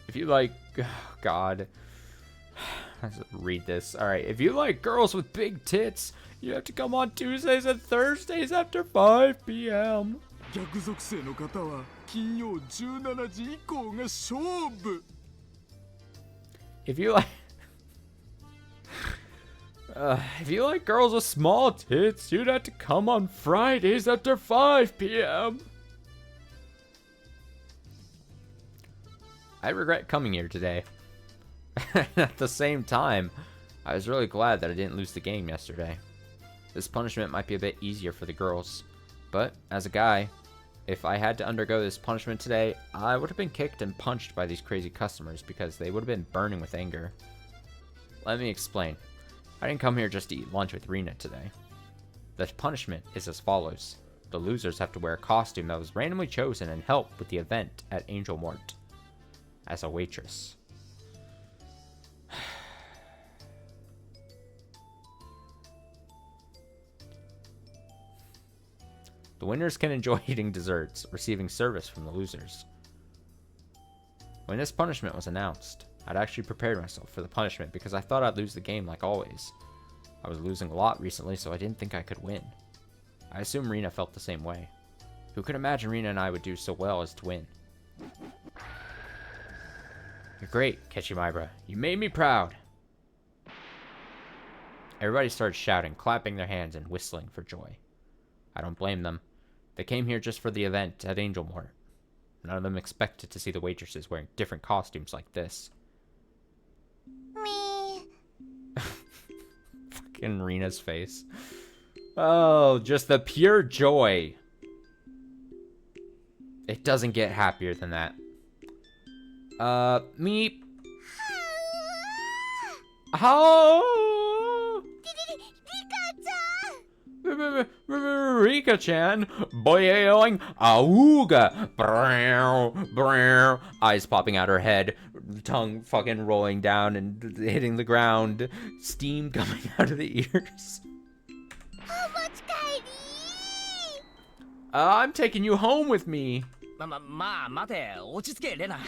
If you like... Oh, God. Let's read this. Alright, if you like girls with big tits, you have to come on Tuesdays and Thursdays after 5 p.m. 逆属性の方は金曜17時以降が勝負。 If you like... if you like girls with small tits, you'd have to come on Fridays after 5 p.m. I regret coming here today. At the same time, I was really glad that I didn't lose the game yesterday. This punishment might be a bit easier for the girls, but as a guy, if I had to undergo this punishment today, I would have been kicked and punched by these crazy customers because they would have been burning with anger. Let me explain. I didn't come here just to eat lunch with Rena today. The punishment is as follows. The losers have to wear a costume that was randomly chosen and help with the event at Angel Mort as a waitress. The winners can enjoy eating desserts, receiving service from the losers. When this punishment was announced, I'd actually prepared myself for the punishment because I thought I'd lose the game like always. I was losing a lot recently, so I didn't think I could win. I assume Rena felt the same way. Who could imagine Rena and I would do so well as to win? You're great, Keiichi. You made me proud. Everybody started shouting, clapping their hands, and whistling for joy. I don't blame them. They came here just for the event at Angel Mort. None of them expected to see the waitresses wearing different costumes like this. Me. Fucking Rena's face. Oh, just the pure joy. It doesn't get happier than that. Me. How? Rika-chan, boing, auga, brow, eyes popping out her head, tongue fucking rolling down and hitting the ground, steam coming out of the ears. How much, Kylie? I'm taking you home with me. 待て、落ち着け、レナ。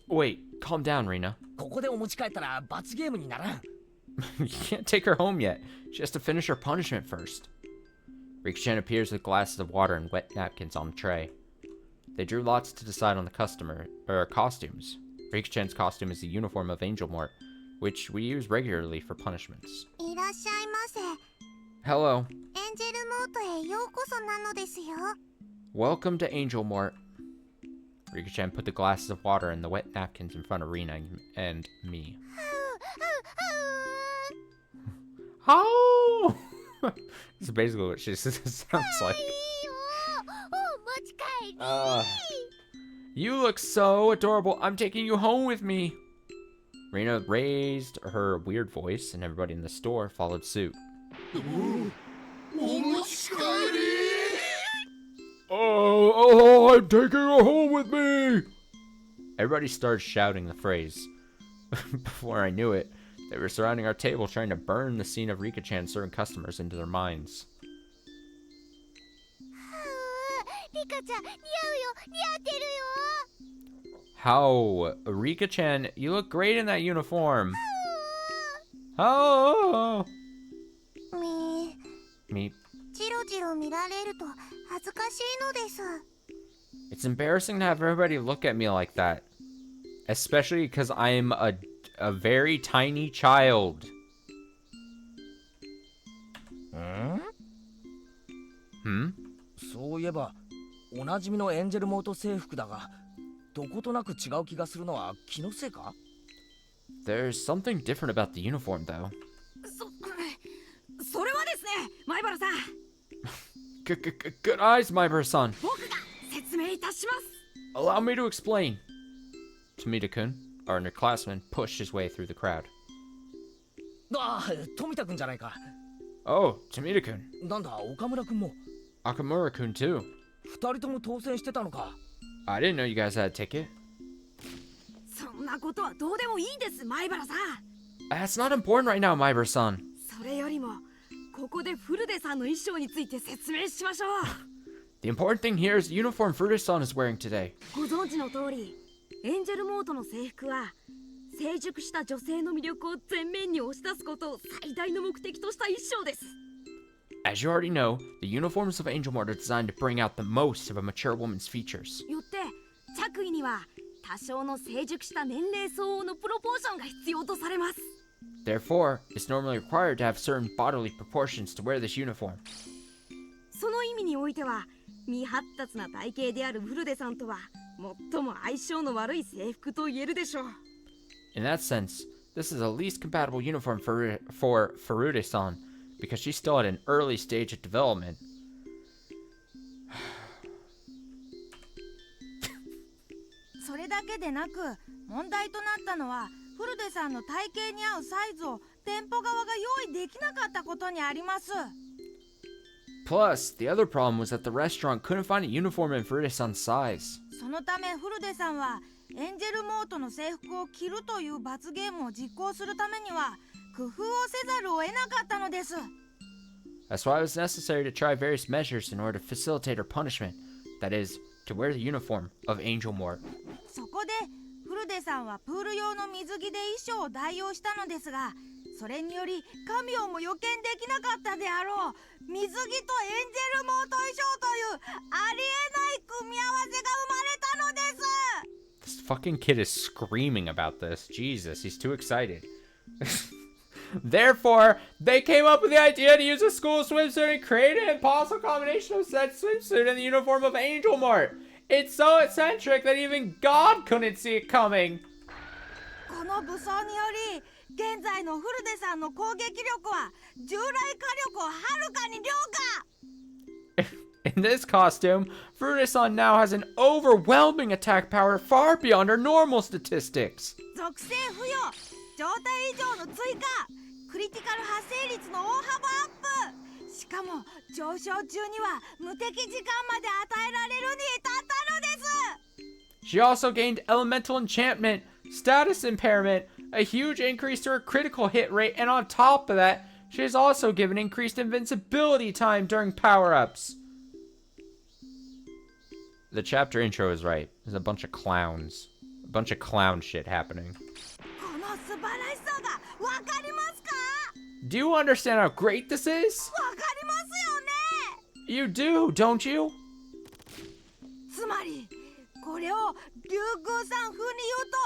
Wait, calm down, Rena. ここでお持ち帰ったら罰ゲームにならん。You can't take her home yet. She has to finish her punishment first. Rika-chan appears with glasses of water and wet napkins on the tray. They drew lots to decide on the costumes. Rika-chan's costume is the uniform of Angel Mort, which we use regularly for punishments. いらっしゃいませ。 Hello. エンンジェルモートへようこそなのですよ。 Welcome to Angel Mort. Rika-chan put the glasses of water and the wet napkins in front of Rina and me. How? That's basically what she sounds like. You look so adorable. I'm taking you home with me. Rina raised her weird voice, and everybody in the store followed suit. Oh, I'm taking her home with me! Everybody started shouting the phrase. Before I knew it, they were surrounding our table trying to burn the scene of Rika-chan serving customers into their minds. リカちゃん似合うよ、似合ってるよ。 How? Rika-chan, you look great in that uniform. Oh! み Me. ジロジロ見られると恥ずかしいのです。 It's embarrassing to have everybody look at me like that. Especially because I'm a very tiny child. Hmm? そういえばおなじみのエンジェルモート制服だがどことなく違う気がするのは気のせいか？ There's something different about the uniform, though. それはですね、前原さん。Good eyes, Maibara-san. 僕が説明いたします。 Allow me to explain. Tomita-kun, our underclassman, pushed his way through the crowd. ああ、富田くんじゃないか。 Oh, Tomita-kun. なんだ、岡村くんも。 Akamura-kun, too. 二人とも当選してたのか。 I didn't know you guys had a ticket. そんなことはどうでもいいんです、前原さん。 That's not important right now, Maibara-san. それよりもここでフルデさんの衣装について説明しましょう。 The important thing here is the uniform Furuta-san is wearing today. ご存知の通り、エンジェルモートの制服は成熟した女性の魅力を前面に押し出すことを最大の目的とした衣装です。 As you already know, the uniforms of Angel Mort are designed to bring out the most of a mature woman's features. よって着衣には多少の成熟した年齢相応のプロポーションが必要とされます。 Therefore, it's normally required to have certain bodily proportions to wear this uniform. その意味においては未発達な体型であるフルデさんとは最も相性の悪い制服と言えるでしょう。 In that sense, this is the least compatible uniform for Furuta-san, because she's still at an early stage of development. それだけでなく問題となったのはフルデさんの体型に合うサイズを店舗側が用意できなかったことにあります。 Plus, the other problem was that the restaurant couldn't find a uniform in Furuta-san's size. そのためフルデさんはエンジェルモートの制服を着るという罰ゲームを実行するためには工夫をせざるを得なかったのです。 That's why it was necessary to try various measures in order to facilitate her punishment. That is, to wear the uniform of Angel Mort. そこでフルデさんはプール用の水着で衣装を代用したのですが、それにより神をも予見できなかったであろう水着とエンジェルモート衣装というありえない組み合わせが生まれたのです。 This fucking kid is screaming about this. Jesus, he's too excited. Therefore, they came up with the idea to use a school swimsuit and create an impossible combination of said swimsuit and the uniform of Angel Mort. It's so eccentric that even God couldn't see it coming. この武装により現在のフルデさんの攻撃力は従来火力をはるかに凌駕。 In this costume, Furuta-san now has an overwhelming attack power far beyond her normal statistics. 属性付与、状態異常の追加、クリティカル発生率の大幅アップ。しかも上昇中には無敵時間まで与えられるに至ったのです。 She also gained elemental enchantment, status impairment, a huge increase to her critical hit rate, and on top of that, she is also given increased invincibility time during power-ups. The chapter intro is right. There's a bunch of clowns. A bunch of clown shit happening. この素晴らしさがわかりますか？ Do you understand how great this is? わかりますよね。 You do, don't you? つまりこれを竜宮さん風に言うと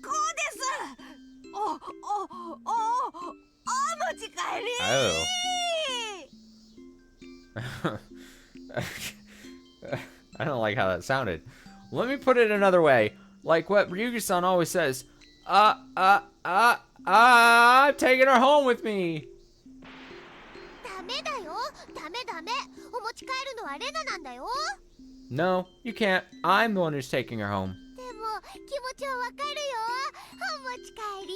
こうです。おむちかえり。 Oh. I don't like how that sounded. Let me put it another way. Like what Ryugi-san always says. I'm taking her home with me. ダメだよ。ダメダメ。お持ち帰るのはレナなんだよ。 No, you can't. I'm the one who's taking her home. でも気持ちはわかるよ。お持ち帰り。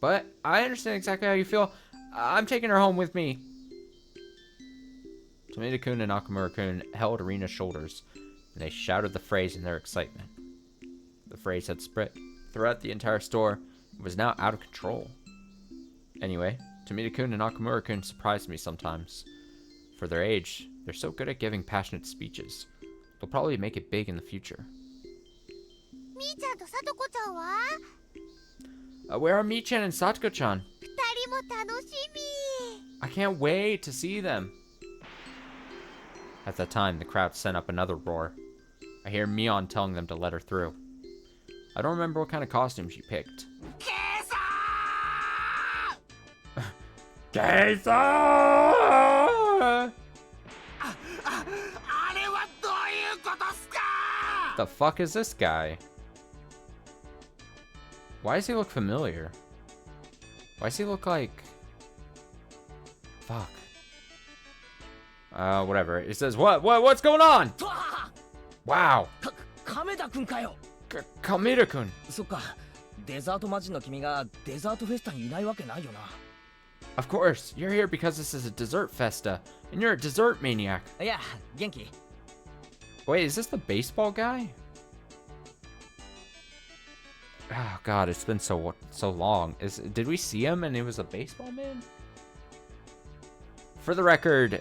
But I understand exactly how you feel. I'm taking her home with me. Tomita-kun and Nakamura-kun held Arena's shoulders, and they shouted the phrase in their excitement. The phrase had spread throughout the entire store and was now out of control. Anyway, Tomita-kun and Nakamura-kun surprised me sometimes. For their age, they're so good at giving passionate speeches. They'll probably make it big in the future. みーちゃんとさとこちゃんは Where are Mi-chan and Satoko-chan? 二人も楽しみ。 I can't wait to see them. At that time, the crowd sent up another roar. I hear Mion telling them to let her through. I don't remember what kind of costume she picked. Keisa! The fuck is this guy? Why does he look familiar? Why does he look like... Fuck. Whatever. It says, what's going on? Wow. 亀田くんかよ。 Kamita-kun. そっか。デザート魔人の君がデザートフェスタにいないわけないよな。 Of course, you're here because this is a dessert festa, and you're a dessert maniac. いや、元気。 Wait, is this the baseball guy? Oh god, it's been so long. Did we see him and he was a baseball man? For the record,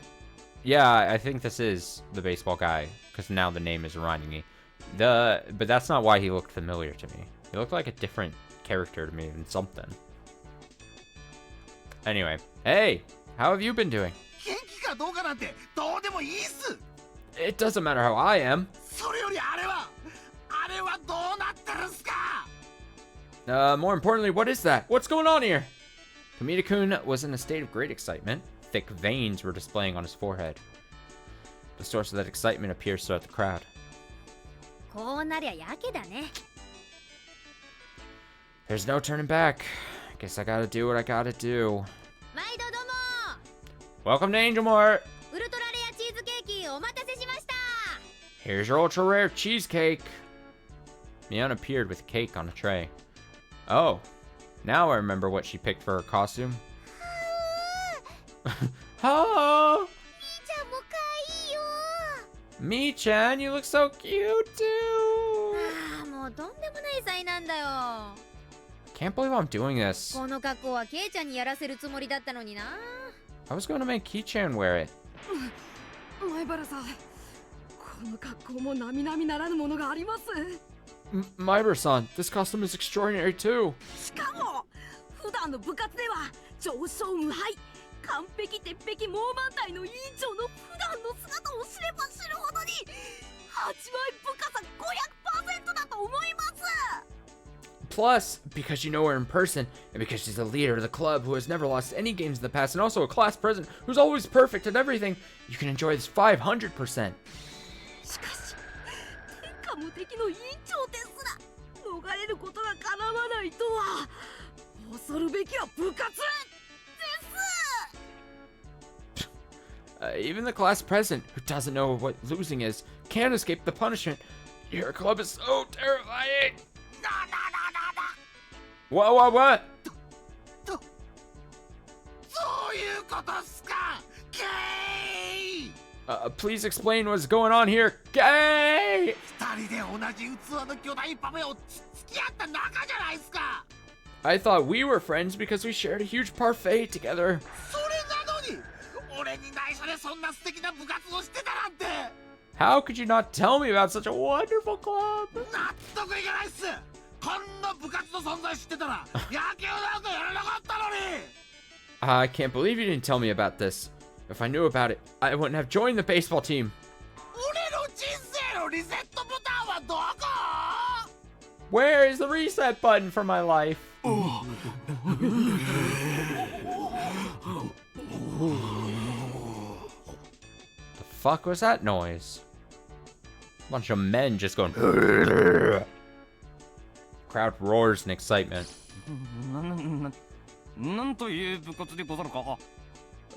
yeah, I think this is the baseball guy, because now the name is reminding me. But that's not why he looked familiar to me. He looked like a different character to me than something. Anyway, hey, how have you been doing? 元気かどうかなんてどうでもいいっす。 It doesn't matter how I am. それよりあれはどうなってるんすか。 More importantly, what is that? What's going on here? Tomita-kun was in a state of great excitement. Thick veins were displaying on his forehead. The source of that excitement appears throughout the crowd. こうなりゃやけだね。 There's no turning back. Guess I gotta do what I gotta do. 毎度どうも。 Welcome to Angel Mort. ウルトラレアチーズケーキお待たせしました。 Here's your ultra rare cheesecake. Mion appeared with cake on a tray. Oh, now I remember what she picked for her costume. Oh, みーちゃんも可愛いよ。 Mi-chan, you look so cute too. ああ、もうとんでもない災難だよ。 Can't believe I'm doing this. この格好はケイちゃんにやらせるつもりだったのにな。 I was going to make Kei-chan wear it. 前原さん、この格好も並々ならぬものがあります。 Mibur-san, this costume is extraordinary too. しかも普段の部活では上昇無敗、完璧鉄壁猛満隊の委員長の普段の姿を知れば知るほどに8割深さ 500% だと思います。 Plus, because you know her in person, and because she's the leader of the club who has never lost any games in the past, and also a class president who's always perfect at everything, you can enjoy this 500%. しかし天下無敵の委員長ですら逃れることが叶わないとは、恐るべきは部活です。 Even the class president, who doesn't know what losing is, can't escape the punishment. Your club is so terrifying. What? そういうことっすか。ケイ。 Please explain what's going on here. Gay! 二人で同じ器の巨大パフェを付き合った仲じゃないっすか。 I thought we were friends because we shared a huge parfait together. それなのに俺に内緒でそんな素敵な部活をしてたなんて。 How could you not tell me about such a wonderful club? 納得いかないっす。こんな部活の存在知ってたら野球なんかやらなかったのに。 I can't believe you didn't tell me about this. If I knew about it, I wouldn't have joined the baseball team. 俺の人生のリセットボタンはどこ？ Where is the reset button for my life? fuck was that noise? Bunch of men just going. Crowd roars in excitement. なんという部活でござるか。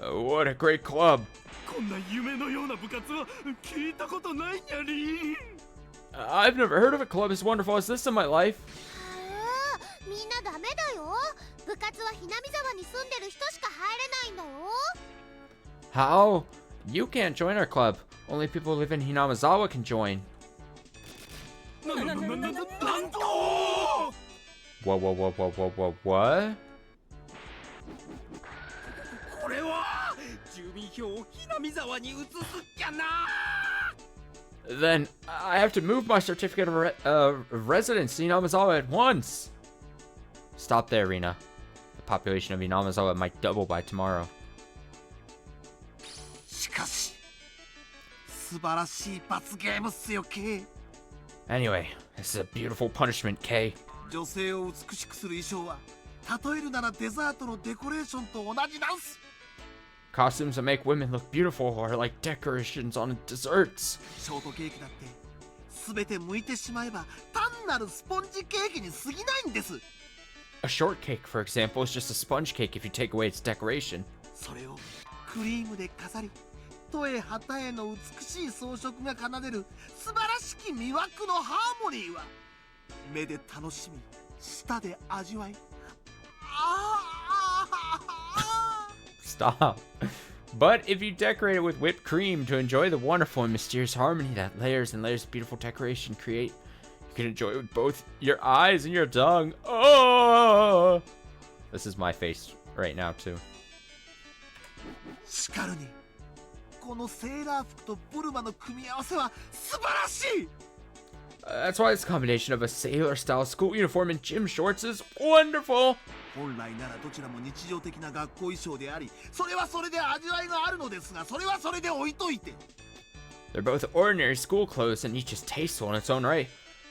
What a great club. こんな夢のような部活は聞いたことないにゃり。 I've never heard of a club as wonderful as this in my life. みんなダメだよ。部活はひなみ沢に住んでる人しか入れないんだよ。 How? You can't join our club. Only people who live in Hinamizawa can join. なんと Whoa, whoa, whoa, whoa, whoa, whoa, what? これは住民票をひなみ沢に移すっきゃな。 Then I have to move my certificate of residence to Hinamizawa at once. Stop there, Rina. The population of Hinamizawa might double by tomorrow. しかし素晴らしい罰ゲームっすよ、ケイ。 Anyway, this is a beautiful punishment, Kay. 女性を美しくする衣装は例えるならデザートのデコレーションと同じなんす。 Costumes that make women look beautiful are like decorations on desserts. ショートケーキだって全て剥いてしまえば単なるスポンジケーキに過ぎないんです。 A shortcake, for example, is just a sponge cake if you take away its decoration. それをクリームで飾り、とえ旗への美しい装飾が奏でる素晴らしき魅惑のハーモニーは目で楽しみ、舌で味わい。Stop. But if you decorate it with whipped cream to enjoy the wonderful and mysterious harmony that layers and layers of beautiful decoration create, you can enjoy it with both your eyes and your tongue. Oh! This is my face right now, too. しかるにこのセーラー服とブルマの組み合わせは素晴らしい。 That's why this combination of a sailor-style school uniform and gym shorts is wonderful. 本来ならどちらも日常的な学校衣装であり、それはそれで味わいがあるのですが、それはそれで置いといて。 They're both ordinary school clothes and each is tasteful in its own right.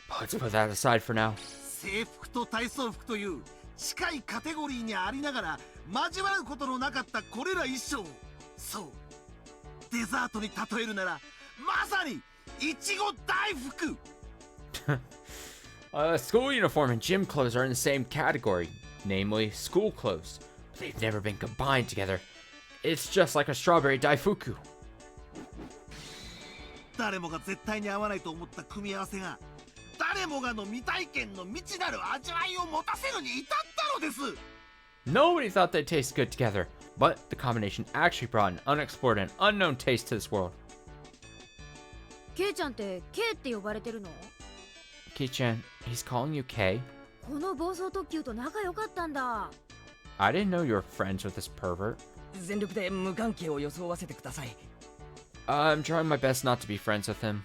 But let's put that aside for now. 制服と体操服という近いカテゴリーにありながら交わることのなかったこれら衣装を、そうデザートに例えるならまさにいちご大福。School uniform and gym clothes are in the same category, namely school clothes, but they've never been combined together. It's just like a strawberry daifuku. 誰もが絶対に合わないと思った組み合わせが誰もがの未体験の未知なる味わいを持たせるに至ったのです。 Nobody thought they'd taste good together, but the combination actually brought an unexplored and unknown taste to this world. ケイちゃんってケイって呼ばれてるの？ Kei-chan, he's calling you Kay? この暴走特急と仲良かったんだ。 I didn't know you were friends with this pervert. 全力で無関係を装わせてください。 I'm trying my best not to be friends with him.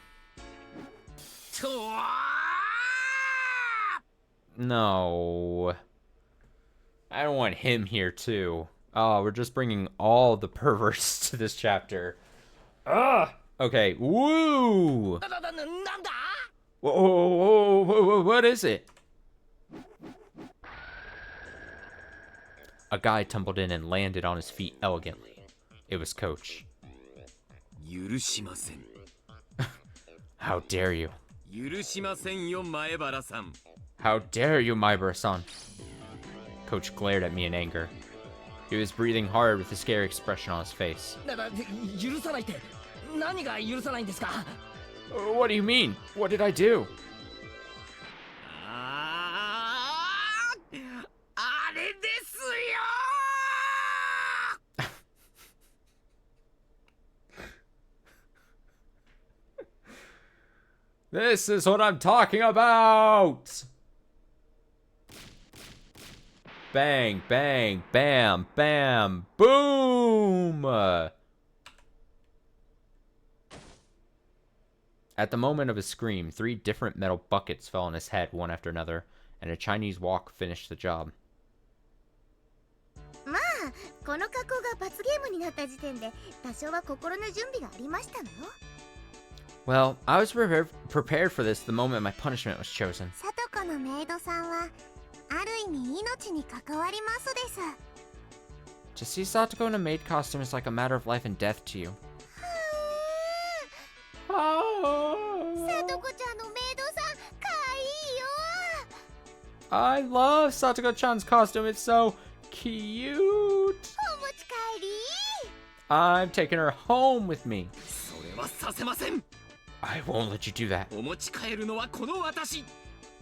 No. I don't want him here too. Oh, we're just bringing all the perverts to this chapter. Ah! Okay, woo! なんだ Whoa, whoa, whoa, whoa, what is it? A guy tumbled in and landed on his feet elegantly. It was Coach. 許しません。 How dare you? 許しませんよ、前原さん。 How dare you, Maibara-san? Coach glared at me in anger. He was breathing hard with a scary expression on his face. 許さないって何が許さないんですか？ What do you mean? What did I do? あれですよ。 This is what I'm talking about! Bang, bang, bam, bam, boom! At the moment of his scream, 3 different metal buckets fell on his head one after another, and a Chinese walk finished the job. まあこの格好が罰ゲームになった時点で多少は心の準備がありましたのよ。 Well, I was prepared for this the moment my punishment was chosen. さとこのメイドさんはある意味命に関わりますです。 To see Satoko in a maid costume is like a matter of life and death to you. I love Satoko-chan's costume. It's so cute. お持ち帰り I'm taking her home with me. それはさせません。 I won't let you do that. お持ち帰るのはこの私、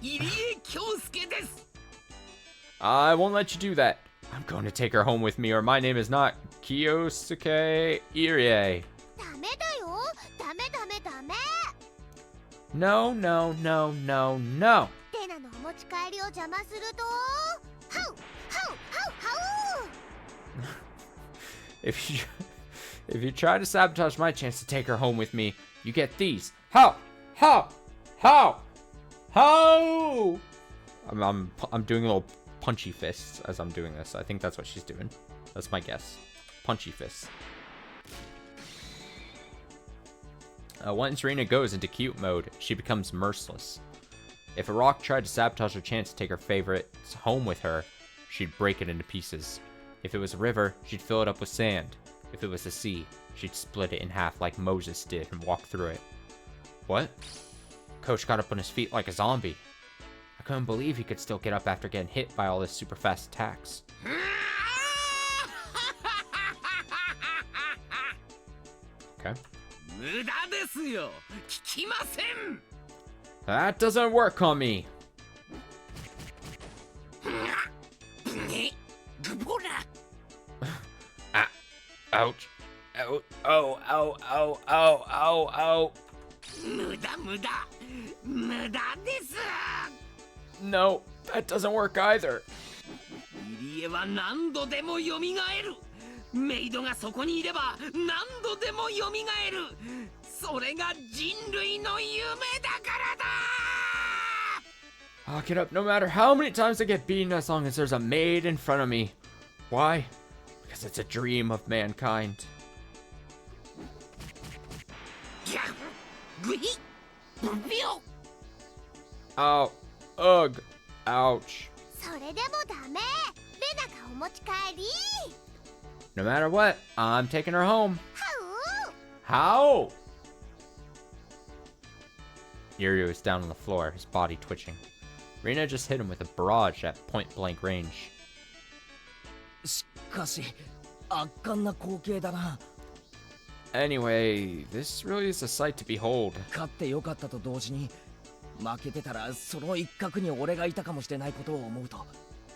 入江京介です。 I won't let you do that. I'm going to take her home with me, or my name is not Kyosuke Irie. ダメだよダメダメダメ No, no, no, no, no. レナのお持ち帰りを邪魔するとハウハウハウハウ If you try to sabotage my chance to take her home with me, you get these. How? How? How? How? I'm doing little punchy fists as I'm doing this. I think that's what she's doing. That's my guess. Punchy fists. Once Rina goes into cute mode, she becomes merciless. If a rock tried to sabotage her chance to take her favorites home with her, she'd break it into pieces. If it was a river, she'd fill it up with sand. If it was the sea, she'd split it in half like Moses did and walk through it. What? Coach got up on his feet like a zombie. I couldn't believe he could still get up after getting hit by all this super fast attacks. Okay. 無駄ですよ。聞きません。 That doesn't work on me. ほら。 Ouch. Ow, oh, ow, ow, ow, ow, ow. 無駄無駄無駄です。 No, that doesn't work either. 入江は何度でも蘇る。メイドがそこにいれば何度でも蘇る。それが人類の夢だからだ。 I'll get up no matter how many times I get beaten as long as there's a maid in front of me. Why? Because it's a dream of mankind. ギャグヒブビオ。 Ow. Ugh. Ouch. それでもダメレナがお持ち帰り No matter what, I'm taking her home. ハウ How? Iryu is down on the floor, his body twitching. Rina just hit him with a barrage at point-blank range. しかし圧巻な光景だな。 Anyway, this really is a sight to behold. 勝ってよかったと同時に、負けてたらその一角に俺がいたかもしれないことを思うと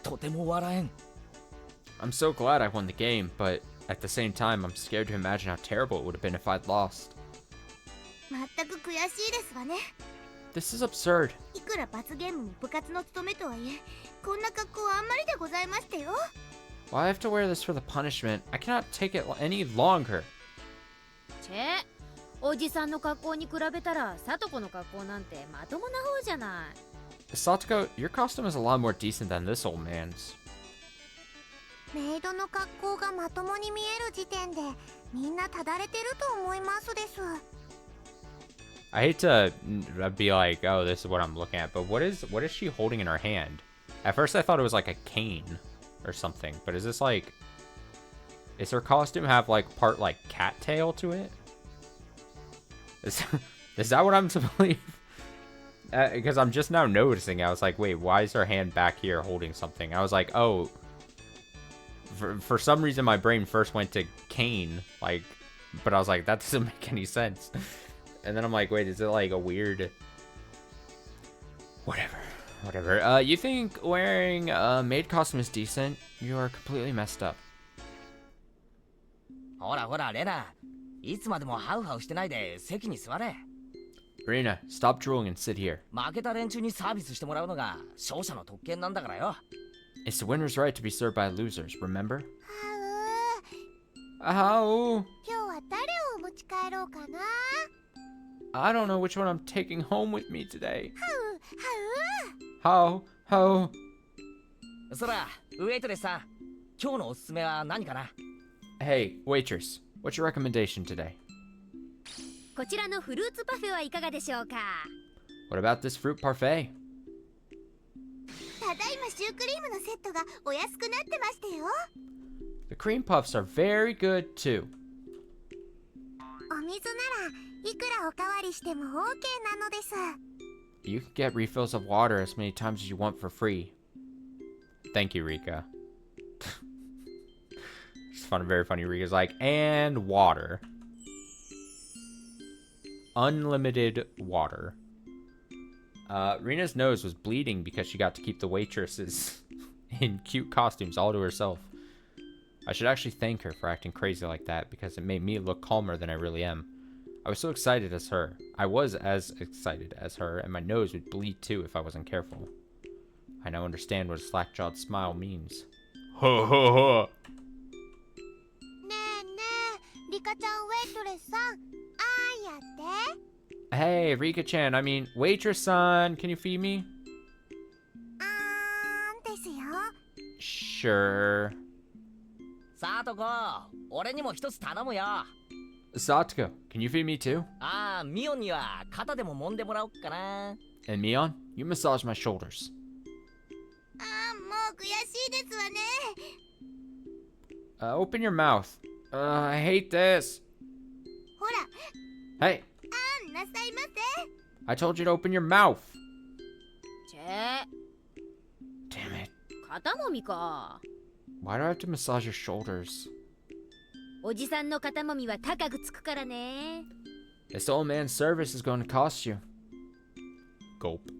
とても笑えん。 I'm so glad I won the game, but at the same time, I'm scared to imagine how terrible it would have been if I'd lost. 全く悔しいですわね This is absurd. いくら罰ゲームも部活の務めとはいえこんな格好はあんまりでございましたよ Why I have to wear this for the punishment? I cannot take it any longer. チェおじさんの格好に比べたらサトコの格好なんてまともな方じゃない Satoko, your costume is a lot more decent than this old man's. メイドの格好がまともに見える時点でみんなただれてると思いますです I hate to be like, oh, this is what I'm looking at, but what is she holding in her hand? At first I thought it was like a cane or something, but is this like, is her costume have like part like cattail to it? Is that what I'm to believe? Because I'm just now noticing. I was like, wait, why is her hand back here holding something? I was like, oh, for some reason my brain first went to cane, like, but I was like, that doesn't make any sense. And then I'm like, wait, is it like a weird... Whatever. You think wearing a maid costume is decent? You are completely messed up. ほらほらレナ、いつまでもハウハウしてないで席に座れ。 Rina, stop drooling and sit here. 負けた連中にサービスしてもらうのが勝者の特権なんだからよ。 It's the winner's right to be served by losers, remember? ハウ How? 今日は誰をお持ち帰ろうかな I don't know which one I'm taking home with me today. ハウ How? そら、ウェイトレスさん、今日のおすすめは何かな？ Hey, waitress, what's your recommendation today? こちらのフルーツパフェはいかがでしょうか What about this fruit parfait? ただいまシュークリームのセットがお安くなってましたよ The cream puffs are very good too. お水ならいくらおかわりしても OK なのです You can get refills of water as many times as you want for free. Thank you, Rika. It's fun, very funny. Rika's like, and water. Unlimited water. Rina's nose was bleeding because she got to keep the waitresses in cute costumes all to herself. I should actually thank her for acting crazy like that because it made me look calmer than I really am. I was so excited as her. I was as excited as her, and my nose would bleed too if I wasn't careful. I now understand what a slack-jawed smile means. Ho ho ho! ねえねえ、リカちゃんウェイトレスさん、あーやって。Hey, Rika-chan, I mean, waitress-san, can you feed me? ですよ。Sure. さとこ、俺にも一つ頼むよ。Satoko, can you feed me too? ああ、ミオンには肩でも揉んでもらおっかな。And Mion, you massage my shoulders. もう悔しいですわね。Open your mouth. I hate this. ほら。Hey. なさいませ。I told you to open your mouth. Damn it. 肩もみか。Why do I have to massage your shoulders? おじさんの肩もみは高くつくからね。This old man's service is going to cost you. Gulp.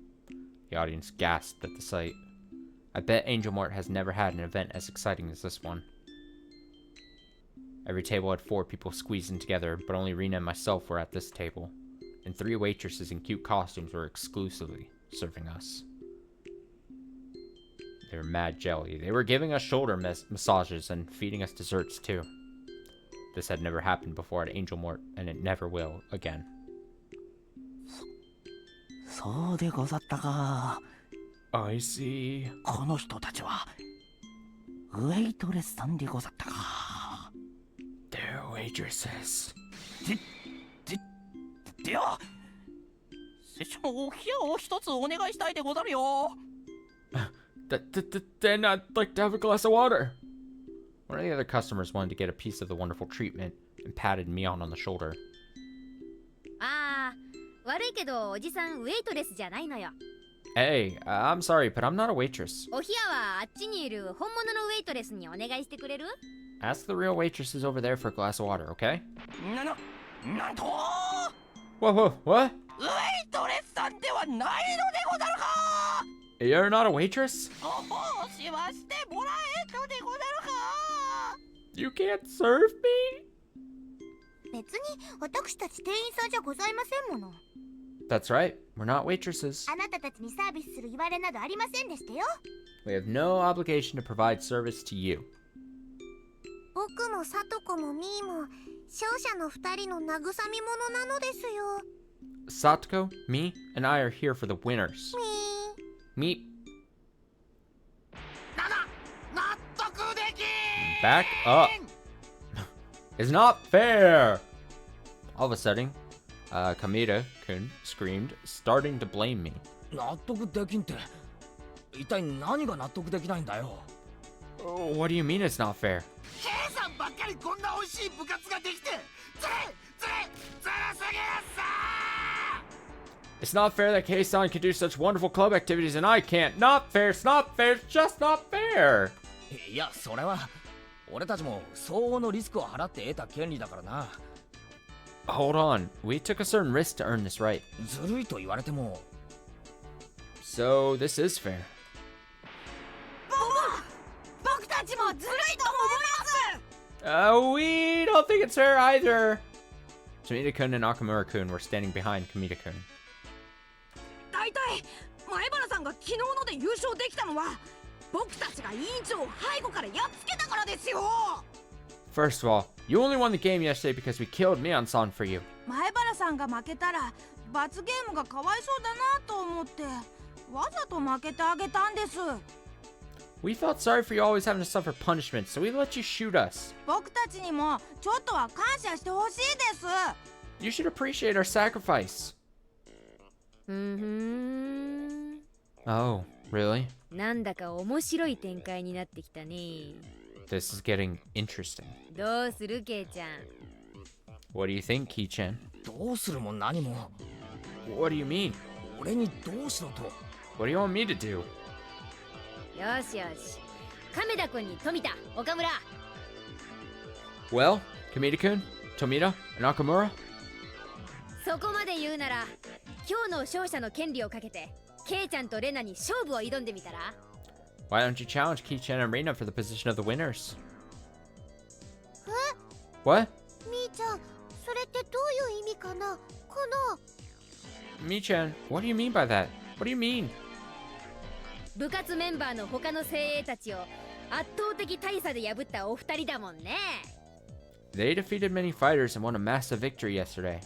The audience gasped at the sight. I bet Angel Mort has never had an event as exciting as this one. Every table had 4 people squeezed in together, but only Rina and myself were at this table. And 3 waitresses in cute costumes were exclusively serving us. They were mad jelly. They were giving us shoulder massages and feeding us desserts too. This had never happened before at Angel Mort, and it never will again. そうでござったか。I see. この人たちはウェイトレスさんでござったか。They're waitresses. では、拙者のお部屋を一つお願いしたいでござるよ。Then I'd like to have a glass of water. One of the other customers wanted to get a piece of the wonderful treatment and patted Mion on the shoulder. ああ、悪いけどおじさんウェイトレスじゃないのよ。Hey, I'm sorry, but I'm not a waitress. お部屋はあっちにいる本物のウェイトレスにお願いしてくれる？ Ask the real waitresses over there for a glass of water, okay? なんと Whoa, what? ウェイトレスさんではないのでござるか。 You're not a waitress? おしはしてもらえんのでござるか。 You can't serve me? 別に私たち店員さんじゃございませんもの。That's right, we're not waitresses. あなたたちにサービスする言われなどありませんでしたよ。We have no obligation to provide service to you. 僕もサトコもミーも勝者の2人の慰み者なのですよ。Satoko, me, and I are here for the winners. Me. Back up. It's not fair. All of a sudden, Kamita-kun screamed, starting to blame me. 納得できんって。一体何が納得できないんだよ。What do you mean it's not fair? ケイさんばっかりこんな美味しい部活ができて、ずるすぎるさ。 It's not fair that Kei-san can do such wonderful club activities and I can't. Not fair, it's not fair, it's just not fair. いや、それは俺たちも相応のリスクを払って得た権利だからな。Hold on, we took a certain risk to earn this right. ずるいと言われても。So this is fair. 僕たちもずるいと思います。We don't think it's fair either. Kamita-kun and Nakamura-kun were standing behind Kamita-kun. 大体前原さんが昨日ので優勝できたのは僕たちが委員長を背後からやっつけたからですよ。 First of all, you only won the game yesterday because we killed Mion-san for you. 前原さんが負けたら罰ゲームがかわいそうだなと思ってわざと負けてあげたんです。 We felt sorry for you always having to suffer punishment, so we let you shoot us. 僕たちにもちょっとは感謝してほしいです。 You should appreciate our sacrifice. Oh, really? なんだか面白い展開になってきたね。 This is getting interesting. どうするケイちゃん。 What do you think, Kei-chan? どうするも何も。 What do you mean? 俺にどうしろと。 What do you want me to do? よしよし。亀田君に富田、岡村。Well, Kamita-kun, Tomita, and Nakamura? そこまで言うなら、今日の勝者の権利をかけて、ケイちゃんとレナに勝負を挑んでみたら？ Why don't you challenge Keiichi and Reina for the position of the winners? え？ What? みーちゃん、それってどういう意味かな？この Mi-chan, what do you mean by that? What do you mean? 部活メンバーの他の精鋭たちを圧倒的大差で破ったお二人だもんね。They defeated many fighters and won a massive victory yesterday.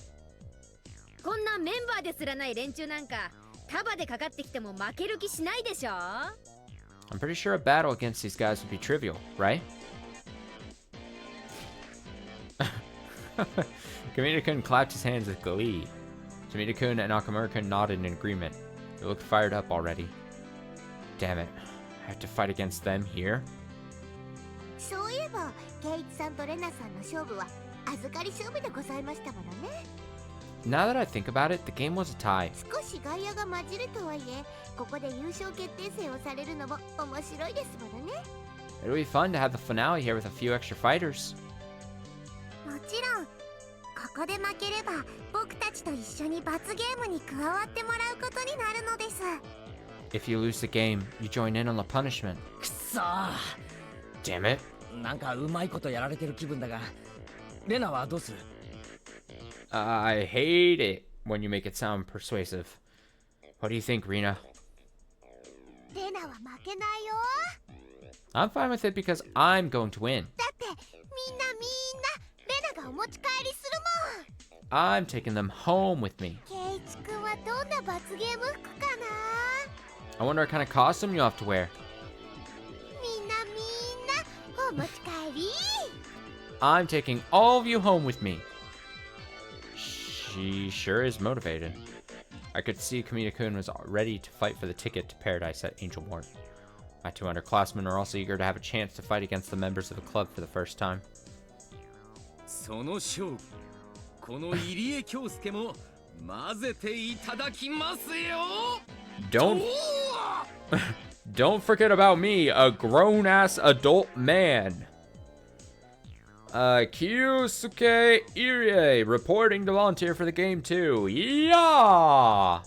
こんなメンバーですらない連中なんか束でかかってきても負ける気しないでしょ。 I'm pretty sure a battle against these guys would be trivial, right? Kamita-kun clapped his hands with glee. Tomita-kun and Nakamura-kun nodded in agreement. They looked fired up already. Damn it. I have to fight against them here? そういえばケイイチさんとレナさんの勝負は預かり勝負でございましたものね。 Now that I think about it, the game was a tie. 少し外野が混じるとはいえ、ここで優勝決定戦をされるのも面白いですものね。 It'll be fun to have the finale here with a few extra fighters. もちろん、ここで負ければ僕たちと一緒に罰ゲームに加わってもらうことになるのです。 If you lose the game, you join in on the punishment. くっそー。 Damn it. なんかうまいことやられてる気分だが、レナはどうする？ I hate it when you make it sound persuasive. What do you think, Rina? レナは負けないよ。 I'm fine with it because I'm going to win. だってみんなレナがお持ち帰りするもん。 I'm taking them home with me. ケイイチくんはどんな罰ゲーム服かな？ I wonder what kind of costume you'll have to wear. みんなお持ち帰り。 I'm taking all of you home with me. She sure is motivated. I could see Kamita-kun was ready to fight for the ticket to paradise at Angel Mort. My two underclassmen are also eager to have a chance to fight against the members of the club for the first time. その勝負、この入江京介も混ぜていただきますよ。 Don't forget about me, a grown-ass adult man. Kyusuke Irie reporting to volunteer for the game too. Yeah.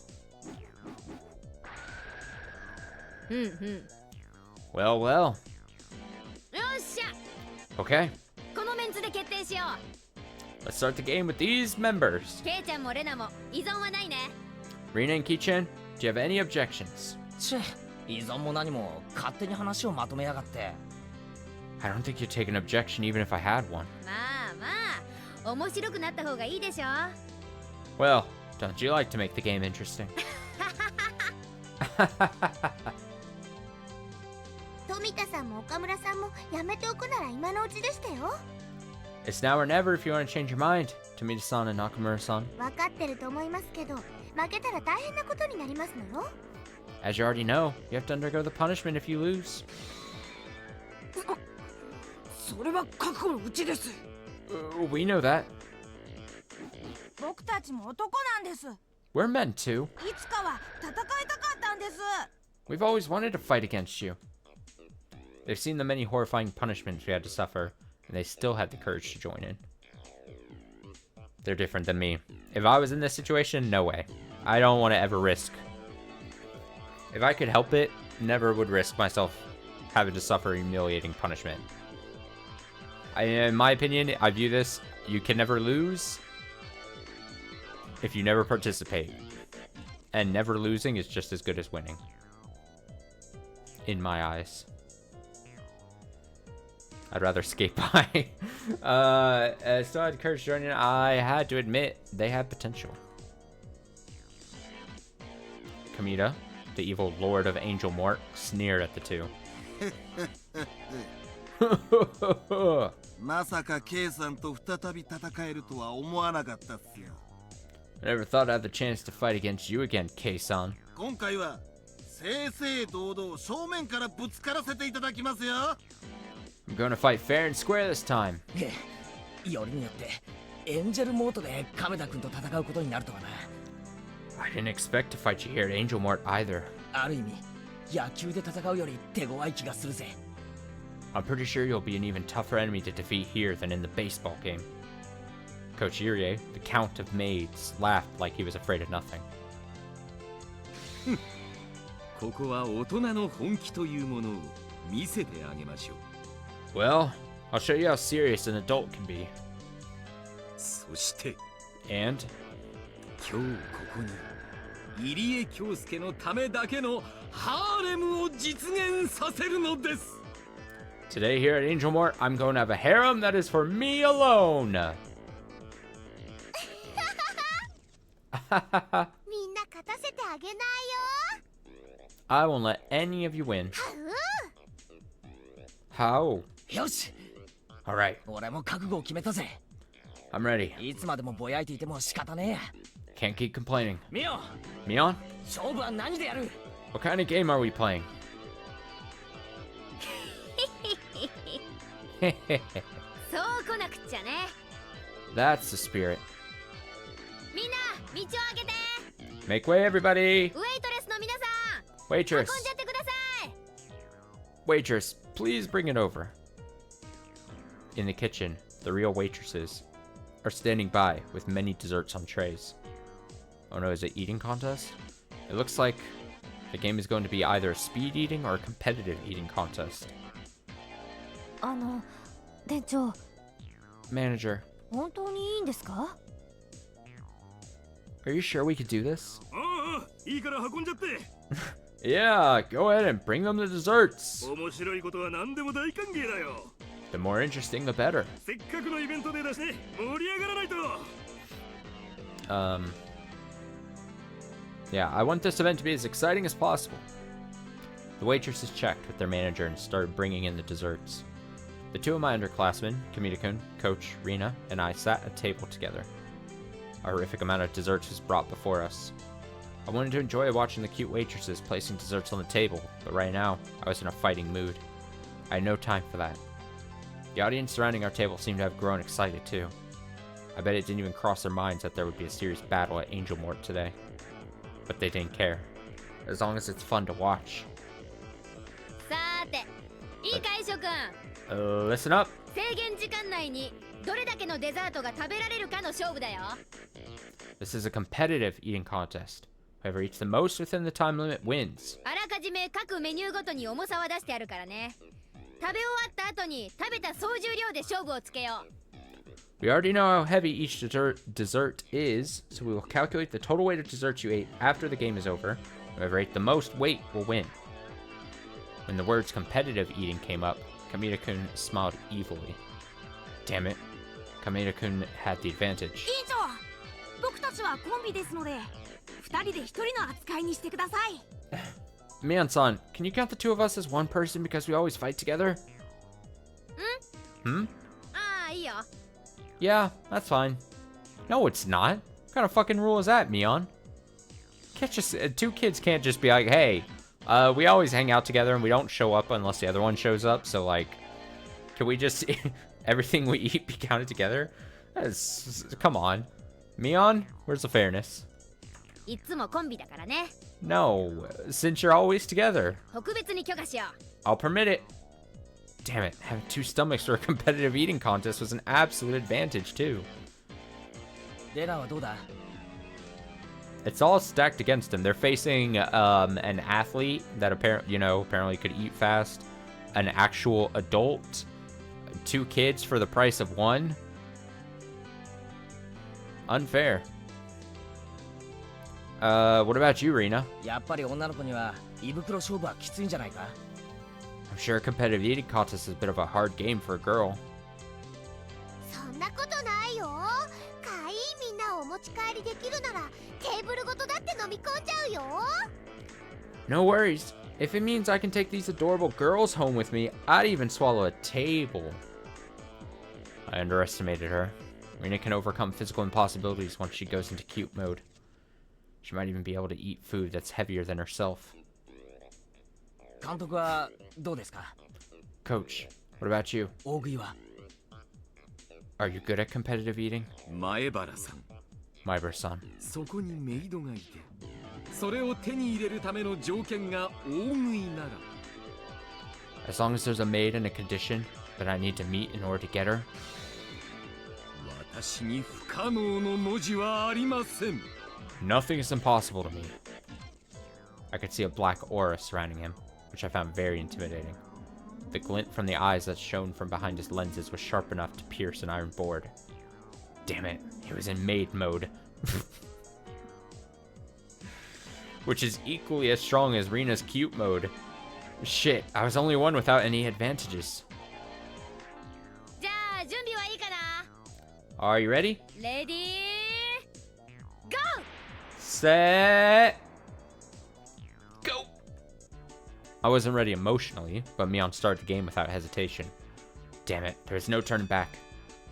Well, well. よっしゃ。 Okay, このメンツで決定しよ let's start the game with these members. う。ケイちゃんもレナも依存はないね。 Rina and Keiichi, do you have any objections? チェ、依存も何も勝手に話をまとめやがって。 I don't think you'd take an objection even if I had one. まあまあ、面白くなった方がいいでしょ。 Well, don't you like to make the game interesting? 富田さんも岡村さんもやめておくなら今のうちでしたよ。 It's now or never if you want to change your mind. Tomita-san and Nakamura-san. 分かってると思いますけど、負けたら大変なことになりますのよ。 As you already know, you have to undergo the punishment if you lose. それは覚悟のうちです。 We know that. 僕たちも男なんです。 We're meant to. いつかは戦いたかったんです。 We've always wanted to fight against you. They've seen the many horrifying punishments we had to suffer, and they still had the courage to join in. They're different than me. If I was in this situation, no way. I don't want to ever risk. If I could help it, never would risk myself having to suffer humiliating punishment. In my opinion, I view this, you can never lose if you never participate. And never losing is just as good as winning. In my eyes. I'd rather skate by. Still had courage joining. I had to admit, they had potential. Kamita, the evil lord of Angel Mort, sneered at the two. まさか K さんと再び戦えるとは思わなかったっすよ。 I never thought I'd have the chance to fight against you again, Kei-san. 今回は正々堂々正面からぶつからせていただきますよ。 I'm going to fight fair and square this time. よりによってエンジェルモートで亀田君と戦うことになるとはな。 I didn't expect to fight you here at Angel Mort either. ある意味野球で戦うより手強い気がするぜ。 I'm pretty sure you'll be an even tougher enemy to defeat here than in the baseball game. Coach Irie, the Count of Maids, laughed like he was afraid of nothing. ここは大人の本気というものを見せてあげましょう。 Well, I'll show you how serious an adult can be. そして And 今日ここに入江京介のためだけのハーレムを実現させるのです。 today here at Angel Mort, I'm going to have a harem that is for me alone. みんな勝たせてあげないよ。 I won't let any of you win. は How? よし、 Alright, 俺も覚悟を決めたぜ。 I'm ready. いつまでもぼやいていても仕方ねえや。 Can't keep complaining. ミオ、 Mion, 勝負は何でやる？ what kind of game are we playing? そう来なくっちゃね。 That's the spirit. みんな道を開けて。 Make way, everybody! ウェイトレスの皆さん、 Waitress, 運んじゃってください。 waitress, please bring it over. In the kitchen, the real waitresses are standing by with many desserts on trays. Oh no, is it eating contest? It looks like the game is going to be either a speed eating or a competitive eating contest. 店長、 Manager, 本当にいいんですか？ are you sure we could do this? ああ、いいから運んじゃって。 Yeah, go ahead and bring them the desserts. 面白いことは何でも大歓迎だよ。 The more interesting, the better. せっかくのイベントで出して盛り上がらないと。 Yeah, I want this event to be as exciting as possible. The waitresses checked with their manager and started bringing in the desserts. The two of my underclassmen, Kamita-kun, Coach Rina, and I sat at a table together. A horrific amount of desserts was brought before us. I wanted to enjoy watching the cute waitresses placing desserts on the table, but right now, I was in a fighting mood. I had no time for that. The audience surrounding our table seemed to have grown excited too. I bet it didn't even cross their minds that there would be a serious battle at Angel Mort today. But they didn't care, as long as it's fun to watch. さーて、いいかい諸君。 Listen up. 制限時間内にどれだけのデザートが食べられるかの勝負だよ。 This is a competitive eating contest. Whoever eats the most within the time limit wins. あらかじめ各メニューごとに重さは出してあるからね。食べ終わった後に食べた総重量で勝負をつけよう。 We already know how heavy each dessert is, so we will calculate the total weight of desserts you ate after the game is over. Whoever ate the most weight will win. When the words competitive eating came up, Kamita-kun smiled evilly. Damn it. Kamita-kun had the advantage. 委員長、僕たちはコンビですので、2人で1人の扱いにしてください。 Mion-san, can you count the two of us as one person because we always fight together? Hmm? ああ、いいよ。 Yeah, that's fine. No, it's not. What kind of fucking rule is that, Mion? Can't just two kids can't just be like, hey, we always hang out together and we don't show up unless the other one shows up. So like, can we just everything we eat be counted together? Come on, Mion. Where's the fairness? いつもコンビだからね。 No, since you're always together, 特別に許可しよう。 I'll permit it. Damn it, having two stomachs for a competitive eating contest was an absolute advantage too. レナはどうだ？ It's all stacked against them. They're facing an athlete that apparently could eat fast, an actual adult, two kids for the price of one. Unfair. What about you, Rena? やっぱり女の子には胃袋勝負はきついんじゃないか？ I'm sure a competitive eating contest is a bit of a hard game for a girl. そんなことないよ。かいみんなお持ち帰りできるならテーブルごとだって飲み込んじゃうよ。 No worries. If it means I can take these adorable girls home with me, I'd even swallow a table. I underestimated her. Rena can overcome physical impossibilities once she goes into cute mode. She might even be able to eat food that's heavier than herself. 監督はどうですか？ Coach, what about you? 大食いは？ Are you good at competitive eating? 前原さん、 Myber-san. そこにメイドがいて、それを手に入れるための条件が大食いなら As long as there's a maid and a condition that I need to meet in order to get her. 私に不可能の文字はありません Nothing is impossible to me. I could see a black aura surrounding him, which I found very intimidating. The glint from the eyes that shone from behind his lenses was sharp enough to pierce an iron board. Damn it, he was in maid mode. Which is equally as strong as Rina's cute mode. Shit, I was only one without any advantages. じゃあ準備はいいかな Are you ready? レディーゴー Set. Go. I wasn't ready emotionally, but Mion started the game without hesitation. Damn it, there was no turning back.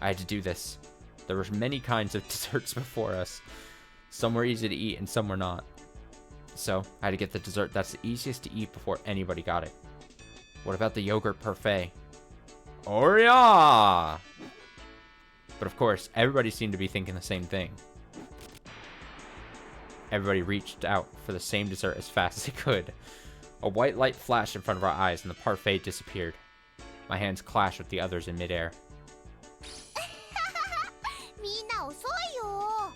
I had to do this. There were many kinds of desserts before us. Some were easy to eat and some were not. So, I had to get the dessert that's the easiest to eat before anybody got it. What about the yogurt parfait? Oh yeah! But of course, everybody seemed to be thinking the same thing. Everybody reached out for the same dessert as fast as they could. A white light flashed in front of our eyes and the parfait disappeared. My hands clashed with the others in midair. みんな遅いよ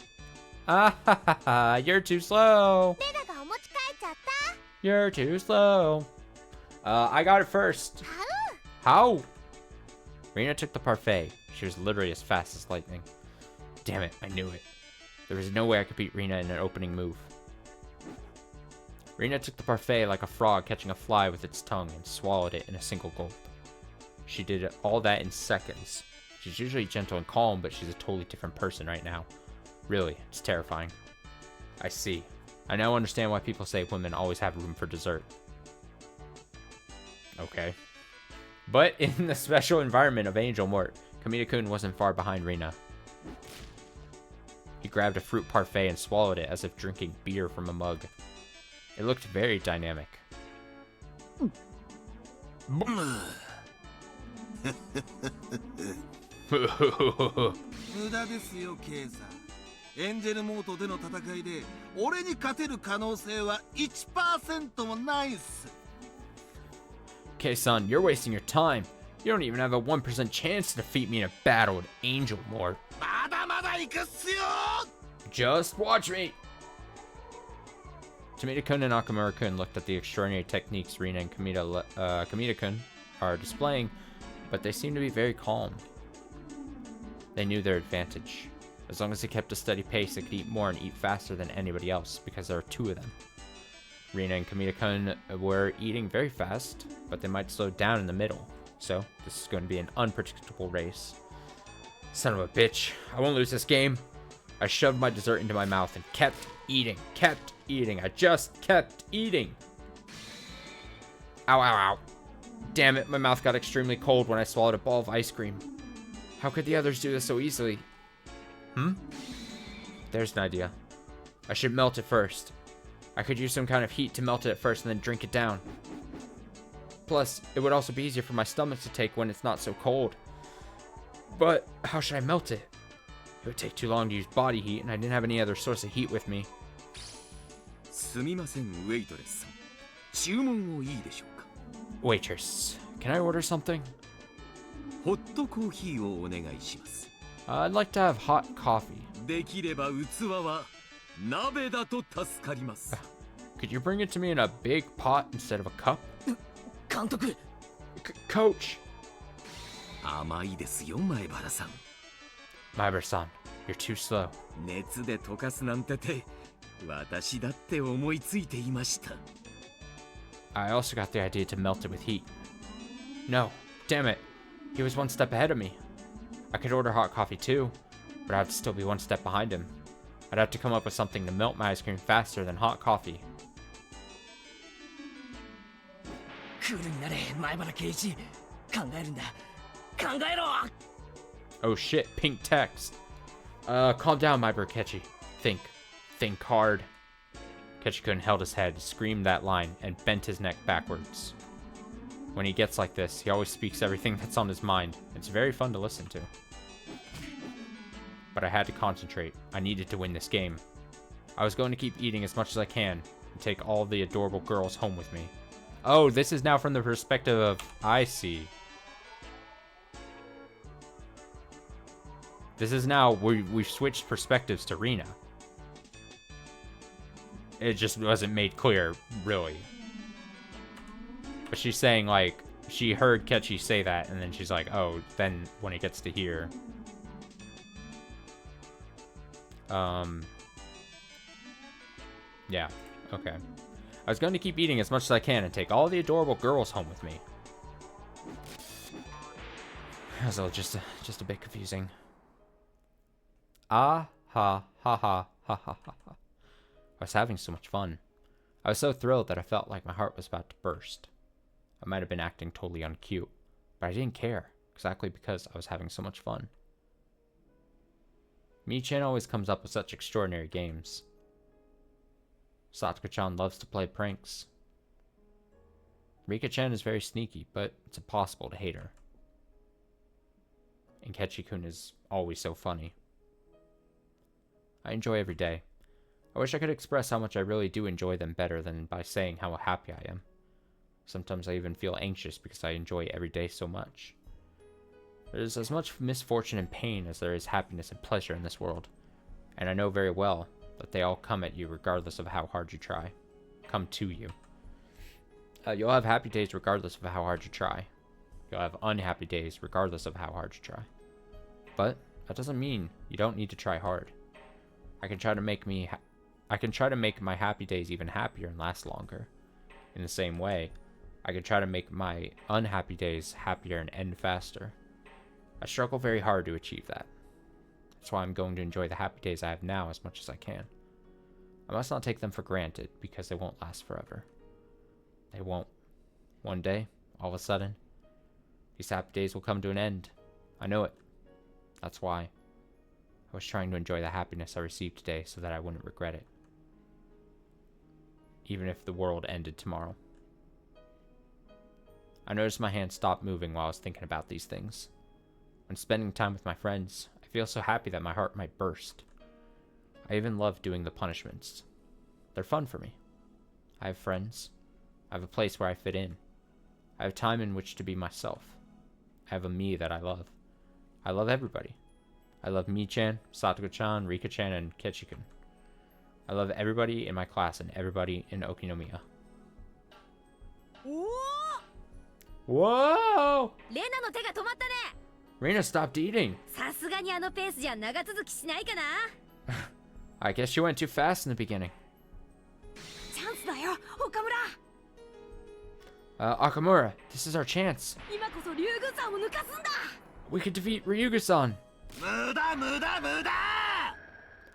Ah ha ha ha, you're too slow. レナがお持ち帰っちゃった You're too slow. I got it first. はう How? Rina took the parfait. She was literally as fast as lightning. Damn it, I knew it. There was no way I could beat Rina in an opening move. Rina took the parfait like a frog catching a fly with its tongue and swallowed it in a single gulp. She did all that in seconds. She's usually gentle and calm, but she's a totally different person right now. Really, it's terrifying. I see. I now understand why people say women always have room for dessert. Okay. But in the special environment of Angel Mort, Kamita-kun wasn't far behind Rina. He grabbed a fruit parfait and swallowed it as if drinking beer from a mug. It looked very dynamic. 無駄ですよケイさんエンジェルモートでの戦いで俺に勝てる可能性は 1% もないっす Kei-san, you're wasting your time. You don't even have a 1% chance to defeat me in a battle with Angel Mort. まだまだ行くっすよ Just watch me! Tomita-kun and Nakamura-kun looked at the extraordinary techniques Rina and Kamita-kun are displaying, but they seemed to be very calm. They knew their advantage. As long as they kept a steady pace, they could eat more and eat faster than anybody else, because there are two of them. Rina and Kamita-kun were eating very fast, but they might slow down in the middle, so this is going to be an unpredictable race. Son of a bitch, I won't lose this game. I shoved my dessert into my mouth and kept eating. I just kept eating. Ow, ow, ow. Damn it, my mouth got extremely cold when I swallowed a ball of ice cream. How could the others do this so easily? There's an idea. I should melt it first. I could use some kind of heat to melt it at first and then drink it down. Plus, it would also be easier for my stomach to take when it's not so cold. But how should I melt it? It would take too long to use body heat, and I didn't have any other source of heat with me. すみませんウェイトレスさん注文をいいでしょうか Waitress, can I order something? ホットコーヒーをお願いします I'd like to have hot coffee. できれば器は鍋だと助かります Could you bring it to me in a big pot instead of a cup? 監督 Coach! 甘いですよ前原さん Maiber-san, you're too slow. 熱で溶かすなんてて私だって思いついていました I also got the idea to melt it with heat. No, damn it. He was one step ahead of me. I could order hot coffee too, but I'd still be one step behind him. I'd have to come up with something to melt my ice cream faster than hot coffee. クールになれ前原圭一考えるんだ考えろ Oh shit, pink text. Calm down, my Kechi. Think hard. Kechi-kun held his head, screamed that line, and bent his neck backwards. When he gets like this, he always speaks everything that's on his mind. It's very fun to listen to. But I had to concentrate. I needed to win this game. I was going to keep eating as much as I can and take all the adorable girls home with me. Oh, this is now from the perspective of... I see. This is now... We've switched perspectives to Rina. It just wasn't made clear, really. But she's saying, like, she heard Keiichi say that, and then she's like, oh, then when it gets to here... Yeah, okay. I was going to keep eating as much as I can and take all the adorable girls home with me. That was all just a bit confusing. Ah, ha, ha, ha, ha, ha, ha, ha. I was having so much fun. I was so thrilled that I felt like my heart was about to burst. I might have been acting totally uncute, but I didn't care, exactly because I was having so much fun. Mii-chan always comes up with such extraordinary games. Satoko-chan loves to play pranks. Rika-chan is very sneaky, but it's impossible to hate her. And Keiichi-kun is always so funny. I enjoy every day. I wish I could express how much I really do enjoy them better than by saying how happy I am. Sometimes I even feel anxious because I enjoy every day so much. There is as much misfortune and pain as there is happiness and pleasure in this world, and I know very well that they all come at you regardless of how hard you try. Come to you. You'll have happy days regardless of how hard you try. You'll have unhappy days regardless of how hard you try. But that doesn't mean you don't need to try hard. I can try to make my happy days even happier and last longer. In the same way, I can try to make my unhappy days happier and end faster. I struggle very hard to achieve that. That's why I'm going to enjoy the happy days I have now as much as I can. I must not take them for granted, because they won't last forever. They won't. One day, all of a sudden, these happy days will come to an end. I know it. That's why I was trying to enjoy the happiness I received today so that I wouldn't regret it. Even if the world ended tomorrow. I noticed my hand stopped moving while I was thinking about these things. When spending time with my friends, I feel so happy that my heart might burst. I even love doing the punishments. They're fun for me. I have friends. I have a place where I fit in. I have time in which to be myself. I have a me that I love. I love everybody. I love Mii-chan, Satoko-chan, Rika-chan, and Keiichi-kun. I love everybody in my class and everybody in Okinomiya. Whoa! レナの手が止まったね。 Rina stopped eating. さすがにあのペースじゃ長続きしないかな。I guess she went too fast in the beginning. チャンスだよ、岡村。Akamura, this is our chance. 今こそ竜宮さんを抜かすんだ。 We could defeat Ryugu-san. 無駄無駄無駄。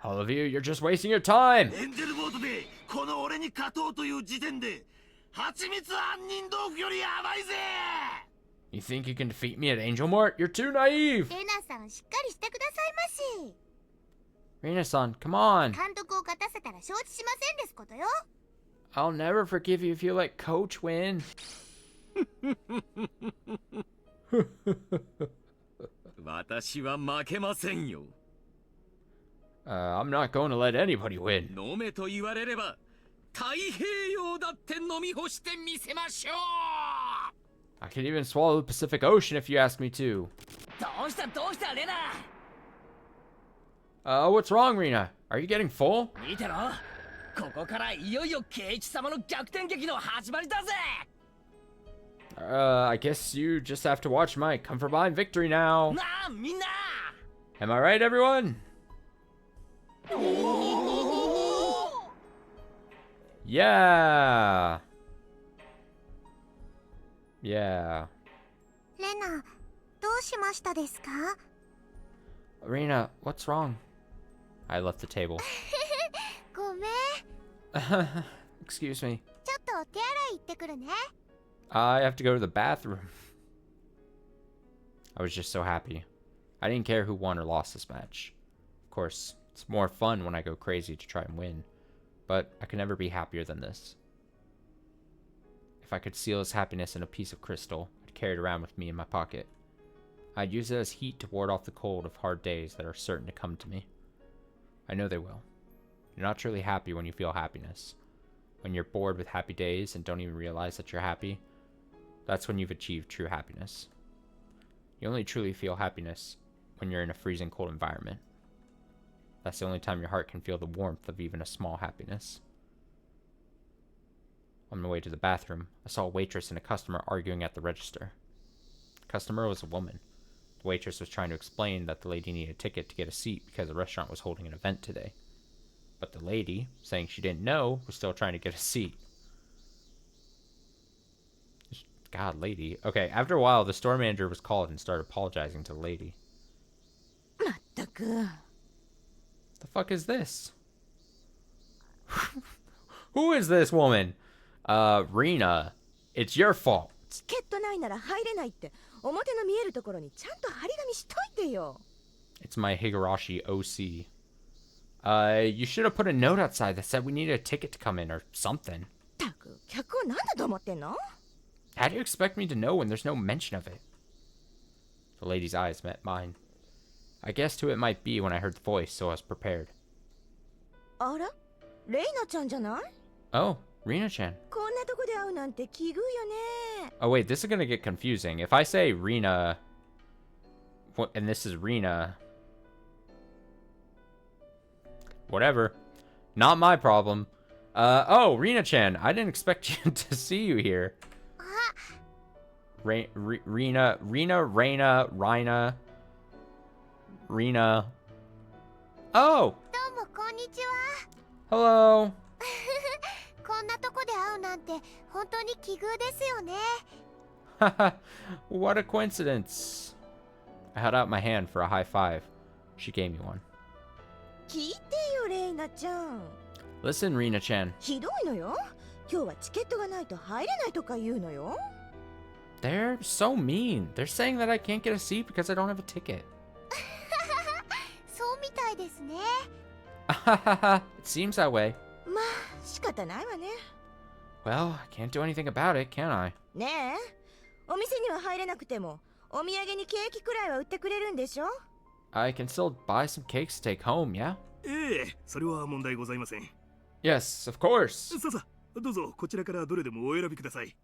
All of you, you're just wasting your time. エンジェルボートでこの俺に勝とうという時点で蜂蜜杏仁豆腐よりやばいぜ。 You think you can defeat me at Angel Mort? You're too naive. レナさんしっかりしてくださいまし。 Rina-san, come on. 監督を勝たせたら承知しませんですことよ。 I'll never forgive you if you let Coach win. 私は負けませんよ。 I'm not going to let anybody win. 飲めと言われれば太平洋だって飲み干してみせましょう。 I could even swallow the Pacific Ocean if you ask me to. どうしたレナ。 What's wrong, Rina? Are you getting full? 見てろ。ここからいよいよケイイチ様の逆転劇の始まりだぜ。 I guess you just have to watch my come from behind victory now. なあみんな。 Am I right, everyone? Yeah. Yeah. レナ、どうしましたですか？ Rina, what's wrong? I left the table. ごめん。Excuse me. ちょっとお手洗い行ってくるね。 I have to go to the bathroom. I was just so happy. I didn't care who won or lost this match. Of course, it's more fun when I go crazy to try and win, but I can never be happier than this. If I could seal his happiness in a piece of crystal, I'd carry it around with me in my pocket. I'd use it as heat to ward off the cold of hard days that are certain to come to me. I know they will. You're not truly happy when you feel happiness. When you're bored with happy days and don't even realize that you're happy, that's when you've achieved true happiness. You only truly feel happiness when you're in a freezing cold environment. That's the only time your heart can feel the warmth of even a small happiness. On my way to the bathroom, I saw a waitress and a customer arguing at the register. The customer was a woman. The waitress was trying to explain that the lady needed a ticket to get a seat because the restaurant was holding an event today. But the lady, saying she didn't know, was still trying to get a seat. God, lady. Okay, after a while, the store manager was called and started apologizing to the lady. The fuck is this? Who is this woman? Rena, it's your fault. チケットないなら入れないって表の見えるところにちゃんと張り紙しといてよ。 It's my Higurashi OC. You should have put a note outside that said we needed a ticket to come in or something. たく、客を何だと思ってんの? How do you expect me to know when there's no mention of it? The lady's eyes met mine. I guessed who it might be when I heard the voice, so I was prepared. あら、レイナちゃんじゃない? Oh, Rena-chan. こんなとこで会うなんて奇遇よね。 Oh wait, this is gonna get confusing. If I say Rena, and this is Rena, whatever, not my problem. Oh, Rena-chan, I didn't expect you to see you here. Rena, Oh! どうもこんにちは。 Hello. こんなとこで会うなんて本当に奇遇ですよね。What a coincidence. I held out my hand for a high five. She gave me one. 聞いてよ、レイナちゃん。 Listen, Rena-chan. ひどいのよ。今日はチケットがないと入れないとか言うのよ。 They're so mean. They're saying that I can't get a seat because I don't have a ticket. そうみたいですね。 It seems that way. まあ、仕方ないわね。 Well, I can't do anything about it, can I? ねえ、お店には入れなくても、お土産にケーキくらいは売ってくれるんでしょ? I can still buy some cakes to take home, yeah? ええ、それは問題ございません。 Yes, of course. ささ、どうぞこちらからどれでもお選びください。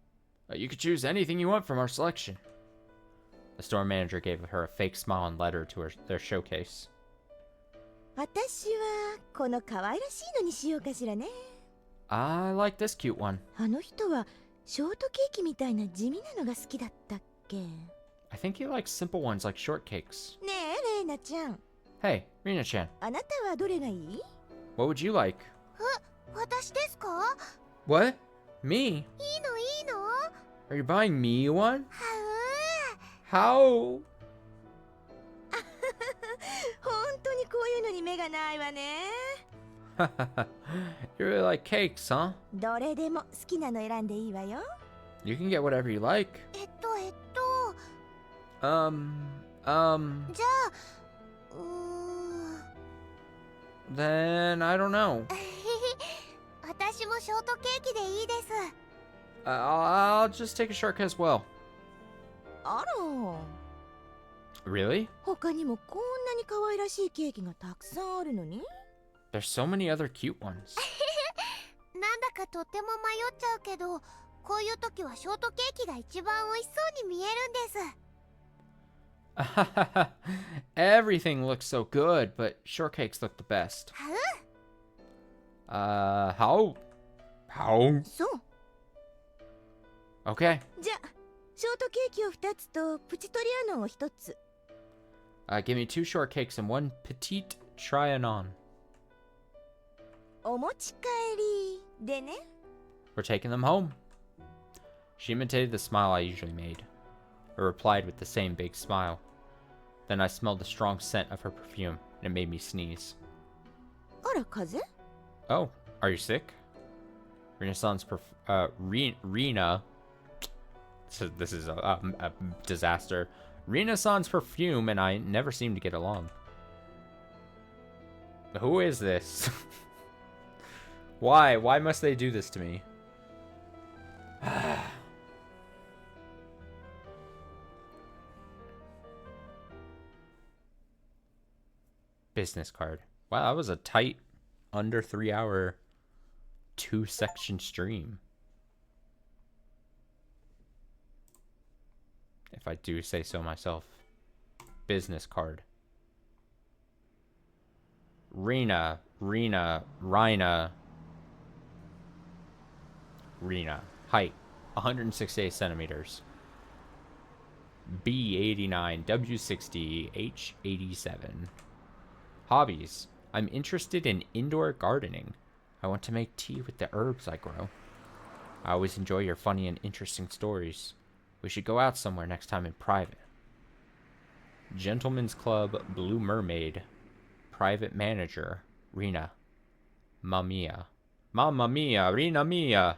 You could choose anything you want from our selection. The store manager gave her a fake smile and led her to their showcase. 私はこの可愛らしいのにしようかしらね。 I like this cute one. あの人はショートケーキみたいな地味なのが好きだったっけ? I think he likes simple ones like shortcakes. ねえ、レイナちゃん。 Hey, Rena-chan. あなたはどれがいい? What would you like? 私ですか? What? Me? いいのいいの? Are you buying me one? は How? 本当にこういうのに目がないわね。 You really like cakes, huh? どれでも好きなの選んでいいわよ。 You can get whatever you like. じゃあ、Then I don't know. 私もショートケーキでいいです。I'll just take a shortcut as well. あら。 Really? 他にもこんなに可愛らしいケーキがたくさんあるのに? There's so many other cute ones. なんだかとっても迷っちゃうけど、こういう時はショートケーキが一番美味しそうに見えるんです。Everything looks so good, but shortcakes look the best. How? そう。 Okay. じゃあ、ショートケーキを2つとプチトリアノンを1つ。Give me 2 shortcakes and 1 petite trianon. お持ち帰りでね。 We're taking them home. She imitated the smile I usually made. I replied with the same big smile. Then I smelled the strong scent of her perfume, and it made me sneeze. あら、風邪? Oh, are you sick? Rena. So this is a disaster. Rena-san's perfume and I never seem to get along. Who is this? Why? Why must they do this to me? Business card. Wow, that was a tight under 3 hour 2-section stream. If I do say so myself. Business card. Rina. Height, 168 centimeters. B89, W60, H87. Hobbies. I'm interested in indoor gardening. I want to make tea with the herbs I grow. I always enjoy your funny and interesting stories. We should go out somewhere next time in private. Gentleman's Club, Blue Mermaid. Private manager, Rina. Mamma mia, Rina mia.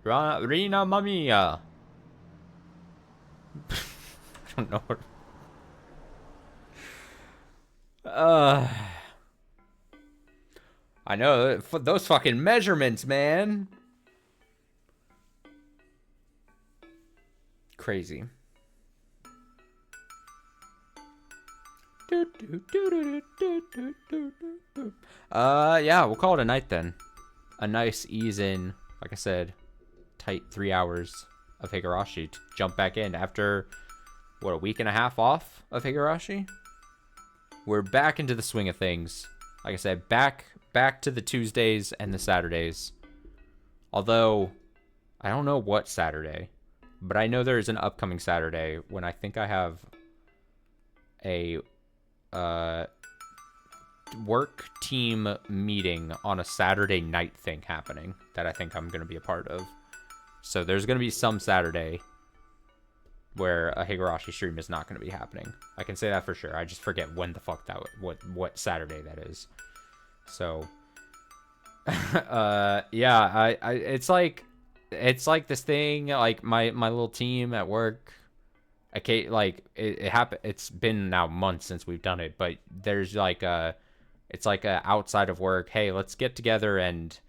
Rina mamia. I don't know what... I know, those fucking measurements, man. Crazy. Yeah, we'll call it a night then. A nice ease in, like I said, tight 3 hours of Higurashi to jump back in after, what, a week and a half off of Higurashi? We're back into the swing of things. Like I said, back to the Tuesdays and the Saturdays. Although, I don't know what Saturday, but I know there's an upcoming Saturday when I think I have a work team meeting on a Saturday night thing happening that I think I'm going to be a part of. So there's going to be some Saturday where a Higurashi stream is not going to be happening. I can say that for sure. I just forget when the fuck that what Saturday that is. So yeah, I it's like this thing, like my little team at work. It happened. It's been now months since we've done it, but there's like it's like a outside of work. Hey, let's get together and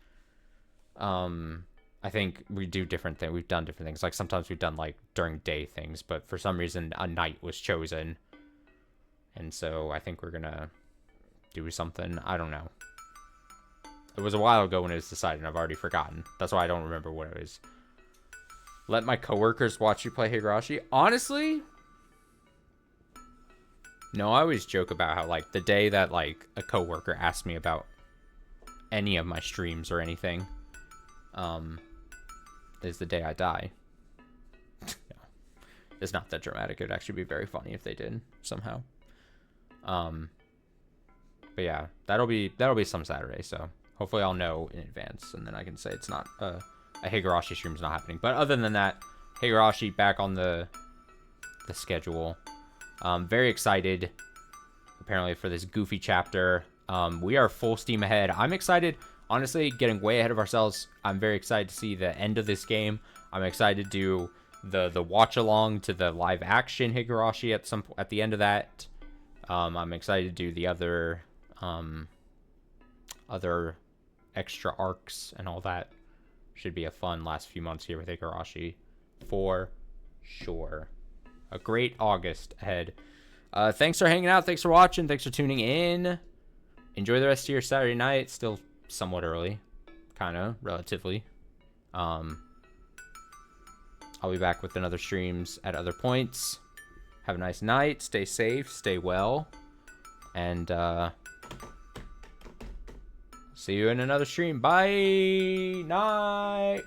I think we do different things. We've done different things. Like sometimes we've done like during day things, but for some reason a night was chosen, and so I think we're gonna do something. I don't know. It was a while ago when it was decided, and I've already forgotten. That's why I don't remember what it was. Let my coworkers watch you play Higurashi. Honestly, no. I always joke about how like the day that like a coworker asks me about any of my streams or anything, is the day I die. No, it's not that dramatic. It'd actually be very funny if they did somehow. But yeah, that'll be some Saturday. So hopefully I'll know in advance, and then I can say it's not a Higurashi stream's not happening. But other than that, Higurashi back on the schedule. Very excited, apparently, for this goofy chapter. We are full steam ahead. I'm excited. Honestly, getting way ahead of ourselves. I'm very excited to see the end of this game. I'm excited to do the watch along to the live action Higurashi at the end of that. I'm excited to do the other extra arcs and all that. Should be a fun last few months here with Higurashi for sure. A great August ahead. Thanks for hanging out. Thanks for watching. Thanks for tuning in. Enjoy the rest of your Saturday night. Still somewhat early, kind of, relatively. I'll be back with another streams at other points. Have a nice night. Stay safe. Stay well. And see you in another stream. Bye. Night.